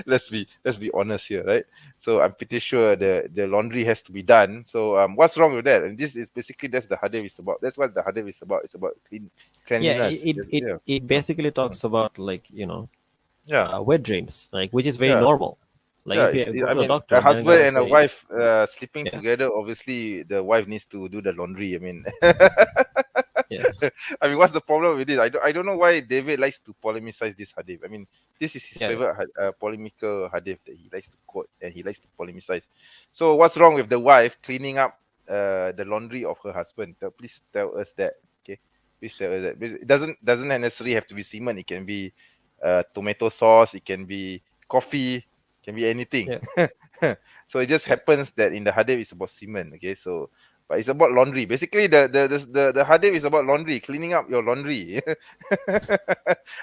Let's be honest here, right? So I'm pretty sure the laundry has to be done. So what's wrong with that? And this is basically, that's the hadith is about. That's what the hadith is about. It's about Yeah. cleanliness. Yeah. It basically talks about like Yeah. wet dreams, like which is very Yeah. normal. Like Yeah, if you go I to a mean, doctor, a they're husband gonna and a say, wife sleeping yeah, together. Obviously, the wife needs to do the laundry. I mean, yeah, I mean, what's the problem with this? I don't know why David likes to polemicize this hadith. I mean, this is his yeah, favorite polemical hadith that he likes to quote, and he likes to polemicize. So, what's wrong with the wife cleaning up the laundry of her husband? Please tell us that. Okay, please tell us that. It doesn't necessarily have to be semen. It can be tomato sauce. It can be coffee. Can be anything. yeah, So it just yeah, happens that in the hadith it's about semen. Okay, so but it's about laundry. Basically, the hadith is about laundry, cleaning up your laundry.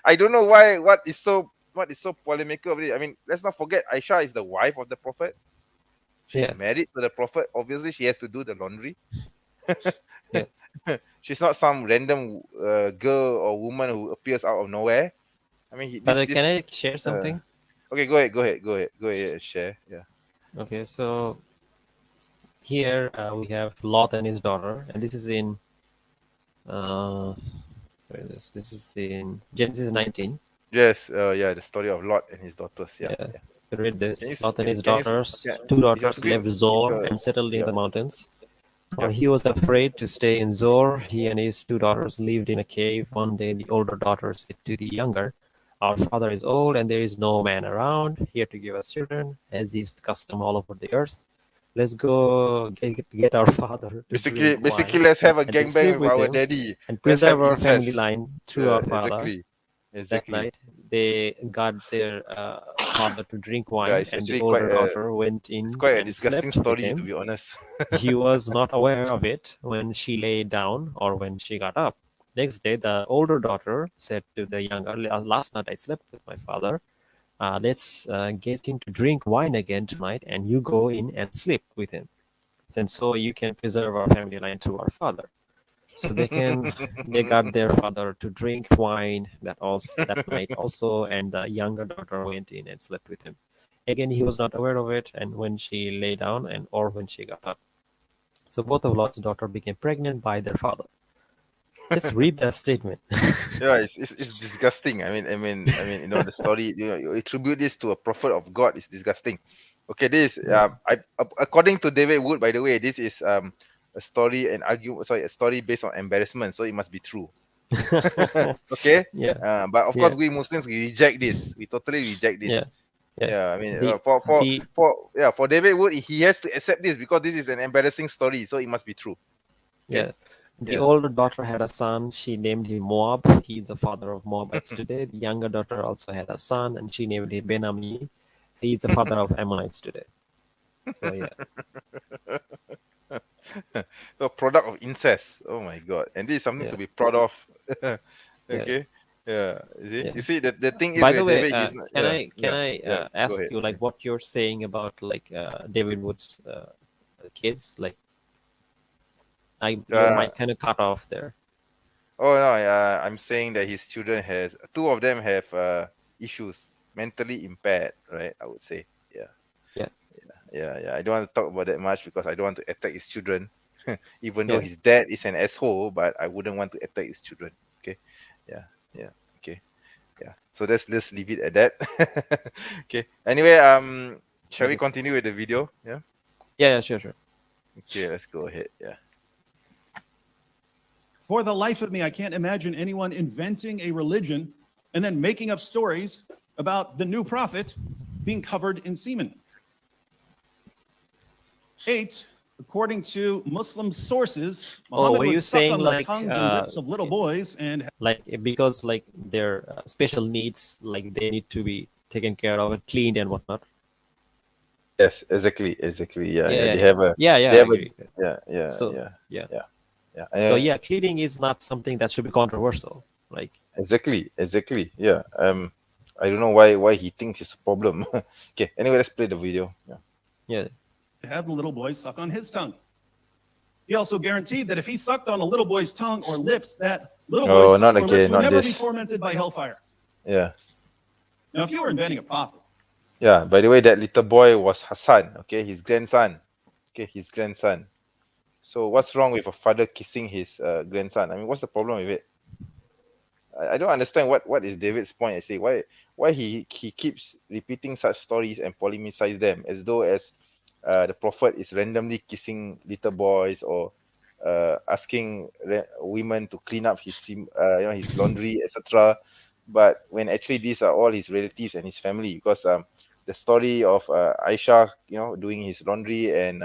I don't know why. What is so what is so polemical with it? I mean, let's not forget Aisha is the wife of the Prophet. She's Yeah. married to the Prophet. Obviously, she has to do the laundry. Yeah. She's not some random girl or woman who appears out of nowhere. I mean, But can I share uh, something? okay, go ahead, and share. Yeah. Okay, so here we have Lot and his daughter, and this is in where is this? This is in Genesis 19. Yes. Yeah. The story of Lot and his daughters. Yeah. Yeah, Yeah. read Can this. you? Lot and his Can you? daughters, Yeah. two Is your daughters, screen? left Zor Your, and settled in yeah. the mountains. For Yep. he was afraid to stay in Zor. He and his two daughters lived in a cave. One day the older daughter said to the younger, "Our father is old and there is no man around here to give us children, as is the custom all over the earth. Let's go get our father to drink Basically, wine let's have a and then sleep gangbang with with our him daddy. and Let's have preserve our family incest. line through our father." Exactly. That Exactly. night, they got their father to drink Yeah, wine, it's and the actually older daughter went in quite a and disgusting slept with story, to him. be honest. He was not aware of it when she lay down or when she got up. Next day, the older daughter said to the younger, "Last night I slept with my father. Let's get him to drink wine again tonight, and you go in and sleep with him. And so you can preserve our family line through our father." So they got their father to drink wine that night also, and the younger daughter went in and slept with him. Again, he was not aware of it, and when she lay down and or when she got up. So both of Lot's daughter became pregnant by their father. Just read that statement. Yeah, it's disgusting. The story. You attribute this to a prophet of God. It's disgusting. Okay, this Yeah. according to David Wood, by the way, this is a story and argument. Sorry, a story based on embarrassment. So it must be true. Okay. Yeah. But of course, Yeah. we Muslims, we reject this. We totally reject Yeah. this. Yeah. Yeah, I mean, The the for David Wood, he has to accept this because this is an embarrassing story, so it must be true. Okay. Yeah. The Yeah. older daughter had a son. She named him Moab. He is the father of Moabites today. The younger daughter also had a son, and she named him Ben-Ammi. He is the father of Ammonites today. So yeah, So product of incest. Oh my god! And this is something yeah, to be proud of. yeah, Okay. Yeah. yeah. You see that the thing is By the with way, David, he's not. can Yeah. I Yeah. Go ask ahead. you like what you're saying about like David Wood's kids? Like, your Uh, mic kind of cut off there. oh no. I'm saying that his children has two of them have issues, mentally impaired. Right. I would say. Yeah. Yeah, Yeah. I don't want to talk about that much because I don't want to attack his children. Even though yeah, his dad is an asshole, but I wouldn't want to attack his children. Okay. Yeah. Yeah. Okay. Yeah. So let's leave it at that. Okay. Anyway, shall we okay. continue with the video? Yeah. Yeah, sure, sure. Okay, let's go ahead. Yeah. For the life of me, I can't imagine anyone inventing a religion and then making up stories about the new prophet being covered in semen. 8, according to Muslim sources, Muhammad were you would suck saying on the like tongues and lips of little boys and like because like their special needs, like they need to be taken care of and cleaned and whatnot? Yes, exactly. Yeah, Yeah, yeah. yeah, They yeah, have a yeah, they yeah. I have a agree. yeah, So yeah, yeah, yeah, yeah. so yeah, cleaning is not something that should be controversial. Like, Exactly. Yeah. I don't know why he thinks it's a problem. Okay. Anyway, let's play the video. Yeah. yeah, have the little boy suck on his tongue. He also guaranteed that if he sucked on a little boy's tongue or lips, that little Oh, boy's not tongue or again, lips would not never be this. tormented by hellfire. Yeah. Now, if you were inventing a prophet, Yeah. By the way, that little boy was Hassan. Okay, his grandson. Okay, his grandson. So what's wrong with a father kissing his grandson? I mean, what's the problem with it? I don't understand what is David's point actually. Why he keeps repeating such stories and polemicize them as though as the prophet is randomly kissing little boys or asking women to clean up his laundry, etc. But when actually these are all his relatives and his family, because the story of Aisha, doing his laundry, and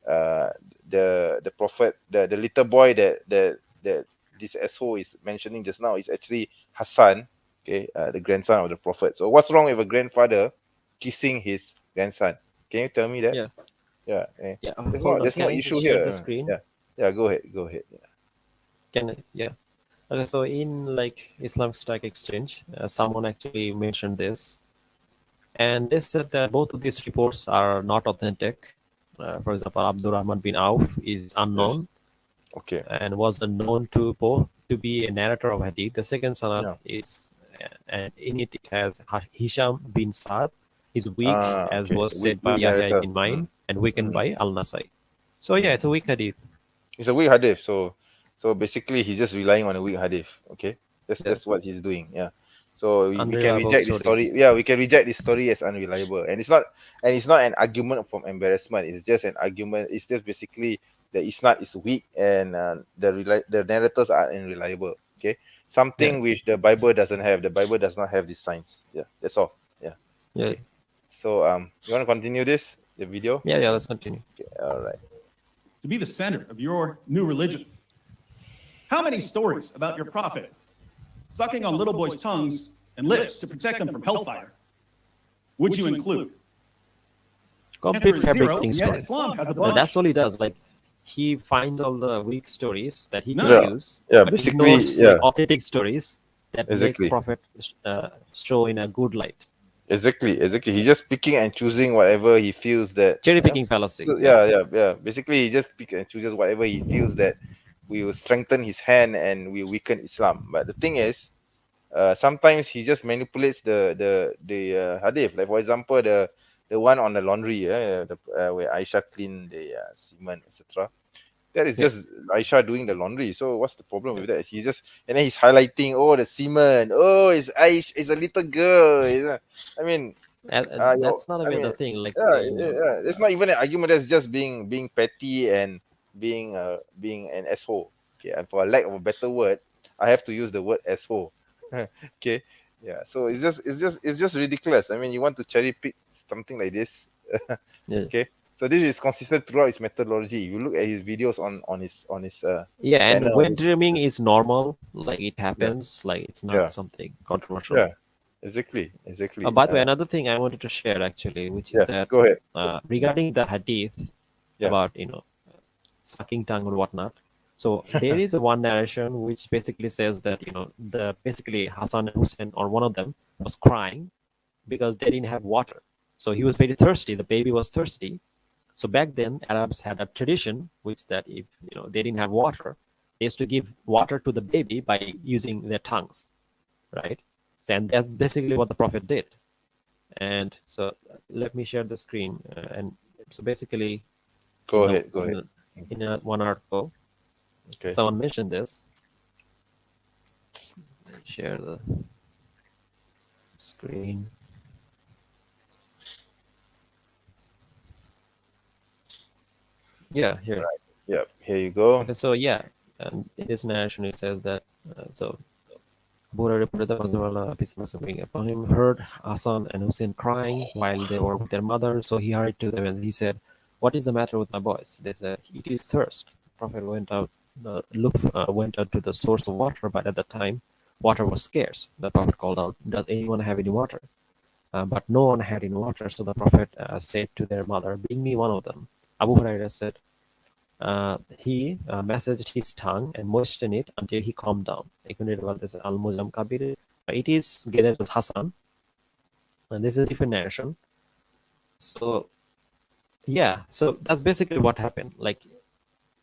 uh, the prophet, the little boy that this asshole is mentioning just now is actually Hassan, okay, the grandson of the prophet. So what's wrong with a grandfather kissing his grandson? Can you tell me that? yeah, Yeah, yeah. there's Hold on, no can I just issue share the here. screen? Yeah, go ahead. Yeah. Can I? Yeah. Okay, so in like Islamic Stock Exchange, someone actually mentioned this, and they said that both of these reports are not authentic. For example, Abdul Rahman bin Auf is Yes. unknown Okay. and was known to both to be a narrator of hadith. The second sanad Yeah. is, and in it has Hisham bin Saad is weak, as Okay. was said by Weak Yahya narrator. ibn Ma'in, and weakened Mm. by Al Nasai. So yeah, it's a weak hadith. It's a weak hadith. So basically, he's just relying on a weak hadith. Okay, Yeah, that's what he's doing. Yeah. So we can unreliable reject this story. stories. Yeah, we can reject this story as unreliable, and it's not an argument from embarrassment. It's just an argument. It's just basically the isnad is weak and the narrators are unreliable. Okay, Yeah, something which the Bible doesn't have. The Bible does not have these signs. Yeah, that's all. Yeah. yeah, Okay. So you want to continue the video? yeah, yeah. Let's continue. Okay. All right. To be the center of your new religion. How many stories about your prophet sucking on little boys' tongues and lips to protect them from hellfire would you include? Complete Answer is zero, fabricating and yet stories. Islam has a No, bunch. that's all he does. Like he finds all the weak stories that he can No. use, Yeah, but basically, ignores yeah. like authentic stories that make Exactly. Prophet show in a good light. Exactly. He's just picking and choosing whatever he feels that. Cherry picking fallacy. So, yeah. Basically, he just picks and chooses whatever he feels that we will strengthen his hand and we weaken Islam. But the thing is, sometimes he just manipulates the hadith. Like for example, the one on the laundry, where Aisha cleaned the semen, etc. That is Yeah. just Aisha doing the laundry. So what's the problem with that? He's just and then he's highlighting, oh, the semen. Oh, it's Aisha, it's a little girl. I mean, That's not I even the mean, thing. Like yeah. It's not even an argument. That's just being petty and being an asshole. Okay, and for a lack of a better word, I have to use the word asshole. Okay, yeah. So it's just ridiculous. I mean, you want to cherry pick something like this. yeah. Okay, so this is consistent throughout his methodology. You look at his videos on his Yeah, and channel. wet dreaming is normal. Like it Yeah, happens. Like it's not yeah, something controversial. yeah. Exactly. By the way, another thing I wanted to share actually, which is Yes. that Go ahead. regarding the hadith Yeah. about sucking tongue or whatnot. So there is a one narration which basically says that the basically Hassan and Hussein or one of them was crying because they didn't have water. So he was very thirsty. The baby was thirsty. So back then, Arabs had a tradition which that if they didn't have water, they used to give water to the baby by using their tongues, right? And that's basically what the Prophet did. And so let me share the screen. And so basically, Go ahead. Go in, ahead. in one article, Okay. someone mentioned this. Let me share the screen. Yeah, here. Yeah. Here you go. Okay, so yeah, and in this narration it says that so Buddha reported that Mazurullah, peace and blessings be upon him, heard Hassan and Hussein crying while they were with their mother. So he hurried to them and he said, "What is the matter with my boys?" They said, "It is thirst." The Prophet went out to the source of water, but at the time, water was scarce. The Prophet called out, "Does anyone have any water?" But no one had any water. So the Prophet said to their mother, "Bring me one of them." Abu Hurairah said, he massaged his tongue and moistened it until he calmed down. Al-Mujam Kabir. It is gathered as Hassan, and this is a different narration. So yeah, so that's basically what happened. Like,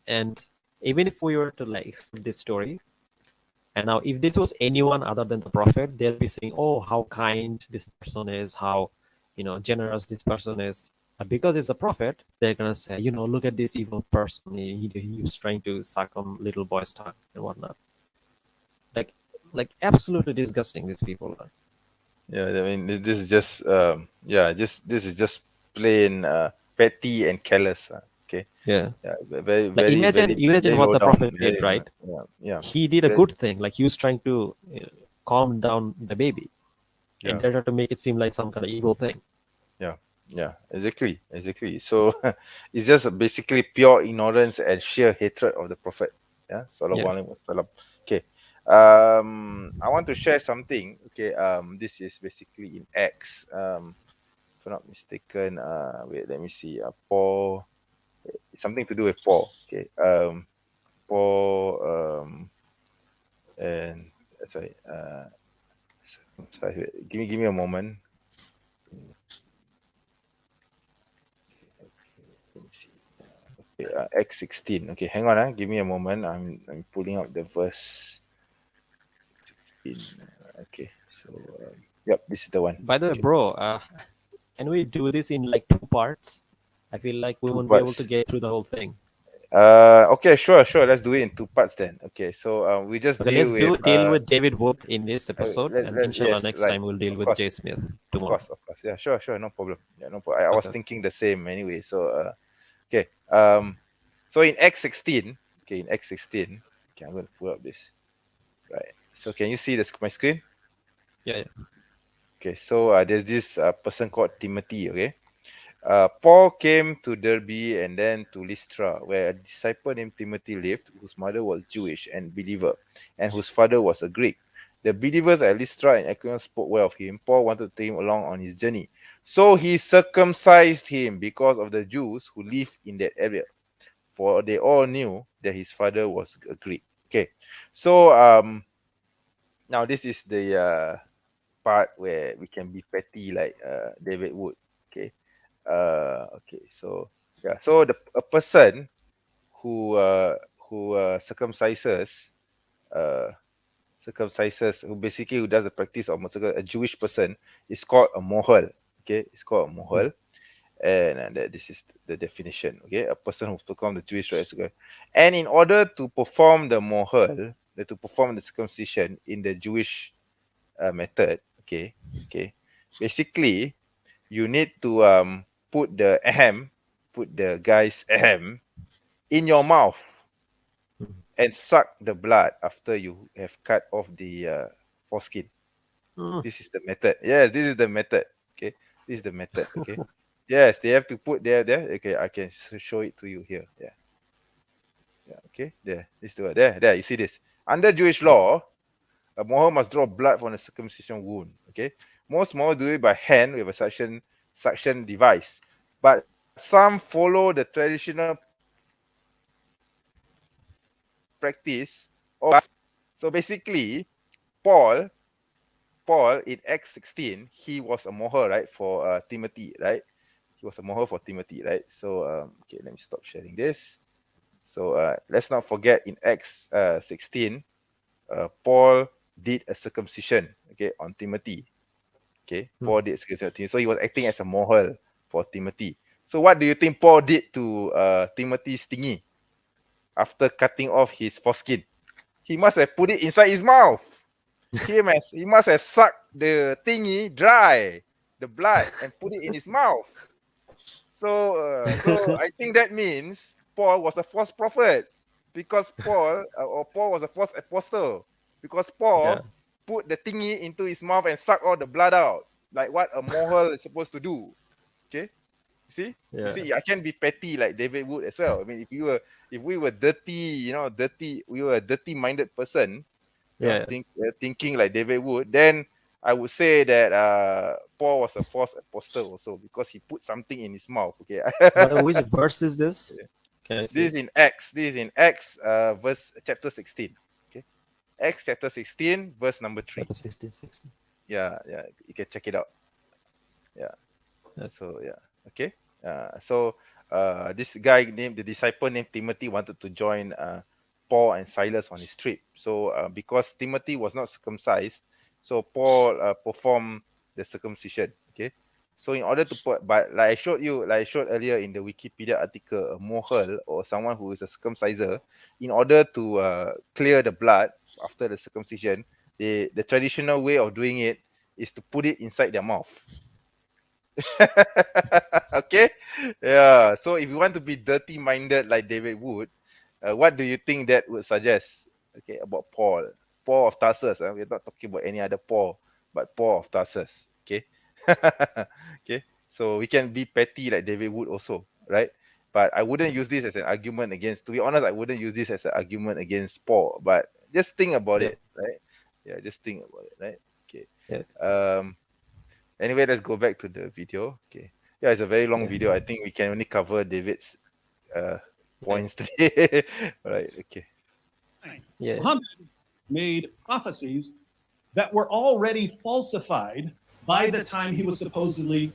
and even if we were to like accept this story, and now if this was anyone other than the Prophet, they'll be saying, "Oh, how kind this person is, how generous this person is." Because it's a prophet, they're gonna say, look at this evil person. He was trying to suck on little boy's tongue and whatnot. Like, absolutely disgusting. These people are. Yeah. I mean, this is just this is just plain petty and callous. Okay. Yeah. Yeah. Very Like imagine very what low the down. prophet did, right? Yeah. He did a good thing. Like he was trying to calm down the baby, and Yeah. they tried to make it seem like some kind of evil thing. Yeah. Exactly. So it's just basically pure ignorance and sheer hatred of the Prophet. Yeah. Sallallahu alaihi wasallam. Okay. I want to share something. Okay. This is basically in Acts. If I'm not mistaken. Wait. Let me see. Paul. Something to do with Paul. Okay. Paul. and that's why. Give me a moment. Let me see. Okay, X16. Okay, hang on. Give me a moment. I'm pulling out the verse 16. Okay, so yep, this is the one. By the way, Okay, bro, can we do this in like two parts? I feel like we two won't be able to parts. get through the whole thing. Okay, sure. Let's do it in two parts then. Okay, so we just Okay, let's deal with deal with David Wood in this episode, and inshallah yes, next right. time we'll deal Of with course, Jay Smith of tomorrow. course, of course. Yeah, sure, no problem. Yeah, no problem. I was Okay. thinking the same anyway. So okay. So in X16, okay, okay, I'm gonna pull up this. Right. So can you see this my screen? Yeah. Okay, so there's this person called Timothy, okay? Paul came to Derbe and then to Lystra, where a disciple named Timothy lived, whose mother was Jewish and believer, and whose father was a Greek. The believers at Lystra and Iconium spoke well of him. Paul wanted to take him along on his journey. So he circumcised him because of the Jews who lived in that area, for they all knew that his father was a Greek. Okay, so now this is the part where we can be petty like David Wood. Okay. Okay. So yeah. So a person who uh circumcises who basically who does the practice of a Jewish person is called a mohel. Okay, it's called a mohel. And this is the definition. Okay, a person who perform the Jewish rites. Okay? And in order to perform the mohel, to perform the circumcision in the Jewish method, okay, basically you need to put the guy's ahem in your mouth and suck the blood after you have cut off the foreskin. Mm. This is the method. Yes, this is the method. Okay, this is the method. Okay, yes, they have to put there. Okay, I can show it to you here. Yeah. Okay, there. This the there. You see this under Jewish law. A moher must draw blood from the circumcision wound. Okay, most mohel do it by hand with a suction device, but some follow the traditional practice of. So basically, Paul, Paul in Acts 16, he was a moher, right, for Timothy, right? He was a moher for Timothy, right? So okay, let me stop sharing this. So let's not forget in Acts 16, Paul did a circumcision, okay, on Timothy. Okay, Paul did circumcision on Timothy. So he was acting as a mohel for Timothy. So what do you think Paul did to Timothy's thingy after cutting off his foreskin? He must have put it inside his mouth. He must have sucked the thingy dry, the blood, and put it in his mouth. So I think that means Paul was a false prophet because Paul was a false apostle because Paul Yeah. put the thingy into his mouth and suck all the blood out, like what a mohel is supposed to do. Okay, you Yeah. see, I can be petty like David Wood as well. I mean, if we were dirty, we were a dirty-minded person, Yeah. thinking like David Wood, then I would say that Paul was a false apostle also because he put something in his mouth. Okay, By the way, which verse is this? Can I see? this is in Acts. This is in Acts, verse chapter 16. Okay, Acts chapter 16, verse number 3. Chapter 16, 16. Yeah, you can check it out. Yeah. Yes. So yeah, okay. This guy named the disciple named Timothy wanted to join Paul and Silas on his trip. So because Timothy was not circumcised, so Paul performed the circumcision. Okay. So in order to put, but like I showed earlier in the Wikipedia article, a mohel or someone who is a circumciser, in order to clear the blood after the circumcision, the traditional way of doing it is to put it inside their mouth. Okay, yeah. So if you want to be dirty-minded like David Wood, what do you think that would suggest? Okay, about Paul of Tarsus. We're not talking about any other Paul, but Paul of Tarsus. Okay, okay. So we can be petty like David Wood also, right? But I wouldn't use this as an argument against. To be honest, I wouldn't use this as an argument against Paul. But just think about Yeah. it, right? Yeah, just think about it, right? Okay. Yeah. Anyway, let's go back to the video. Okay. Yeah, it's a very long Yeah. video. I think we can only cover David's points today. All right. Okay. Yeah. Muhammad made prophecies that were already falsified by the time he was supposedly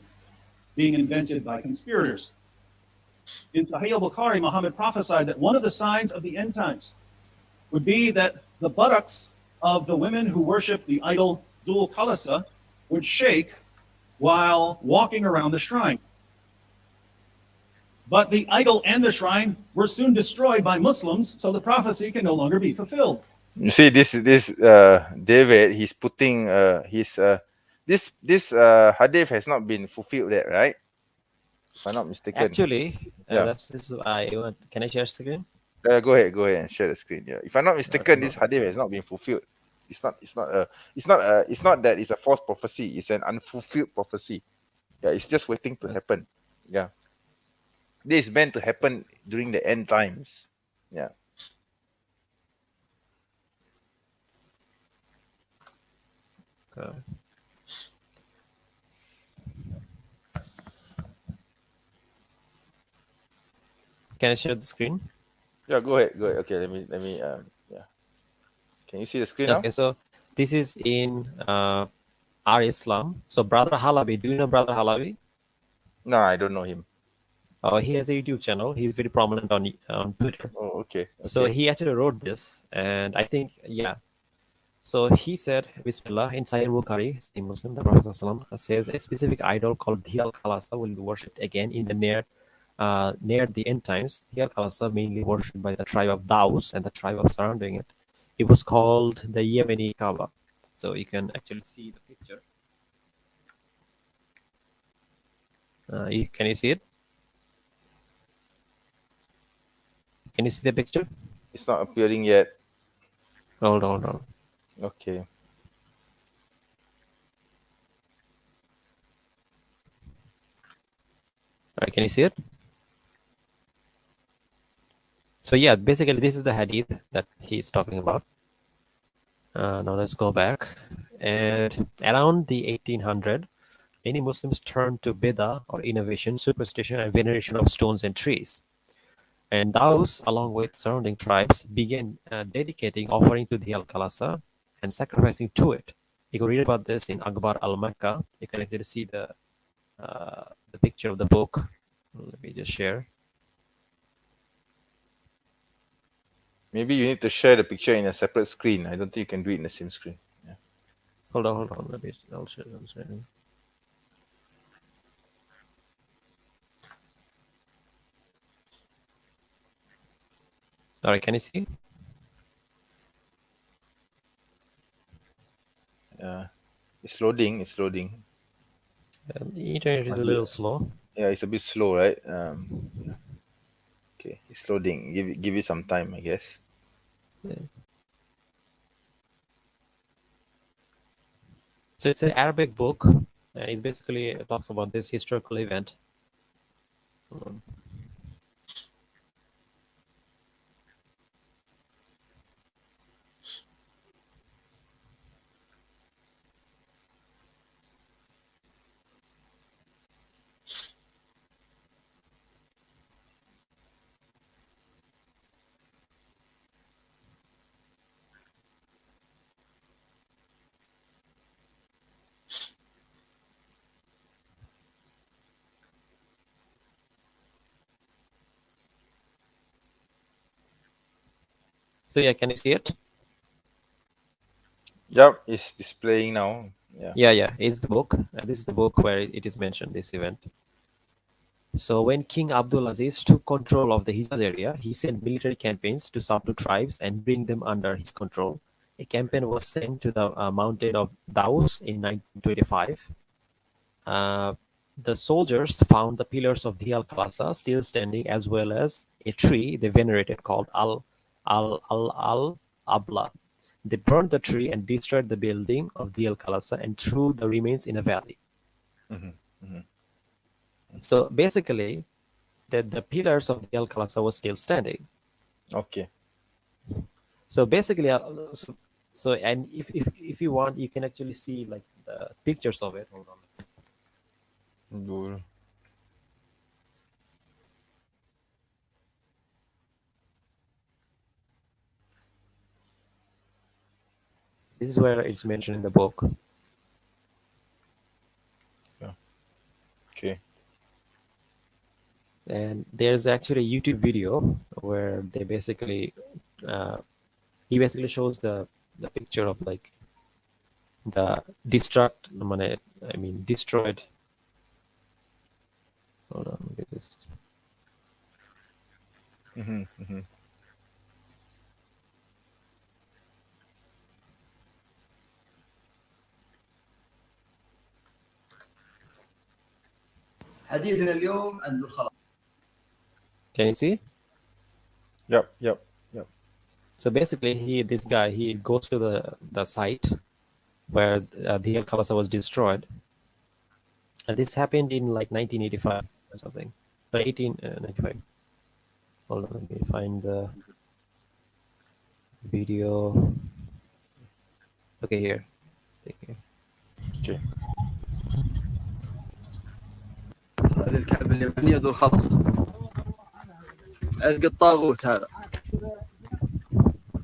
being invented by conspirators. In Sahih al-Bukhari, Muhammad prophesied that one of the signs of the end times would be that the buttocks of the women who worship the idol Dul Khalasa would shake while walking around the shrine. But the idol and the shrine were soon destroyed by Muslims, so the prophecy can no longer be fulfilled. You see, this David, he's putting his this hadith has not been fulfilled yet, right? If I'm not mistaken. Actually, Yeah. this is can I share screen? Go ahead and share the screen. Yeah. If I'm not mistaken, this hadith has not been fulfilled. It's not that it's a false prophecy. It's an unfulfilled prophecy. Yeah, it's just waiting to happen. Yeah. This is meant to happen during the end times. Yeah. Can I share the screen? Yeah, go ahead. Okay, let me yeah. Can you see the screen now? Okay, so this is in our Islam. So Brother Halabi, do you know Brother Halabi? No, I don't know him. He has a YouTube channel. He's very prominent on Twitter. Oh, okay. So he actually wrote this, and I think, yeah. So he said, Bismillah, in Sahih Bukhari, the Muslim, the Prophet ﷺ says a specific idol called Diyal Khalasa will be worshipped again in the near the end times. Diyal Khalasa, mainly worshipped by the tribe of Daus and the tribe of surrounding it. It was called the Yemeni Kaaba. So you can actually see the picture. Can you see it? Can you see the picture? It's not appearing yet. Hold on. Okay. All right, can you see it? So yeah, basically this is the hadith that he's talking about. Now let's go back. And around the 1800, many Muslims turned to bid'ah or innovation, superstition, and veneration of stones and trees. And those, along with surrounding tribes, began dedicating offering to the Al-Khalasa and sacrificing to it. You can read about this in Akbar al-Makkah. You can actually see the picture of the book. Let me just share. Maybe you need to share the picture in a separate screen. I don't think you can do it in the same screen. Yeah. Hold on. I'll share. All right, can you see? It's loading. The internet is a little slow. Yeah, it's a bit slow, right? Okay, it's loading. Give it some time, I guess. So it's an Arabic book. It basically talks about this historical event. So yeah, can you see it? Yep, it's displaying now. Yeah. It's the book. This is the book where it is mentioned, this event. So when King Abdul Aziz took control of the Hijaz area, he sent military campaigns to subdue tribes and bring them under his control. A campaign was sent to the mountain of Daus in 1925. The soldiers found the pillars of Diyal Khalasa still standing, as well as a tree they venerated called Al Abla. They burned the tree and destroyed the building of Diyal Khalasa and threw the remains in a valley. So basically, the pillars of Diyal Khalasa was still standing. Okay. So basically, and if you want, you can actually see like the pictures of it. Hold on. Cool. This is where it's mentioned in the book. Okay. And there's actually a YouTube video where they basically, he basically shows the picture of like the destroyed. Hold on, look at this. Mm-hmm, mm-hmm. حديثنا اليوم عن الخلاص. Can you see? Yep. So basically, this guy, he goes to the site where the El Khalasa was destroyed, and this happened in like 1985 or something, or 1895. Hold on, let me find the video. Okay, here. Okay. Okay. هذه الكعبة اليمنية ذو الخلص. عرق الطاغوت هذا.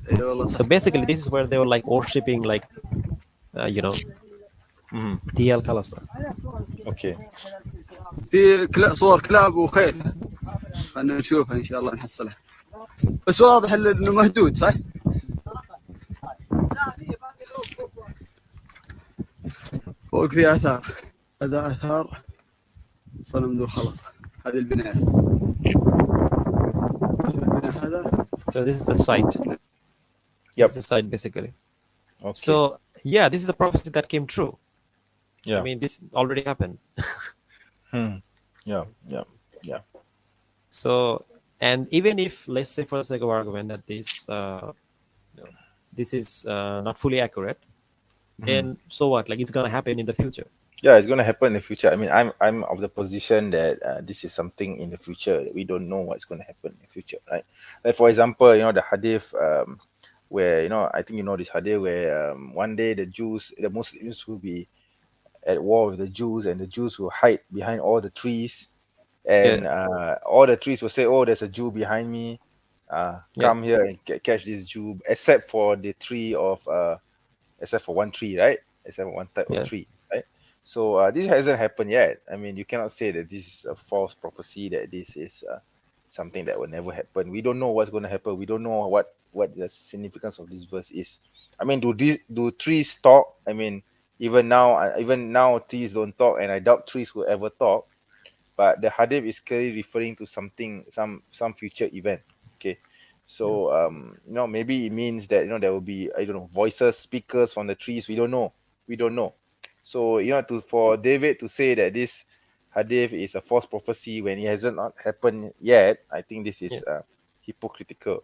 اي والله So basically, this is where they were like worshipping, like, Mm-hmm. the El Khalasa. Okay. في صور كلاب وخيل. خلينا نشوفها ان شاء الله نحصلها. بس واضح انه مهدود صح؟ فوق في اثار. هذا اثار صنم ذو الخلص. هذه البنايات. البناء هذا. So this is the site. Yep. This is the site basically. Okay. So yeah, this is a prophecy that came true. yeah. I mean, this already happened. Yeah. So, and even if, let's say for the sake of argument, that this is not fully accurate, then so what? Like, it's gonna happen in the future. Yeah, it's going to happen in the future. I mean, I'm of the position that this is something in the future that we don't know what's going to happen in the future, right? Like for example, the hadith where I think this hadith where one day the Muslims will be at war with the Jews, and the Jews will hide behind all the trees, and all the trees will say, "Oh, there's a Jew behind me. Come here and catch this Jew," except for the tree of except for one tree, right? Except for one type of tree, right? So this hasn't happened yet. I mean, you cannot say that this is a false prophecy, that this is something that will never happen. We don't know what's going to happen. We don't know what the significance of this verse is. I mean, do trees talk? I mean, even now trees don't talk, and I doubt trees will ever talk. But the hadith is clearly referring to something, some future event. Okay. So maybe it means that there will be, I don't know, voices, speakers from the trees. We don't know. So for David to say that this hadith is a false prophecy when it hasn't not happened yet, I think this is hypocritical.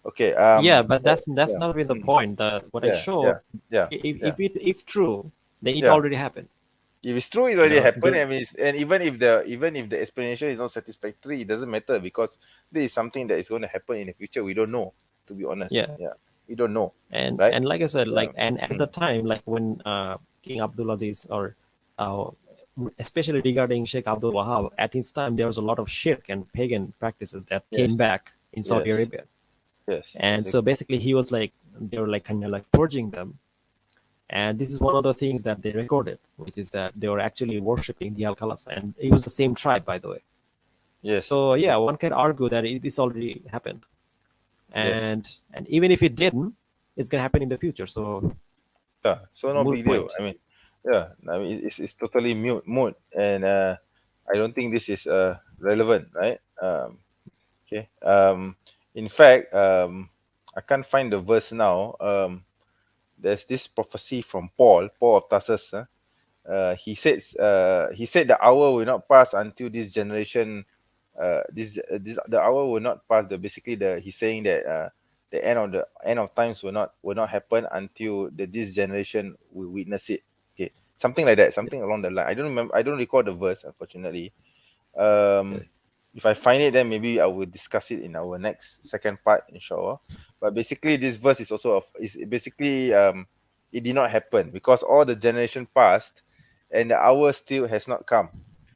Okay. But that's not really the point. What I showed, if true, then it already happened. If it's true, it's already happened. I mean, and even if the explanation is not satisfactory, it doesn't matter, because this is something that is going to happen in the future. We don't know, to be honest. We don't know. And right? and like I said, and at the time, like when King Abdulaziz, or especially regarding Sheikh Abdul Wahab, at his time there was a lot of shirk and pagan practices that came back in Saudi Arabia. Yes. And so basically they were like kind of like purging them. And this is one of the things that they recorded, which is that they were actually worshipping the Al Khalasa, and it was the same tribe, by the way. Yes. So yeah, one can argue that this already happened, and even if it didn't, it's gonna happen in the future. So so no big deal. I mean, it's totally moot, and I don't think this is relevant, right? Okay. In fact, I can't find the verse now. There's this prophecy from Paul of Tarsus. He said the hour will not pass until this generation. The hour will not pass. He's saying that the end of times will not happen until this generation will witness it. Okay, something like that, something along the line. I don't remember. I don't recall the verse, unfortunately. If I find it, then maybe I will discuss it in our second part, inshallah. But basically, this verse is also it did not happen because all the generation passed, and the hour still has not come.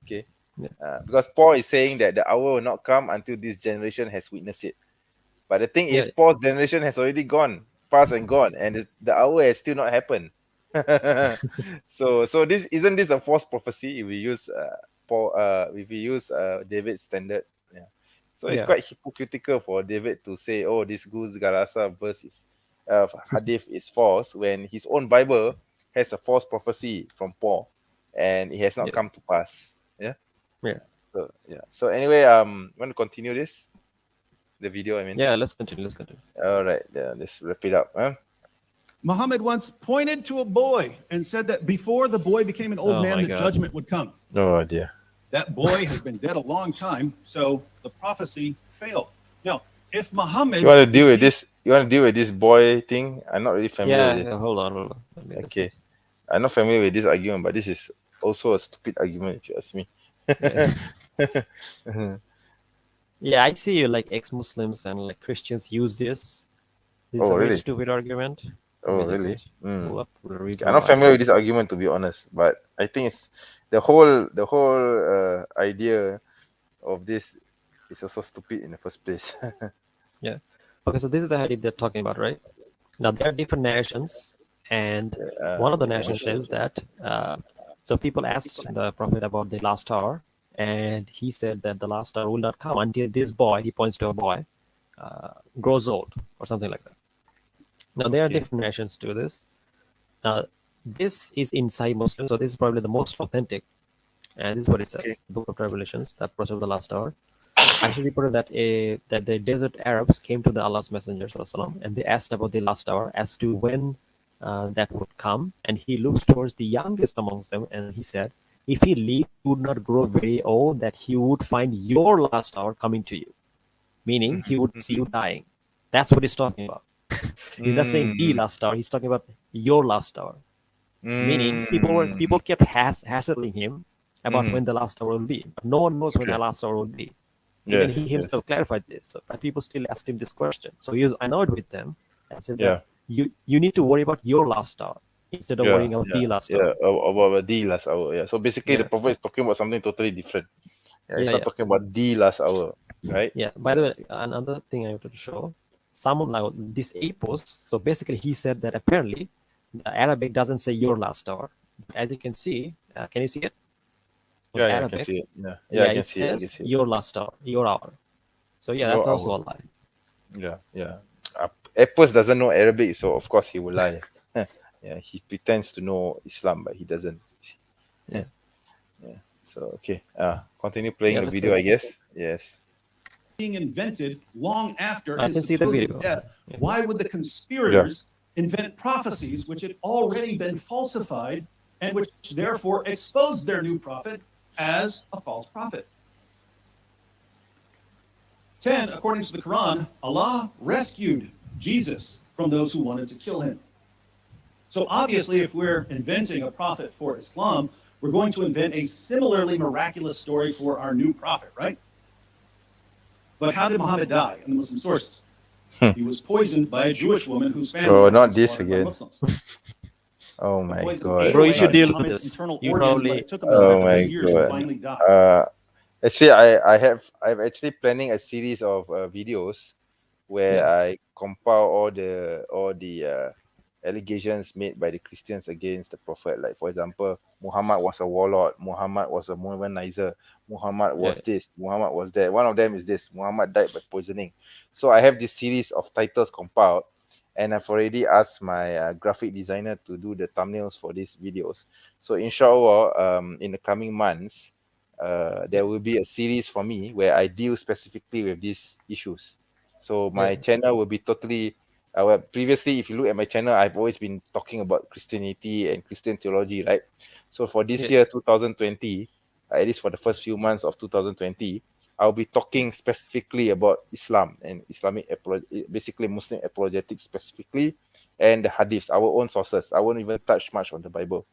Okay, because Paul is saying that the hour will not come until this generation has witnessed it. But the thing is, Paul's generation has already gone. past and gone, and the hour has still not happened. So this isn't this a false prophecy if we use Paul if we use David's standard? Yeah. So it's Yeah. quite hypocritical for David to say, "Oh, this Gus Galasa verse is hadith is false," when his own Bible has a false prophecy from Paul, and it has not Yeah. come to pass. Yeah. Yeah. So yeah. So anyway, want to continue this, the video? I mean. Yeah. Let's continue. Let's continue. All right. Yeah. Let's wrap it up. Huh? Muhammad once pointed to a boy and said that before the boy became an old Oh man, my the God. judgment would come. Oh dear. That boy has been dead a long time, so the prophecy failed. Now, if Muhammad... You want to deal with this? You want to deal with this boy thing? I'm not really familiar Yeah. with this. Yeah, hold on. Hold on. Let me Okay. I'm not familiar with this argument, but this is also a stupid argument if you ask me. Yeah, I see you like ex-Muslims and like Christians use this. This is Oh, a very really? stupid argument. Let Oh, me really? just Mm. pull up the reason I'm not why. familiar with this argument, to be honest, but I think it's the whole idea of this is also stupid in the first place. Yeah. Okay, so this is the hadith they're talking about, right? Now there are different narrations, and one of the narrations says that so people asked the Prophet about the last hour, and he said that the last hour will not come until this boy, he points to a boy, grows old or something like that. Now there are Okay. different narrations to this. Now this is in Sahih Muslim, so this is probably the most authentic, and this is what it says: Okay. Book of Revelations, the approach of the last hour. Actually reported that that the desert Arabs came to the Allah's Messenger ﷺ, and they asked about the last hour as to when that would come. And he looks towards the youngest amongst them, and he said, if he lived, he would not grow very old, that he would find your last hour coming to you. Meaning, he would see you dying. That's what he's talking about. He's not saying the last hour, he's talking about your last hour. Meaning, people kept hassling him about when the last hour will be. But no one knows when the Okay. last hour will be. Even he himself clarified this, but people still asked him this question. So he was annoyed with them and said that you need to worry about your last hour instead of worrying about the last hour. About the last hour. Yeah. So basically, the Yeah. Prophet is talking about something totally different. Yeah, it's Yeah, not yeah. talking about the last hour, right? Yeah. By the way, another thing I wanted to show, someone like this post. So basically, he said that apparently the Arabic doesn't say your last hour. As you can see, can you see it? With Yeah, I Arabic, can see it. Yeah, yeah, I can it see it. I can says see it. your last hour, your hour. So yeah, Your that's also hour. a lie. Yeah. Apples doesn't know Arabic, so of course he will lie. Yeah, he pretends to know Islam, but he doesn't. Yeah. Yeah. So okay. Continue playing Yeah, the let's video, go. I guess. Yes. being invented long after I his can see the supposed video. death, Yeah. why would the conspirators invent prophecies which had already been falsified and which therefore exposed their new prophet as a false prophet? 10, according to the Quran, Allah rescued Jesus from those who wanted to kill him. So obviously, if we're inventing a prophet for Islam, we're going to invent a similarly miraculous story for our new prophet, right? But how did Muhammad die in the Muslim sources? He was poisoned by a Jewish woman whose family Oh, was not this slaughtered by again. Muslims. Oh The my poison god. ate Bro, you away should at deal with Muhammad's this. internal You organs, but probably. it took him another Oh my 3 years and finally died. god. Actually, I'm actually planning a series of videos where Yeah. I compile all the allegations made by the Christians against the Prophet. Like for example, Muhammad was a warlord, Muhammad was a womanizer, Muhammad was this, Muhammad was that. One of them is this: Muhammad died by poisoning. So I have this series of titles compiled, and I've already asked my graphic designer to do the thumbnails for these videos. So inshallah, in the coming months, there will be a series for me where I deal specifically with these issues. So my channel will be totally well, previously, if you look at my channel, I've always been talking about Christianity and Christian theology, right? So for this year, 2020, at least for the first few months of 2020, I'll be talking specifically about Islam and Islamic, basically Muslim apologetics specifically, and the hadiths, our own sources. I won't even touch much on the Bible.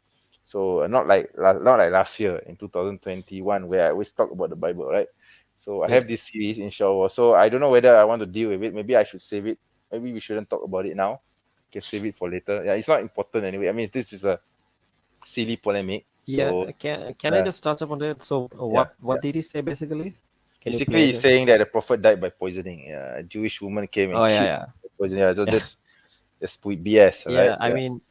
So not like last year in 2021 where I always talk about the Bible, right? So I have this series, inshallah. So I don't know whether I want to deal with it. Maybe I should save it. Maybe we shouldn't talk about it now. Can save it for later. Yeah, it's not important anyway. I mean, this is a silly polemic. So Can I just touch upon it? So what did he say basically? Can you basically play he's it? saying that the Prophet died by poisoning. A Jewish woman came and Oh killed yeah. by poisoning. Yeah, so It's BS, right? Yeah, I mean,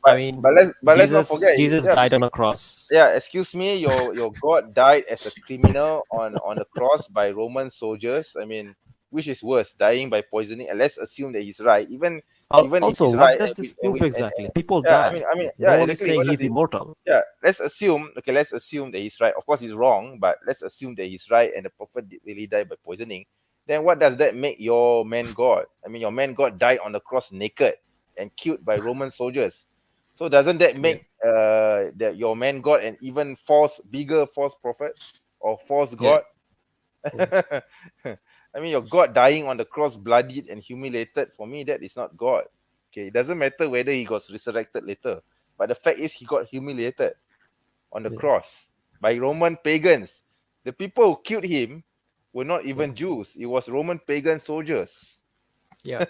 But let's not Jesus forget. Jesus Yeah, died on a cross. yeah. Excuse me, your God died as a criminal on the cross by Roman soldiers. I mean, which is worse, dying by poisoning? And let's assume that he's right. Even if Also, he's what right, does this prove exactly? People yeah, die. yeah, No one is exactly. saying What does he's it? immortal. Yeah, let's assume. Okay, let's assume that he's right. Of course, he's wrong, but let's assume that he's right, and the prophet did really die by poisoning. Then what does that make your man God? I mean, your man God died on the cross naked and killed by Roman soldiers. So doesn't that make that your man God an even bigger false prophet or false Yeah. God? I mean, your God dying on the cross, bloodied and humiliated, for me, that is not God. Okay, it doesn't matter whether he got resurrected later, but the fact is he got humiliated on the Yeah. cross by Roman pagans. The people who killed him were not even Yeah. Jews, it was Roman pagan soldiers. Yeah.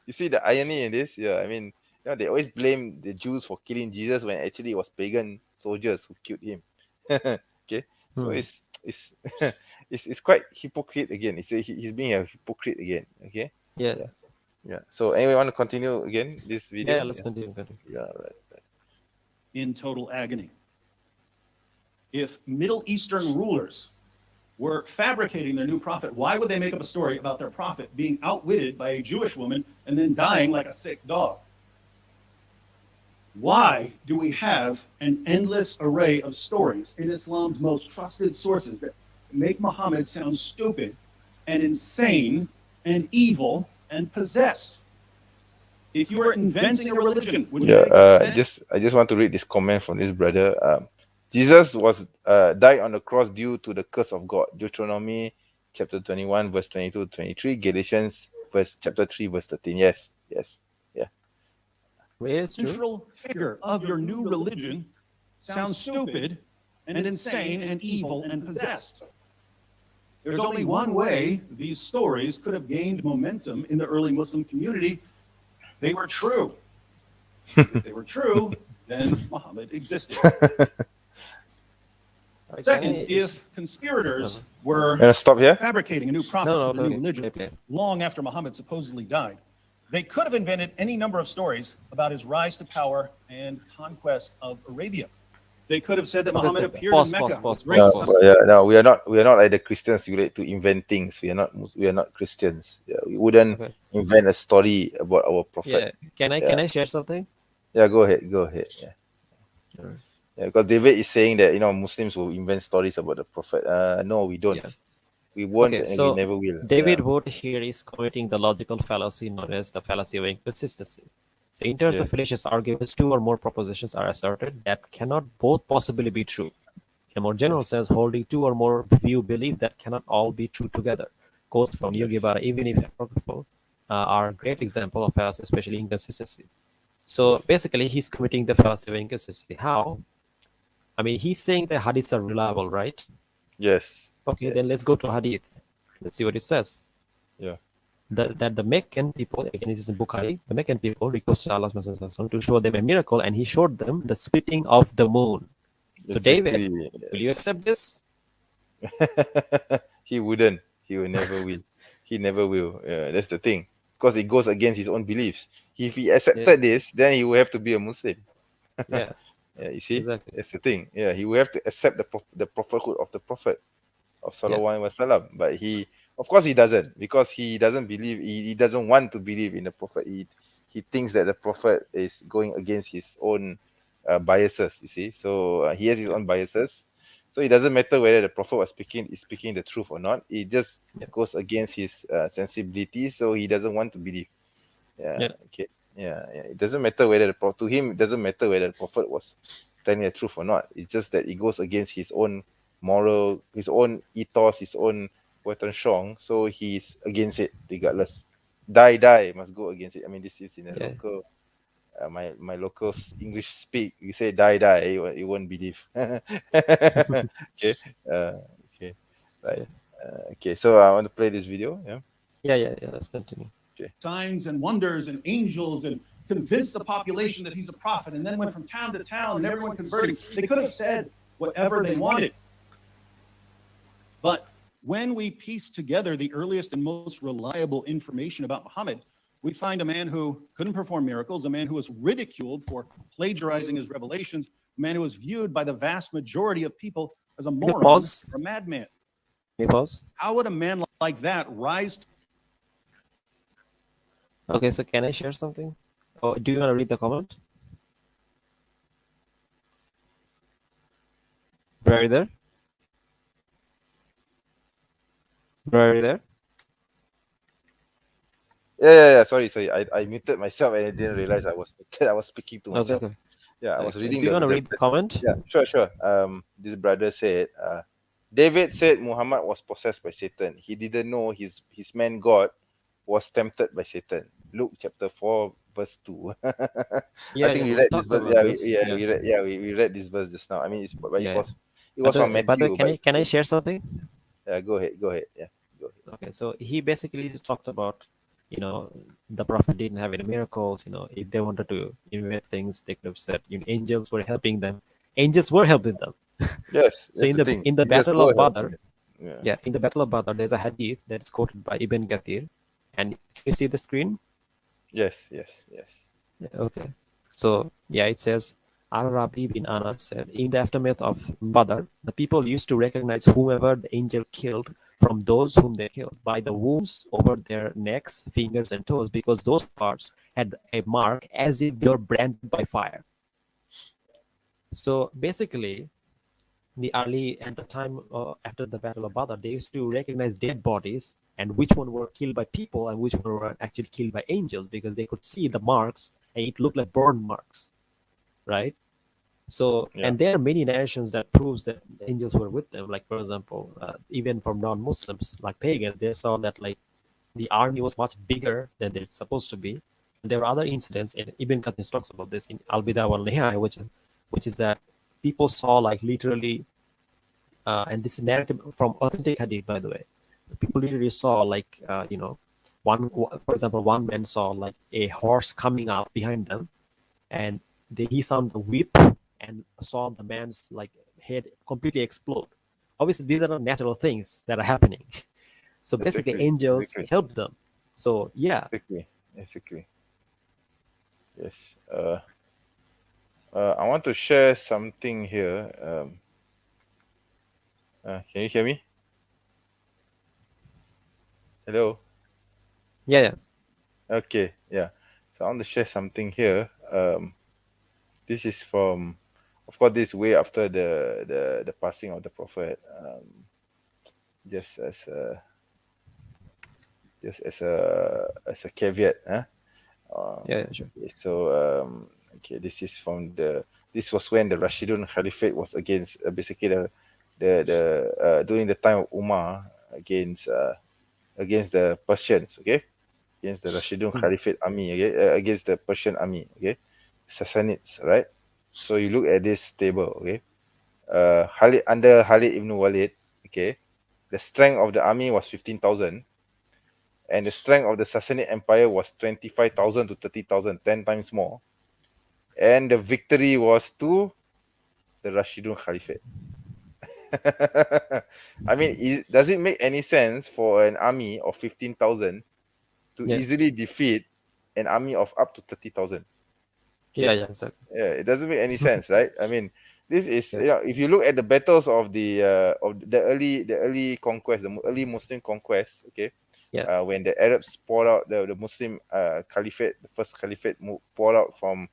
You see the irony in this? Yeah, I mean, they always blame the Jews for killing Jesus when actually it was pagan soldiers who killed him. Okay, so Hmm. it's it's quite hypocrite again. He's being a hypocrite again. Okay, Yeah. yeah. So anyway, want to continue again this video? Yeah. Let's continue. Yeah, right. In total agony. If Middle Eastern rulers were fabricating their new prophet, why would they make up a story about their prophet being outwitted by a Jewish woman and then dying like a sick dog? Why do we have an endless array of stories in Islam's most trusted sources that make Muhammad sound stupid and insane and evil and possessed? If you were inventing a religion, would you make a sense? I just want to read this comment from this brother. Jesus was died on the cross due to the curse of God. Deuteronomy chapter 21, verse 22 to 23. Galatians chapter 3, verse 13. Yes. Yeah. It's true. Central figure of your new religion sounds stupid and insane and evil and possessed. There's only one way these stories could have gained momentum in the early Muslim community. They were true. If they were true, then Muhammad existed. Second, if conspirators were Stop here. fabricating a new prophet No, for the new okay. religion Okay. long after Muhammad supposedly died, they could have invented any number of stories about his rise to power and conquest of Arabia. They could have said that Muhammad appeared Pause, in Mecca. pause, with No, racism. no, we are not like the Christians who like to invent things. We are not Christians. Yeah, we wouldn't Okay. invent a story about our prophet. Yeah. Can I share something? Yeah, go ahead. Yeah. Sure. Yeah, because David is saying that Muslims will invent stories about the prophet. No, we don't. Yeah. We won't, Okay, and we so never will. David Yeah. Wood here is committing the logical fallacy known as the fallacy of inconsistency. So in terms of Yes. fallacious arguments, two or more propositions are asserted that cannot both possibly be true. In a more general Yes. sense, holding two or more view belief that cannot all be true together. Quotes from Yes. Yogibara, even if apocryphal, are a great example of fallacy, especially inconsistency. So Yes. basically, he's committing the fallacy of inconsistency. How? I mean, he's saying the hadiths are reliable, right? Yes. Okay, Yes. then let's go to hadith. Let's see what it says. Yeah. That the Meccan people, again, this is in Bukhari, the Meccan people requested Allah's Messenger to show them a miracle, and he showed them the splitting of the moon. So, David, Exactly. will you accept this? He wouldn't. He will never will. He never will. That's the thing. Because it goes against his own beliefs. If he accepted this, then he will have to be a Muslim. Yeah, Yeah, you see, exactly. that's the thing. Yeah, he will have to accept the prophethood of the prophet of Sallallahu Alaihi Wasallam. But of course, he doesn't, because he doesn't believe. He doesn't want to believe in the prophet. He thinks that the prophet is going against his own biases. You see, so he has his own biases. So it doesn't matter whether the prophet is speaking the truth or not. It just Yeah. goes against his sensibilities. So he doesn't want to believe. Yeah. Yeah. Okay. Yeah. It doesn't matter whether to him, it doesn't matter whether the prophet was telling the truth or not. It's just that it goes against his own moral, his own ethos, his own shong. So he's against it regardless. Die must go against it. I mean, this is in a Yeah. local, my local English speak. You say die, you won't believe. Okay. Okay. Right. Okay. So I want to play this video. Yeah. Yeah. Let's continue. Signs and wonders and angels and convinced the population that he's a prophet, and then went from town to town and everyone converting. They could have said whatever they wanted. But when we piece together the earliest and most reliable information about Muhammad, we find a man who couldn't perform miracles, a man who was ridiculed for plagiarizing his revelations, a man who was viewed by the vast majority of people as a you moron pause? or a madman. Can you pause? How would a man like that rise to Okay, so can I share something? Oh, do you want to read the comment? Bro, are you there? Bro, are you there? Yeah. Sorry. I muted myself and I didn't realize I was muted. I was speaking to Okay, myself. okay. Yeah, I was Okay. reading Do you want to the read the comment? yeah, sure. This brother said, David said Muhammad was possessed by Satan. He didn't know his man God was tempted by Satan. Luke chapter 4, verse 2. I Yeah, think yeah, we we read this talked verse. about this. We read this verse just now. I mean, but Yeah. it was from By the way, Matthew. But can I share something? yeah, go ahead. Yeah, go ahead. Okay, so he basically talked about, the prophet didn't have any miracles. If they wanted to invent things, they could have said, angels were helping them. Angels were helping them. Yes, So that's the thing. in the It just Battle of were Badr, helping. Yeah. yeah, in the Battle of Badr, there's a hadith that's quoted by Ibn Kathir, and can you see the screen? Yes. Yeah, okay. So, yeah, it says, Al-Rabi bin Anas said, in the aftermath of Badr, the people used to recognize whomever the angel killed from those whom they killed by the wounds over their necks, fingers, and toes, because those parts had a mark as if they were branded by fire. So, basically, at the time after the Battle of Badr, they used to recognize dead bodies and which one were killed by people and which one were actually killed by angels, because they could see the marks and it looked like burn marks, right? So, Yeah. and there are many narrations that proves that angels were with them. Like, for example, even from non-Muslims, like pagans, they saw that like the army was much bigger than it's supposed to be. And there were other incidents, and Ibn Kathir talks about this in Al-Bida wal Nihaya, which is that people saw like literally, and this is narrative from authentic hadith, by the way. People literally saw like, for example, one man saw like a horse coming out behind them, and he saw the whip and saw the man's like head completely explode. Obviously, these are not natural things that are happening. So basically, angels help them. So yeah, Exactly. Yes. I want to share something here. Can you hear me? Hello. yeah. Okay. Yeah. So I want to share something here. This is from, of course, this way after the passing of the prophet. Just as a as a caveat. Yeah, sure. Okay, so okay, this was when the Rashidun Caliphate was against basically the during the time of Umar against the Persians, okay, against the Rashidun Caliphate army, okay, against the Persian army, okay, Sassanids, right? So you look at this table, okay, under Khalid ibn Walid, okay, the strength of the army was 15,000. And the strength of the Sassanid Empire was 25,000 to 30,000, 10 times more. And the victory was to the Rashidun Caliphate. I mean, does it make any sense for an army of 15,000 to Yeah. easily defeat an army of up to 30,000? Yeah, exactly. Yeah, it doesn't make any sense, right? I mean, this is, Yeah. if you look at the battles of the early conquest, the early Muslim conquest, okay, Yeah. when the Arabs poured out the Muslim caliphate, the first caliphate poured out from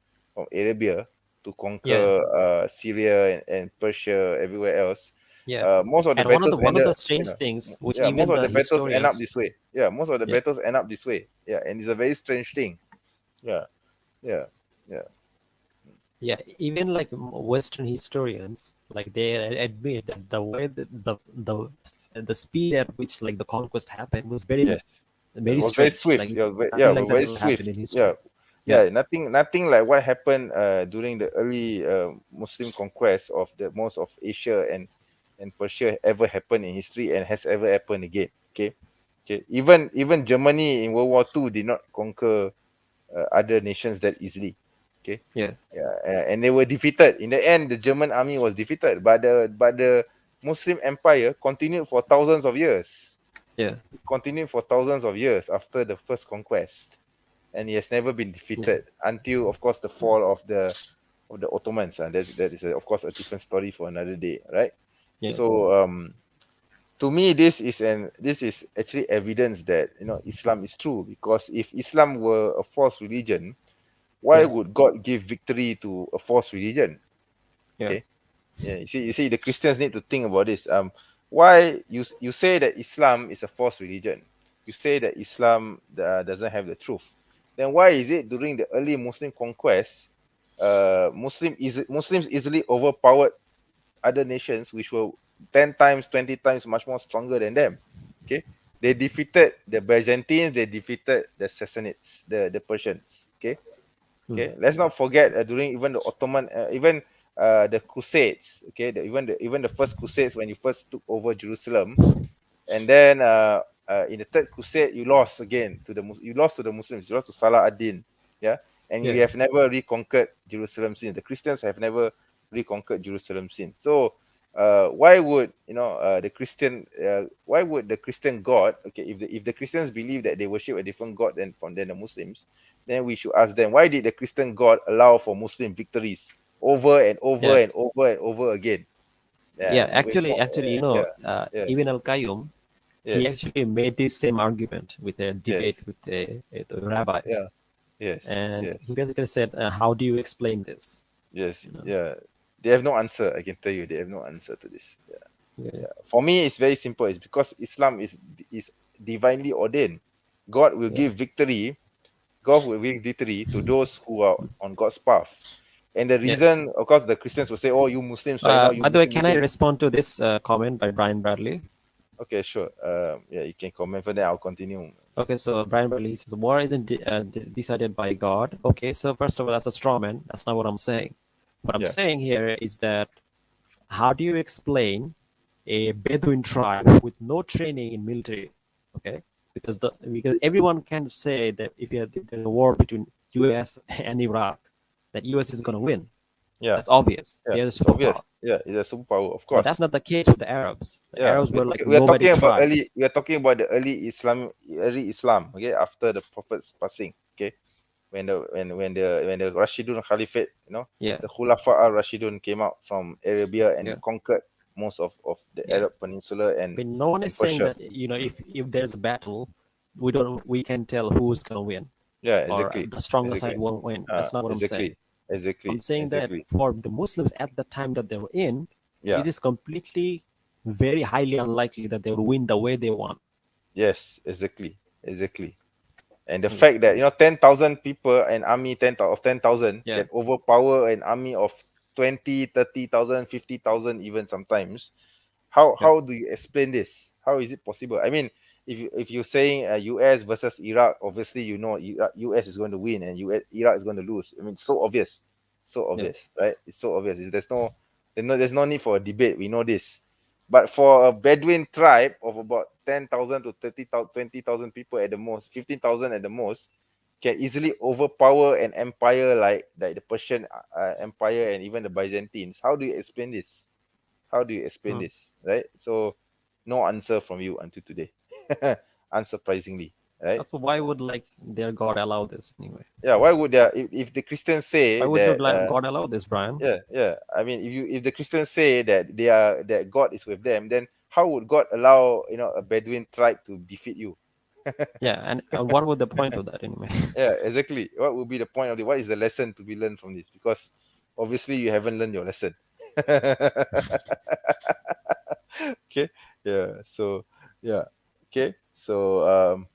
Arabia to conquer Syria and Persia, everywhere else. Yeah. Most of the And battles one of ended, the strange things, which most even of the the battles end up historians, this way. Yeah, most of the Yeah. battles end up this way. Yeah, and it's a very strange thing. Yeah. Yeah, even like Western historians, like they admit that the way that the speed at which like the conquest happened was very Yes. It very was very strange. swift. Like Yeah, nothing like that very ever happened swift. in history. Yeah. Nothing like what happened during the early Muslim conquest of the most of Asia and Persia ever happened in history and has ever happened again. Okay. Even Germany in World War II did not conquer other nations that easily. Okay. Yeah. And they were defeated. In the end, the German army was defeated, but the Muslim Empire continued for thousands of years. Yeah. It continued for thousands of years after the first conquest. and he has never been defeated until, of course, the fall of the Ottomans. And that is, of course, a different story for another day, right? Yeah. So, to me, this is actually evidence that, you know, Islam is true, because if Islam were a false religion, why Yeah. would God give victory to a false religion? Yeah. Okay. Yeah, you see, the Christians need to think about this. Why you say that Islam is a false religion? You say that Islam doesn't have the truth. Then why is it during the early Muslim conquest, Muslims easily overpowered other nations which were 10 times, 20 times much more stronger than them? Okay, they defeated the Byzantines, they defeated the Sassanids, the Persians. Okay, okay, let's not forget, during even the Ottoman, even the Crusades. Okay, even the first Crusades, when you first took over Jerusalem, and then in the third crusade you lost again to the you lost to the Muslims, you lost to Salah ad-Din. Yeah, and we Yeah. have never reconquered Jerusalem since. The Christians have never reconquered Jerusalem since. So why would, you know, why would the Christian God, okay, if the Christians believe that they worship a different God than the Muslims, then we should ask them, why did the Christian God allow for Muslim victories over and over Yeah. and over and over again? Yeah. With Actually, yeah, yeah, Ibn al-Qayyum, he yes, actually made this same argument with a debate yes, with a rabbi, yeah, yes, and he yes, basically said, "How do you explain this?" yes, You know. yeah. They have no answer. I can tell you, they have no answer to this. Yeah, Yeah. yeah. For me, it's very simple. It's because Islam is divinely ordained. God will Yeah. give victory. God will give victory to those who are on God's path. And the Yeah. reason, of course, the Christians will say, "Oh, you Muslims right now, you By the way, Muslim can I nations." respond to this comment by Brian Bradley? Okay, sure. Yeah, you can comment, but then I'll continue. Okay, so Brian Bradley says war isn't decided by God. Okay, so first of all, that's a straw man. That's not what I'm saying. What I'm Yeah, saying here is that how do you explain a Bedouin tribe with no training in military? Okay, because everyone can say that if there's a war between U.S. and Iraq, that U.S. is going to win. yeah, That's obvious. yeah. They're the It's obvious. superpower. Yeah, it's a superpower, of But that's course. not the case with the Arabs. The Yeah, Arabs were like we are nomadic talking about early. tribes. We are talking about the early Islam. Okay, after the Prophet's passing. Okay, when the Rashidun Caliphate, you know, Yeah, the Khulafa al Rashidun came out from Arabia and yeah, conquered most of the yeah. Arab Peninsula I mean, no one is and saying Persia. that if there's a battle, we can tell who's gonna win Yeah, or exactly, the stronger side exactly. won't win. That's not what I'm saying. Exactly, exactly, I'm saying that exactly. for the Muslims at the time that they were in, Yeah, it is completely very highly unlikely that they would win the way they want. yes, exactly, exactly. And the Yeah, fact that, you know, 10,000 people, an army 10,000 yeah, can overpower an army of 20, 30,000, 50,000 even sometimes. yeah, How do you explain this? How is it possible? I mean, if you're saying US versus Iraq, obviously you know US is going to win and Iraq is going to lose. I mean, so obvious, yeah. right? It's so obvious. There's no need for a debate. We know this. But for a Bedouin tribe of about 10,000 to 30,000, 20,000 people at the most, 15,000 at the most, can easily overpower an empire like the Persian Empire and even the Byzantines. How do you explain this? How do you explain Hmm. this? Right? So, no answer from you until today. Unsurprisingly, right? That's why would like their God allow this anyway? Yeah. Why would there, if the Christians Why say would your that God allow this, Brian? yeah, yeah. I mean, if the Christians say that that God is with them, then how would God allow, you know, a Bedouin tribe to defeat you? Yeah, and what would the point of that anyway? Yeah, exactly. What would be the point of it? What is the lesson to be learned from this? Because obviously you haven't learned your lesson. Okay. Yeah. So yeah. Okay. So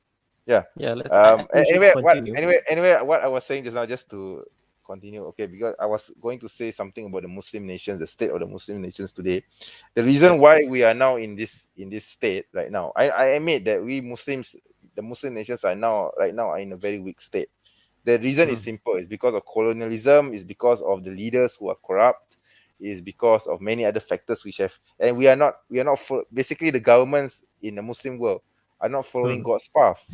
yeah. Yeah, I think we should continue. Anyway, what I was saying just now, just to continue, okay, because I was going to say something about the Muslim nations, the state of the Muslim nations today. The Yeah, reason why we are now in this state right now, I admit that we Muslims, the Muslim nations are now right now are in a very weak state. The reason is mm, simple. It's because of colonialism. It's because of the leaders who are corrupt. It's because of many other factors which have, and we are not basically the governments in the Muslim world are not following mm, God's path.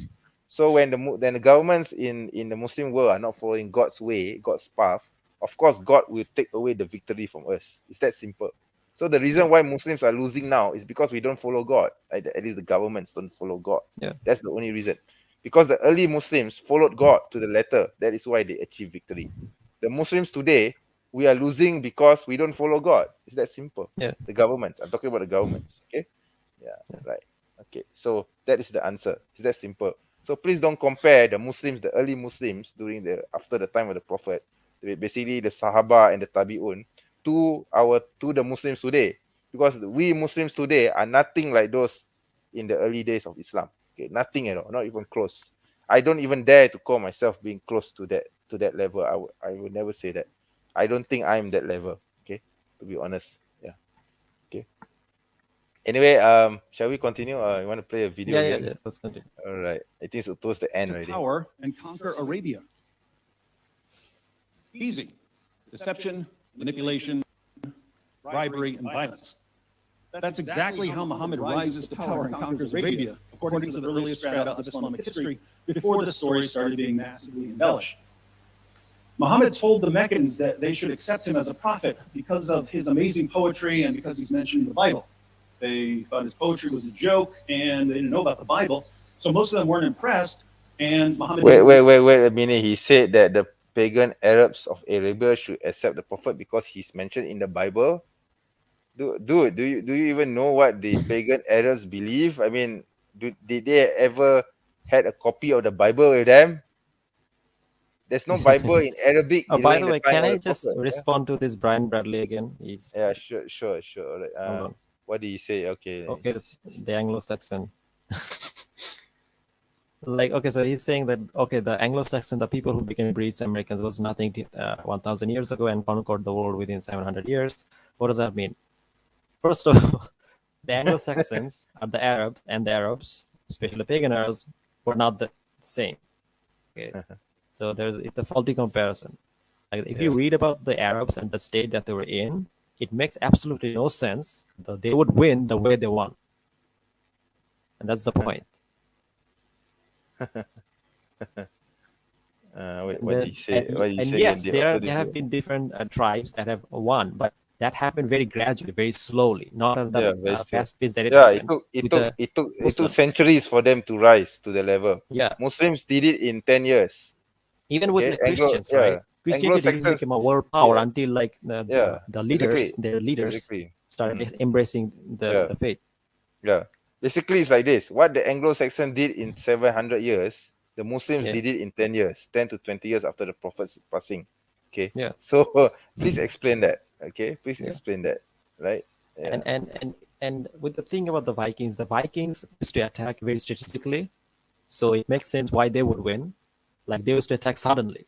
So when the governments in the Muslim world are not following God's way, God's path, of course God will take away the victory from us. It's that simple. So the yeah, reason why Muslims are losing now is because we don't follow God. At least the governments don't follow God. yeah, That's the only reason. because the early Muslims followed God to the letter. That is why they achieved victory. The Muslims today, we are losing because we don't follow God. It's that simple. Yeah. The governments. I'm talking about the governments. Okay. Yeah. Right. Okay. So that is the answer. It's that simple. So please don't compare the Muslims, the early Muslims after the time of the Prophet, basically the Sahaba and the Tabi'un, to the Muslims today, because we Muslims today are nothing like those in the early days of Islam. Okay, nothing at all, not even close. I don't even dare to call myself being close to that level. I would never say that. I don't think I'm that level. Okay, to be honest. Yeah. Okay. Anyway, shall we continue? You want to play a video Yeah, again? let's continue. All right. I think it's towards the end To already. power and conquer Arabia. Easy. Deception, manipulation, bribery, and violence. That's exactly how Muhammad rises to power and conquers Arabia, according to the earliest strata of Islamic history, before the story started being massively embellished. Muhammad told the Meccans that they should accept him as a prophet because of his amazing poetry and because he's mentioned in the Bible. They thought his poetry was a joke and they didn't know about the Bible, so most of them weren't impressed. And Muhammad. Wait a minute. He said that the pagan Arabs of Arabia should accept the prophet because he's mentioned in the Bible. Dude, do you even know what the pagan Arabs believe? I mean, did they ever had a copy of the Bible with them? There's no Bible in Arabic. Oh, by during the way, time can of I the just prophet, respond to this Brian Bradley again? He's yeah, sure. All right. hold on. What did he say? Okay. Okay, the Anglo-Saxon. Like, okay, so he's saying that, okay, the Anglo-Saxon, the people who became British Americans, was nothing 1,000 years ago and conquered the world within 700 years. What does that mean? First of all, the Anglo-Saxons are the Arab, and the Arabs, especially pagan Arabs, were not the same. Okay, so it's a faulty comparison. Like, if you read about the Arabs and the state that they were in, it makes absolutely no sense that they would win the way they won, and that's the point. What did he say? What did he And say yes, again? there have been different tribes that have won, but that happened very gradually, very slowly, not at the very slow. fast pace that it Yeah, happened. with the it took Muslims. centuries for them to rise to the level. Yeah, Muslims did it in 10 years. even with Okay, the Christians, right? Christianity didn't Anglo-Saxons, become a world power yeah, until like the leaders, their leaders, started embracing the faith. Yeah, basically it's like this. What the Anglo-Saxon did in 700 years, the Muslims Yeah. did it in 10 years, 10 to 20 years after the Prophet's passing. Okay. Yeah. So please explain that. Okay, please explain that. Right. Yeah. And with the thing about the Vikings used to attack very strategically, so it makes sense why they would win. Like, they used to attack suddenly,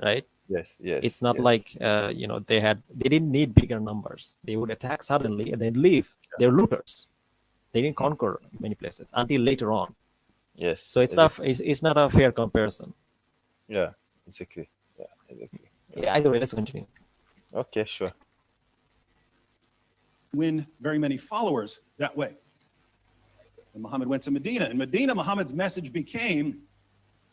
right? Yes. It's not like they didn't need bigger numbers. They would attack suddenly and then leave. They're looters. They didn't conquer many places until later on. Yes. So it's not a fair comparison. Yeah. Exactly. Yeah. Exactly. Yeah, either way, let's continue. Okay. Sure. Win very many followers that way. And Muhammad went to Medina. In Medina, Muhammad's message became,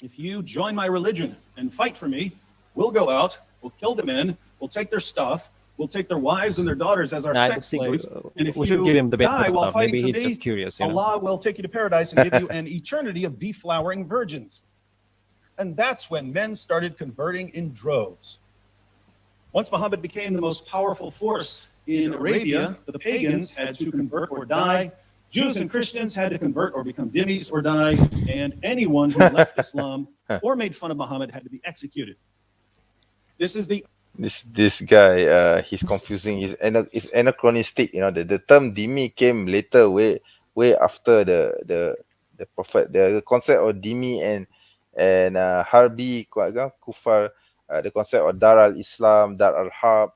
if you join my religion and fight for me, we'll go out, we'll kill the men, we'll take their stuff, we'll take their wives and their daughters as our sex slaves. And if we you should give him the benefit die of the while doubt. fighting Maybe for he's me, just curious. Allah will take you to paradise and give you an eternity of deflowering virgins. And that's when men started converting in droves. Once Muhammad became the most powerful force in Arabia, the pagans had to convert or die. Jews and Christians had to convert or become dhimmis or die. And anyone who left Islam or made fun of Muhammad had to be executed. This is the This guy, he's confusing. It's anachronistic. The term dhimmi came later, way after the Prophet. The concept of dhimmi and harbi kufar, the concept of dar al-Islam, dar al-Harb,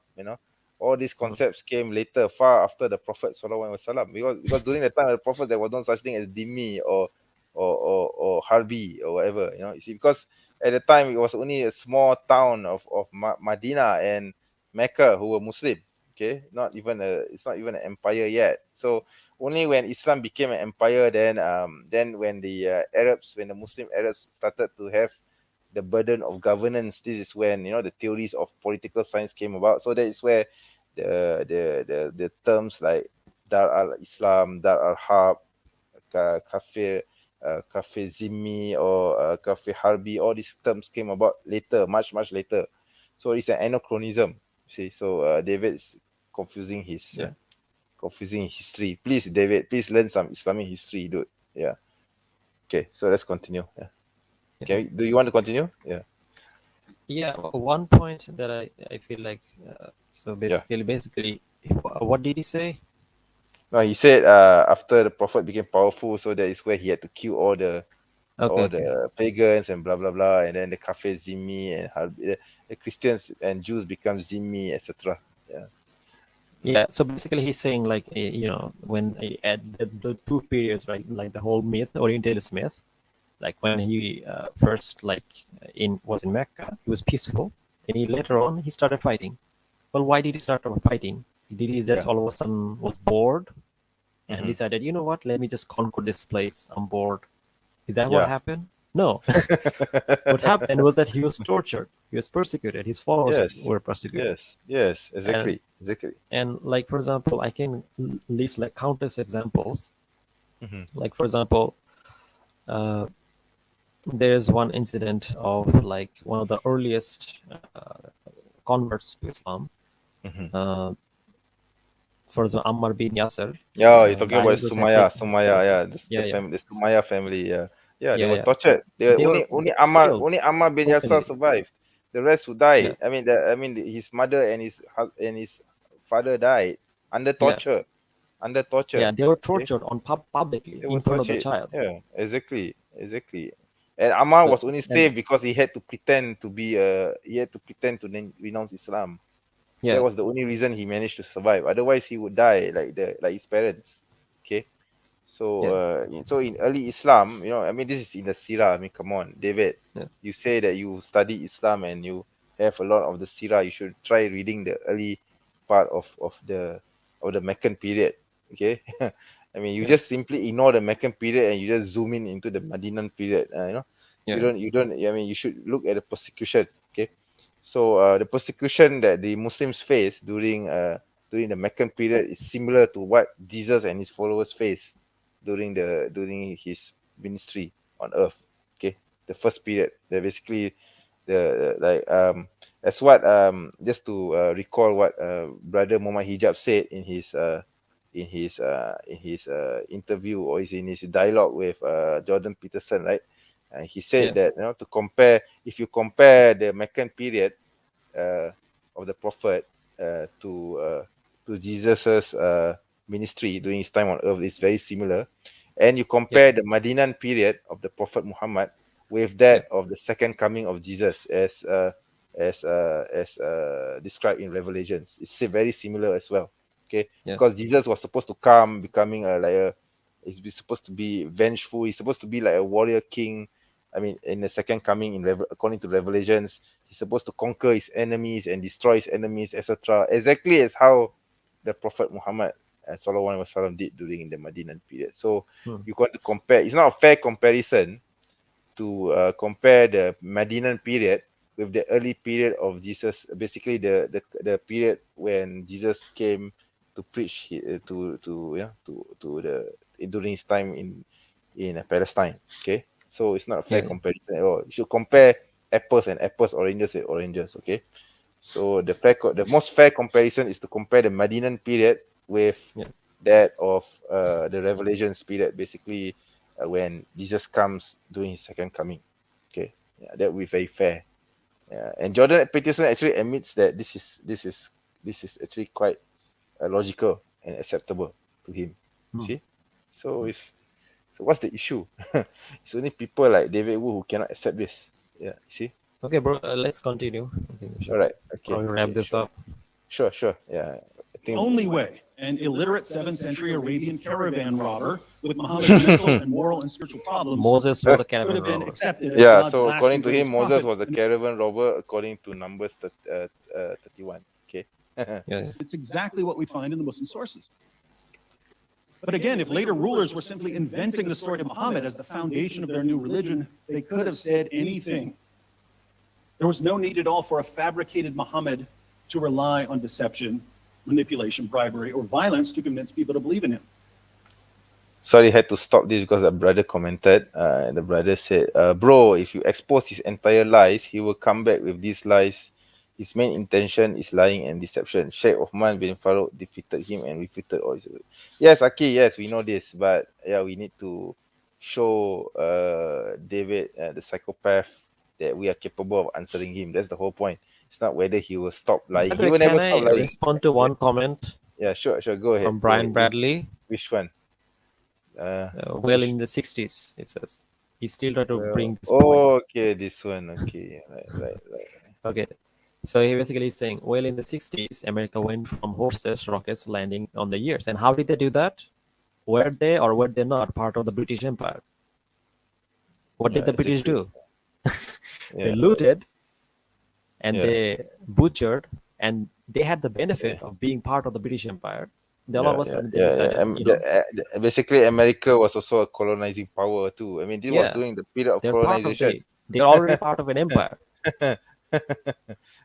all these concepts came later, far after the Prophet Sallallahu Alaihi Wasallam. Because during the time of the Prophet, there was no such thing as dhimmi or harbi or whatever. You see, because at the time it was only a small town of Medina and Mecca who were Muslim. Okay, it's not even an empire yet. So only when Islam became an empire, then when the Muslim Arabs started to have the burden of governance, this is when the theories of political science came about. So that is where the terms like Dar al-Islam, Dar al-Harb, Kafir, Cafe Zimmi or Cafe Harbi. All these terms came about later, much later. So it's an anachronism. See, so David's confusing his history. Please, David, please learn some Islamic history, dude. Yeah. Okay, so let's continue. Yeah. Okay, do you want to continue? Yeah. Yeah, one point that I feel like, so basically, what did he say? No, he said after the prophet became powerful, so that is where he had to kill all the pagans and blah blah blah, and then the Cafe Zimmi and the Christians and Jews become Zimmi, etc. Yeah. Yeah, so basically he's saying like, when at the two periods, right, like the whole myth, Orientalist myth, like when he first was in Mecca, he was peaceful, and later on he started fighting. Well, why did he start fighting? Did he just all of a sudden was bored and decided, you know what, let me just conquer this place, I'm bored? Is that what happened? No. What happened was that he was tortured, he was persecuted, his followers were persecuted. Yes, exactly. And like, for example, I can list like countless examples. Like, for example, there's one incident of like one of the earliest converts to Islam. For example, Ammar bin Yasser. Yeah, you're talking about Sumaya. Yeah, the Sumaya family. Yeah, they were tortured. Only Ammar bin Yasser survived. The rest who died. I mean, his mother and his father died under torture. Yeah, they were tortured on publicly in front of the child. Yeah, exactly. And Ammar was only saved because he had to pretend to renounce Islam. Yeah. That was the only reason he managed to survive. Otherwise, he would die like his parents. Okay, so so in early Islam, this is in the Sirah. I mean, come on, David. You say that you study Islam and you have a lot of the Sirah. You should try reading the early part of the Meccan period. Okay, I mean, you just simply ignore the Meccan period and you just zoom into the Medinan period. You don't. I mean, you should look at the persecution. Okay. So the persecution that the Muslims faced during the Meccan period is similar to what Jesus and his followers faced during his ministry on earth. Okay, the first period. They're basically that's what just to recall what Brother Muhammad Hijab said in his interview, or is in his dialogue with Jordan Peterson, right? And he said that if you compare the Meccan period of the prophet to Jesus's ministry during his time on earth, is very similar, and you compare the Medinan period of the Prophet Muhammad with that of the second coming of Jesus as described in Revelations, it's very similar as well. Okay, because Jesus was supposed to come becoming he's supposed to be vengeful, he's supposed to be like a warrior king. I mean, in the second coming, according to Revelations, he's supposed to conquer his enemies and destroy his enemies, etc. Exactly as how the Prophet Muhammad Sallallahu Alaihi Wasallam did during the Medinan period. So you got to compare. It's not a fair comparison to compare the Medinan period with the early period of Jesus. Basically, the period when Jesus came to preach during his time in Palestine. Okay. So it's not a fair comparison at all. You should compare apples and apples, oranges and oranges. Okay. So the most fair comparison is to compare the Medinan period with that of the Revelations period, basically when Jesus comes during his second coming. Okay. Yeah, that would be very fair. And Jordan Peterson actually admits that this is actually quite logical and acceptable to him. See? So what's the issue? It's only people like David Wu who cannot accept this. Yeah, see? Okay, bro, let's continue. All right. Okay. Wrap this up. Sure. Yeah. I think Only way an illiterate 7th century Arabian caravan robber with Muhammad's mental and moral and spiritual problems Moses was a could caravan have been robber. accepted as yeah, God's so last according and to him, greatest Moses prophet. was a caravan robber according to Numbers 31. Okay. It's exactly what we find in the Muslim sources. But again, if later rulers were simply inventing the story of Muhammad as the foundation of their new religion, they could have said anything. There was no need at all for a fabricated Muhammad to rely on deception, manipulation, bribery, or violence to convince people to believe in him. Sorry, had to stop this because a brother commented. The brother said, bro, if you expose his entire lies, he will come back with these lies. His main intention is lying and deception. Sheikh Uthman bin Farouk defeated him and refuted all his... Yes, Aki, yes, we know this. But yeah, we need to show David, the psychopath, that we are capable of answering him. That's the whole point. It's not whether he will stop lying. By the He way, will never can stop I lying. respond to one comment Yeah, sure. Go ahead. from Go Brian ahead. Bradley? Which one? Well, in the 60s, it says. He still tried to bring this point. Oh, okay, this one. Okay, right. Okay. So he basically is saying, well, in the 60s, America went from horses, rockets, landing on the years. And how did they do that? Were they or were they not part of the British Empire? What did the British exactly. do? They looted and they butchered, and they had the benefit of being part of the British Empire. They all of a sudden decided, basically, America was also a colonizing power too. I mean, this was during the period of they're colonization. They're already part of an empire.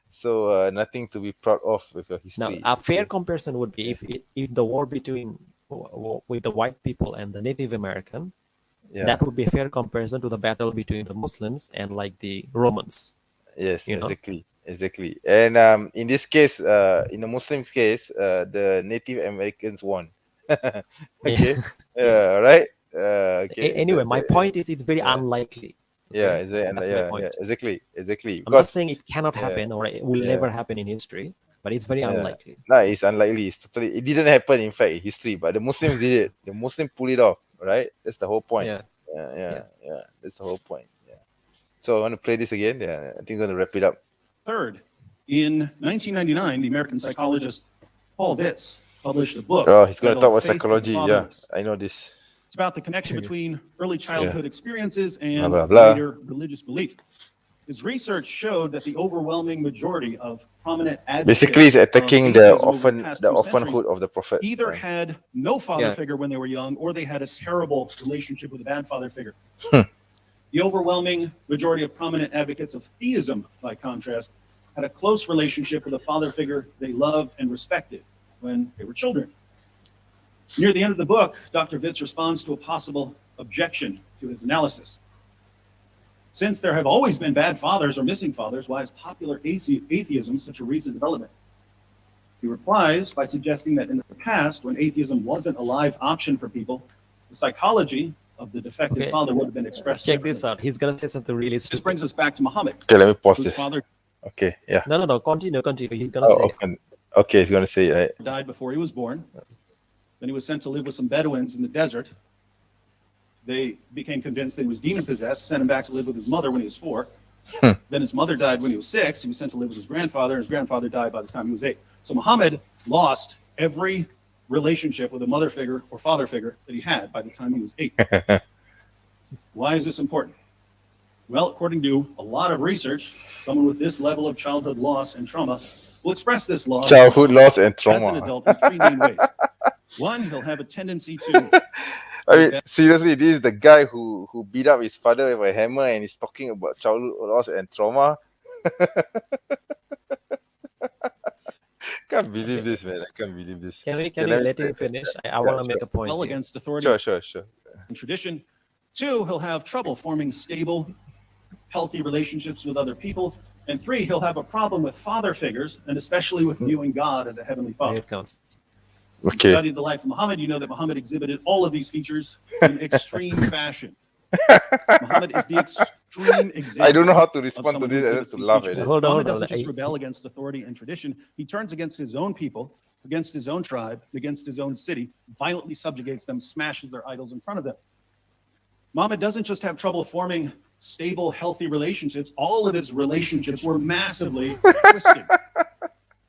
So nothing to be proud of with your history. Now, a fair comparison would be if the war between with the white people and the Native American, that would be a fair comparison to the battle between the Muslims and like the Romans. Yes, exactly. And in this case, in the Muslim case, the Native Americans won. Okay. Right. Okay. Anyway, my point is, it's very unlikely. Okay? Exactly. I'm not saying it cannot happen or it will never happen in history, but it's very unlikely. No, it's unlikely. It didn't happen, in fact, in history, but the Muslims did it. The Muslims pulled it off, right? That's the whole point. Yeah. That's the whole point. Yeah. So I want to play this again. Yeah, I think I'm going to wrap it up. Third, in 1999, the American psychologist Paul Vitz published a book. Oh, he's going to talk about Faith and psychology. Yeah, Fatherless. I know this. It's about the connection between early childhood experiences and Blah, blah, blah. later religious belief. His research showed that the overwhelming majority of prominent advocates Basically, he's attacking of the atheism over the past 2 orphanhood centuries of the prophet. either had no father figure when they were young, or they had a terrible relationship with a bad father figure. The overwhelming majority of prominent advocates of theism, by contrast, had a close relationship with a father figure they loved and respected when they were children. Near the end of the book, Dr. Vitz responds to a possible objection to his analysis. Since there have always been bad fathers or missing fathers, why is popular atheism such a recent development? He replies by suggesting that in the past, when atheism wasn't a live option for people, the psychology of the defective father would have been expressed. Check this out. He's going to say something really stupid. This brings us back to Muhammad. Okay, let me pause whose this. father Okay, yeah. No. Continue. He's going to say it. Okay, he's going to say it, right? died before he was born. Then he was sent to live with some Bedouins in the desert. They became convinced that he was demon-possessed, sent him back to live with his mother when he was 4. Then his mother died when he was 6. He was sent to live with his grandfather, and his grandfather died by the time he was 8. So Muhammad lost every relationship with a mother figure or father figure that he had by the time he was 8. Why is this important? Well, according to a lot of research, someone with this level of childhood loss and trauma will express this loss Childhood loss and as an trauma. adult in 3 main ways. One, he'll have a tendency to I mean, seriously, this is the guy who beat up his father with a hammer and he's talking about childhood loss and trauma. Can't believe this, man. I can't believe this. Can we let him finish? I want to make a point. well Here. against authority Sure. and tradition. 2, he'll have trouble forming stable, healthy relationships with other people. And 3, he'll have a problem with father figures, and especially with viewing God as a heavenly Here father. it comes. If you studied the life of Muhammad, you know that Muhammad exhibited all of these features in extreme fashion. Muhammad is the extreme example. I don't know how to of respond to someone this. who I have exhibits to these laugh features. at it. Hold on. Muhammad doesn't just rebel against authority and tradition. He turns against his own people, against his own tribe, against his own city, violently subjugates them, smashes their idols in front of them. Muhammad doesn't just have trouble forming stable, healthy relationships. All of his relationships were massively twisted.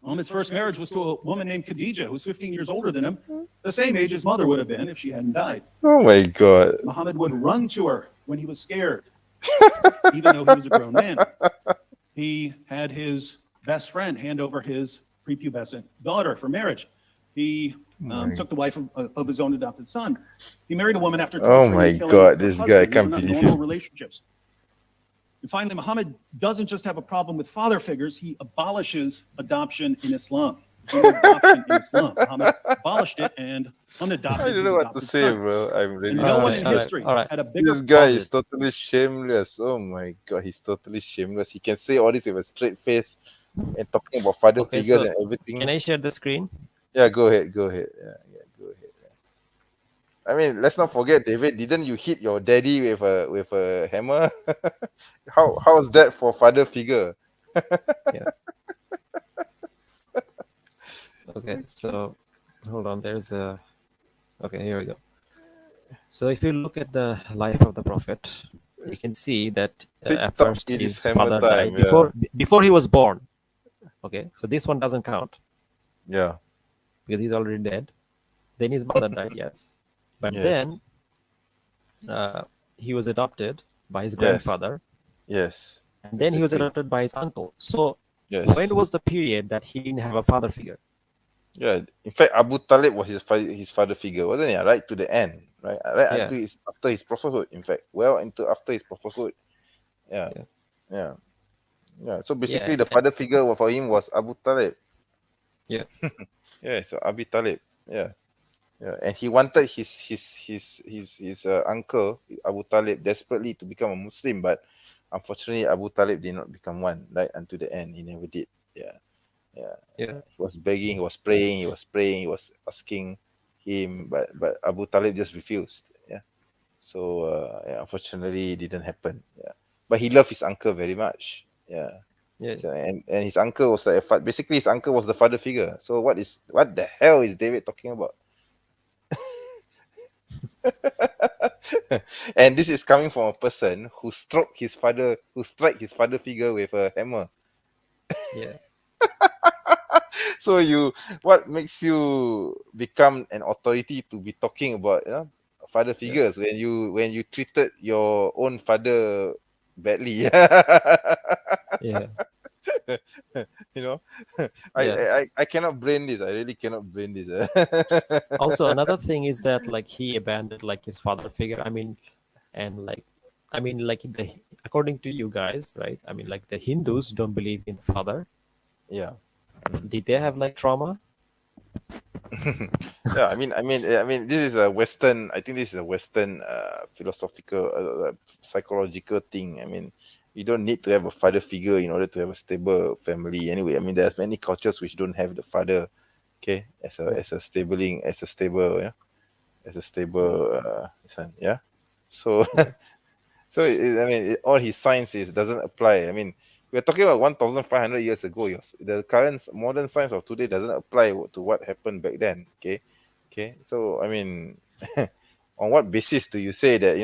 Muhammad's first marriage was to a woman named Khadijah, who was 15 years older than him, the same age his mother would have been if she hadn't died. Oh my God. Muhammad would run to her when he was scared, even though he was a grown man. He had his best friend hand over his prepubescent daughter for marriage. He took the wife of his own adopted son. He married a woman after Oh torturing my and killing God, her this husband. guy, I These can't are not believe normal him. relationships. And finally, Muhammad doesn't just have a problem with father figures. He abolishes adoption in Islam. dual adoption in Islam. Muhammad abolished it and unadopted I don't his know what to adopted say, son. bro. I'm really And no one Alright, in scared. alright, history alright. had a bigger This guy Pause is it. totally shameless. Oh my god, he's totally shameless. He can say all this with a straight face and talking about father Okay, figures so and everything. can I share the screen? Yeah, go ahead, go ahead. Yeah, go ahead. I mean, let's not forget, David. Didn't you hit your daddy with a hammer? How is that for father figure? Yeah. Okay, so hold on. There's a. Okay, here we go. So if you look at the life of the prophet, you can see that at TikTok first it is his hammer father time. died Yeah, before he was born. Okay, so this one doesn't count yeah, because he's already dead. Then his mother died, yes, but yes, then he was adopted by his yes, grandfather, yes, and then he was exactly. adopted by his uncle. So when Yes, was the period that he didn't have a father figure? yeah. In fact, Abu Talib was his father figure, wasn't he? Right to the end, right Yeah, until his after his prophethood. In fact, well into after his prophethood. Yeah, yeah, yeah, yeah. So yeah, basically, the father figure for him was Abu Talib. yeah, Yeah, so Abu Talib. Yeah. Yeah, and he wanted his uncle Abu Talib desperately to become a Muslim, but unfortunately Abu Talib did not become one right until the end. He never did. Yeah, yeah. yeah, He was begging, he was praying, he was asking him, but Abu Talib just refused. Yeah. So yeah, unfortunately, it didn't happen. Yeah, but he loved his uncle very much. Yeah. yeah. So, and his uncle was like basically his uncle was the father figure. So what the hell is David talking about? And this is coming from a person who strike his father figure with a hammer. Yeah. So what makes you become an authority to be talking about father Yeah. figures when you treated your own father badly? Yeah. you know, Yeah. I cannot brain this. I really cannot brain this. Also, another thing is that like he abandoned like his father figure. I mean, and like, I mean, like according to you guys, right? I mean, like the Hindus don't believe in the father. Yeah. Did they have like trauma? Yeah, I mean, this is a Western. I think this is a Western philosophical, psychological thing. I mean, you don't need to have a father figure in order to have a stable family. Anyway, I mean, there's many cultures which don't have the father, okay, Yeah. as a stabling, as a stable, yeah, as a stable son, yeah. So Yeah. so I mean, all his science doesn't apply. I mean, we're talking about 1,500 years ago. The current modern science of today doesn't apply to what happened back then. Okay, okay. So I mean, on what basis do you say that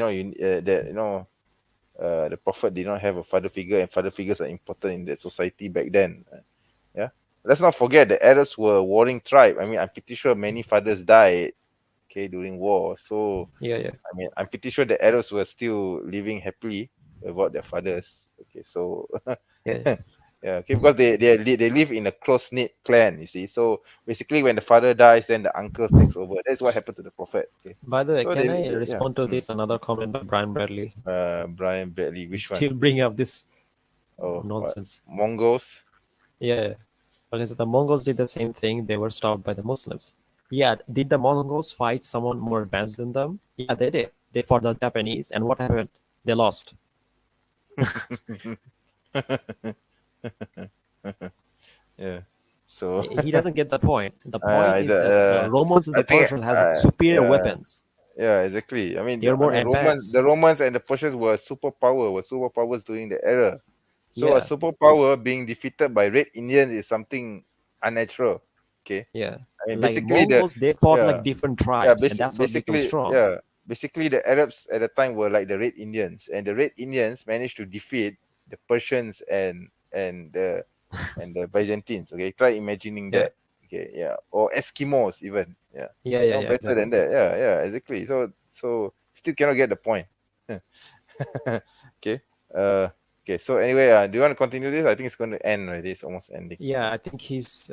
the prophet did not have a father figure and father figures are important in that society back then? Yeah. Let's not forget the Arabs were a warring tribe. I mean, I'm pretty sure many fathers died, okay, during war. So Yeah. Yeah. I mean, I'm pretty sure the Arrows were still living happily without their fathers. Okay, so Yeah. yeah, okay, because they live in a close knit clan. You see, so basically, when the father dies, then the uncle takes over. That's what happened to the prophet. Okay, By the way, so can I yeah. respond to this? Another comment by Brian Bradley. Brian Bradley, You which one? still bring up this Oh, what? nonsense. Mongols? Yeah. Okay, so the Mongols did the same thing. They were stopped by the Muslims. Yeah, did the Mongols fight someone more advanced than them? Yeah, they did. They fought the Japanese, and what happened? They lost. Yeah. So He doesn't get the point. The point I, is that the uh, Romans and I the think Persians had superior yeah. weapons. Yeah, exactly. They were more The advanced. Romans and the Persians were superpowers during the era. So a Yeah, superpower being defeated by Red Indians is something unnatural. Okay, yeah. I mean Like basically Mongols, they fought yeah like different tribes, and that's what became strong. basically the Arabs at the time were like the Red Indians, and the Red Indians managed to defeat the Persians and the Byzantines. Okay, try imagining Yeah, that. Okay, yeah, or Eskimos even. Yeah, yeah, yeah, yeah. better Exactly. than that. Yeah, yeah, exactly. So still cannot get the point. Okay. Uh, okay. So anyway, do you want to continue this? I think it's going to end already. It's almost ending. Yeah, I think his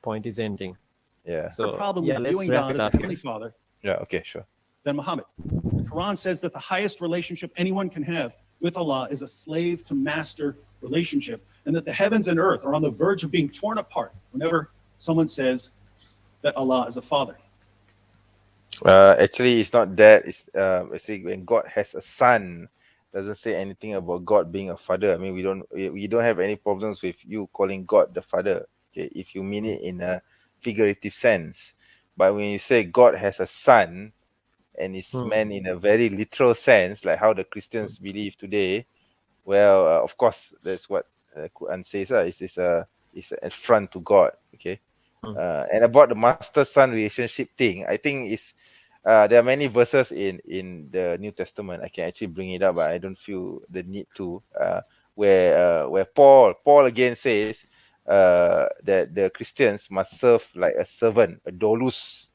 point is ending. Yeah. Our So problem yeah, with let's viewing wrap God it as a up heavenly here. father Yeah. Okay. Sure. than Muhammad. The Quran says that the highest relationship anyone can have with Allah is a slave to master relationship, and that the heavens and earth are on the verge of being torn apart whenever someone says that Allah is a father. Actually, it's not that. It's actually when God has a son, doesn't say anything about God being a father. I mean, we don't have any problems with you calling God the father. Okay, if you mean it in a figurative sense, but when you say God has a son, and it's meant in a very literal sense, like how the Christians believe today, well, of course, that's what Quran says. It's an affront to God. Okay, and about the master-son relationship thing, I think it's there are many verses in the New Testament. I can actually bring it up, but I don't feel the need to. Where Paul again says that the Christians must serve like a servant, a doulos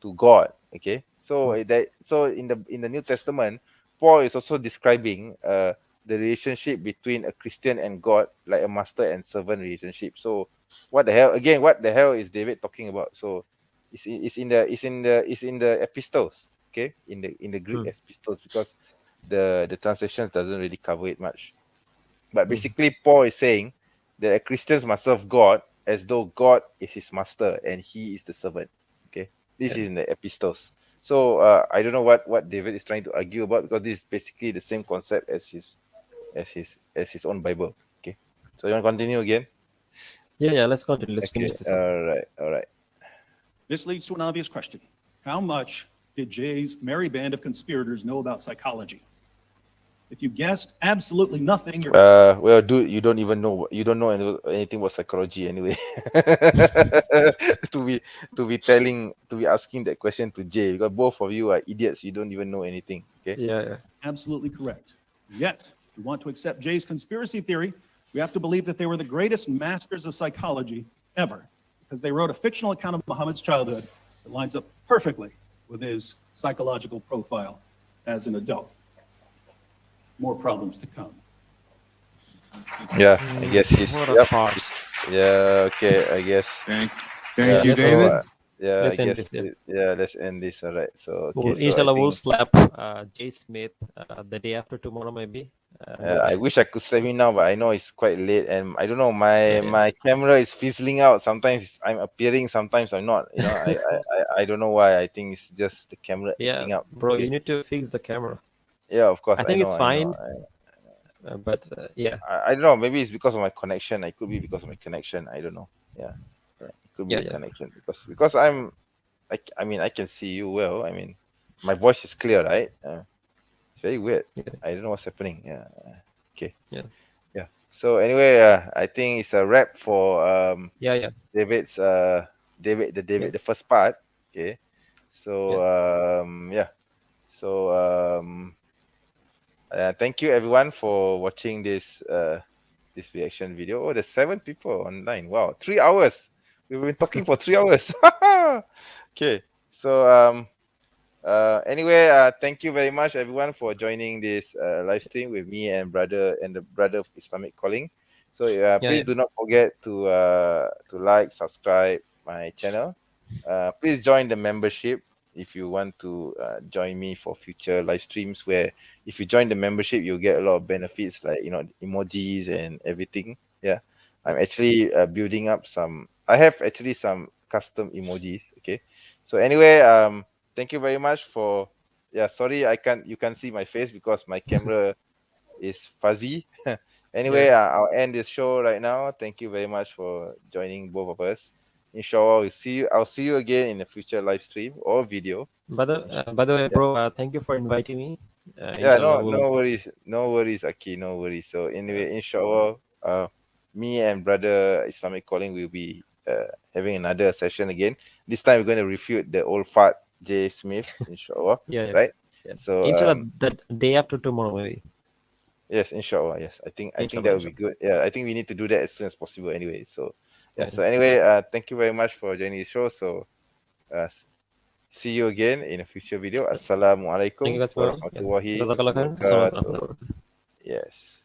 to God. Okay, so in the New Testament, Paul is also describing the relationship between a Christian and God like a master and servant relationship. So what the hell? Again, what the hell is David talking about? So it's in the epistles, okay, in the Greek epistles, because the translations doesn't really cover it much. But basically, Paul is saying that Christians must serve God as though God is his master and he is the servant. Okay, this is in the epistles. So I don't know what David is trying to argue about, because this is basically the same concept as his own Bible. Okay, so you want to continue again? Yeah. Let's continue. Let's Okay, finish this up. all right. This leads to an obvious question. How much did Jay's merry band of conspirators know about psychology? If you guessed absolutely nothing, you're Well, dude, you don't know anything about psychology anyway. to be asking that question to Jay, because both of you are idiots. You don't even know anything. Okay. Yeah. absolutely correct. Yet, if we want to accept Jay's conspiracy theory, we have to believe that they were the greatest masters of psychology ever, because they wrote a fictional account of Muhammad's childhood that lines up perfectly with his psychological profile as an adult. More problems to come. Yeah, I guess he's. What a Yep. farce. Yeah. Okay. I guess. Thank Yeah, you, let's David. Yeah. Let's I end guess. this, yeah. Let's end this. All right. So okay. Well, So I inshallah, we'll think. slap Jay Smith the day after tomorrow, maybe. I wish I could slap him now, but I know it's quite late, and I don't know. My Yeah. my camera is fizzling out. Sometimes I'm appearing, sometimes I'm not. I don't know why. I think it's just the camera Yeah, acting up. bro, Okay. you need to fix the camera. Yeah, of course. I think it's I know. fine, but yeah. I don't know. Maybe it's because of my connection. It could be because of my connection. I don't know. Yeah, it could be Yeah, the yeah. connection, because I mean, I can see you well. I mean, my voice is clear, right? It's very weird. Yeah. I don't know what's happening. Yeah. Okay. Yeah. Yeah. So anyway, I think it's a wrap for Yeah. David's Yeah. the first part. Okay. So yeah. So thank you everyone for watching this reaction video. Oh, there's 7 people online. Wow, 3 hours. We've been talking for 3 hours. Okay. So anyway, thank you very much everyone for joining this live stream with me and the brother of Islamic calling. So please do not forget to like, subscribe my channel. Please join the membership if you want to join me for future live streams, where if you join the membership you'll get a lot of benefits, like emojis and everything. Yeah, I'm actually building up I have actually some custom emojis. Okay, so anyway, thank you very much for. Yeah, sorry, you can't see my face because my camera is fuzzy. Anyway, I'll end this show right now. Thank you very much for joining both of us. Inshallah, I'll see you again in a future live stream or video. By the way, bro, thank you for inviting me. Yeah, Inshallah, no worries, Aki, no worries. So anyway, inshallah, me and brother Islamic calling will be having another session again. This time we're going to refute the old fart J Smith, inshallah. Yeah. Right. Yeah. So Inshallah, the day after tomorrow, maybe. yes, inshallah. Yes, I think that Inshallah, would be good. Yeah, I think we need to do that as soon as possible. Anyway, so yeah. Yeah. So anyway, thank you very much for joining the show. So see you again in a future video. Thank Assalamualaikum you guys, bro. warahmatullahi Jazakallah khair. wabarakatuh. Assalamualaikum. Yes.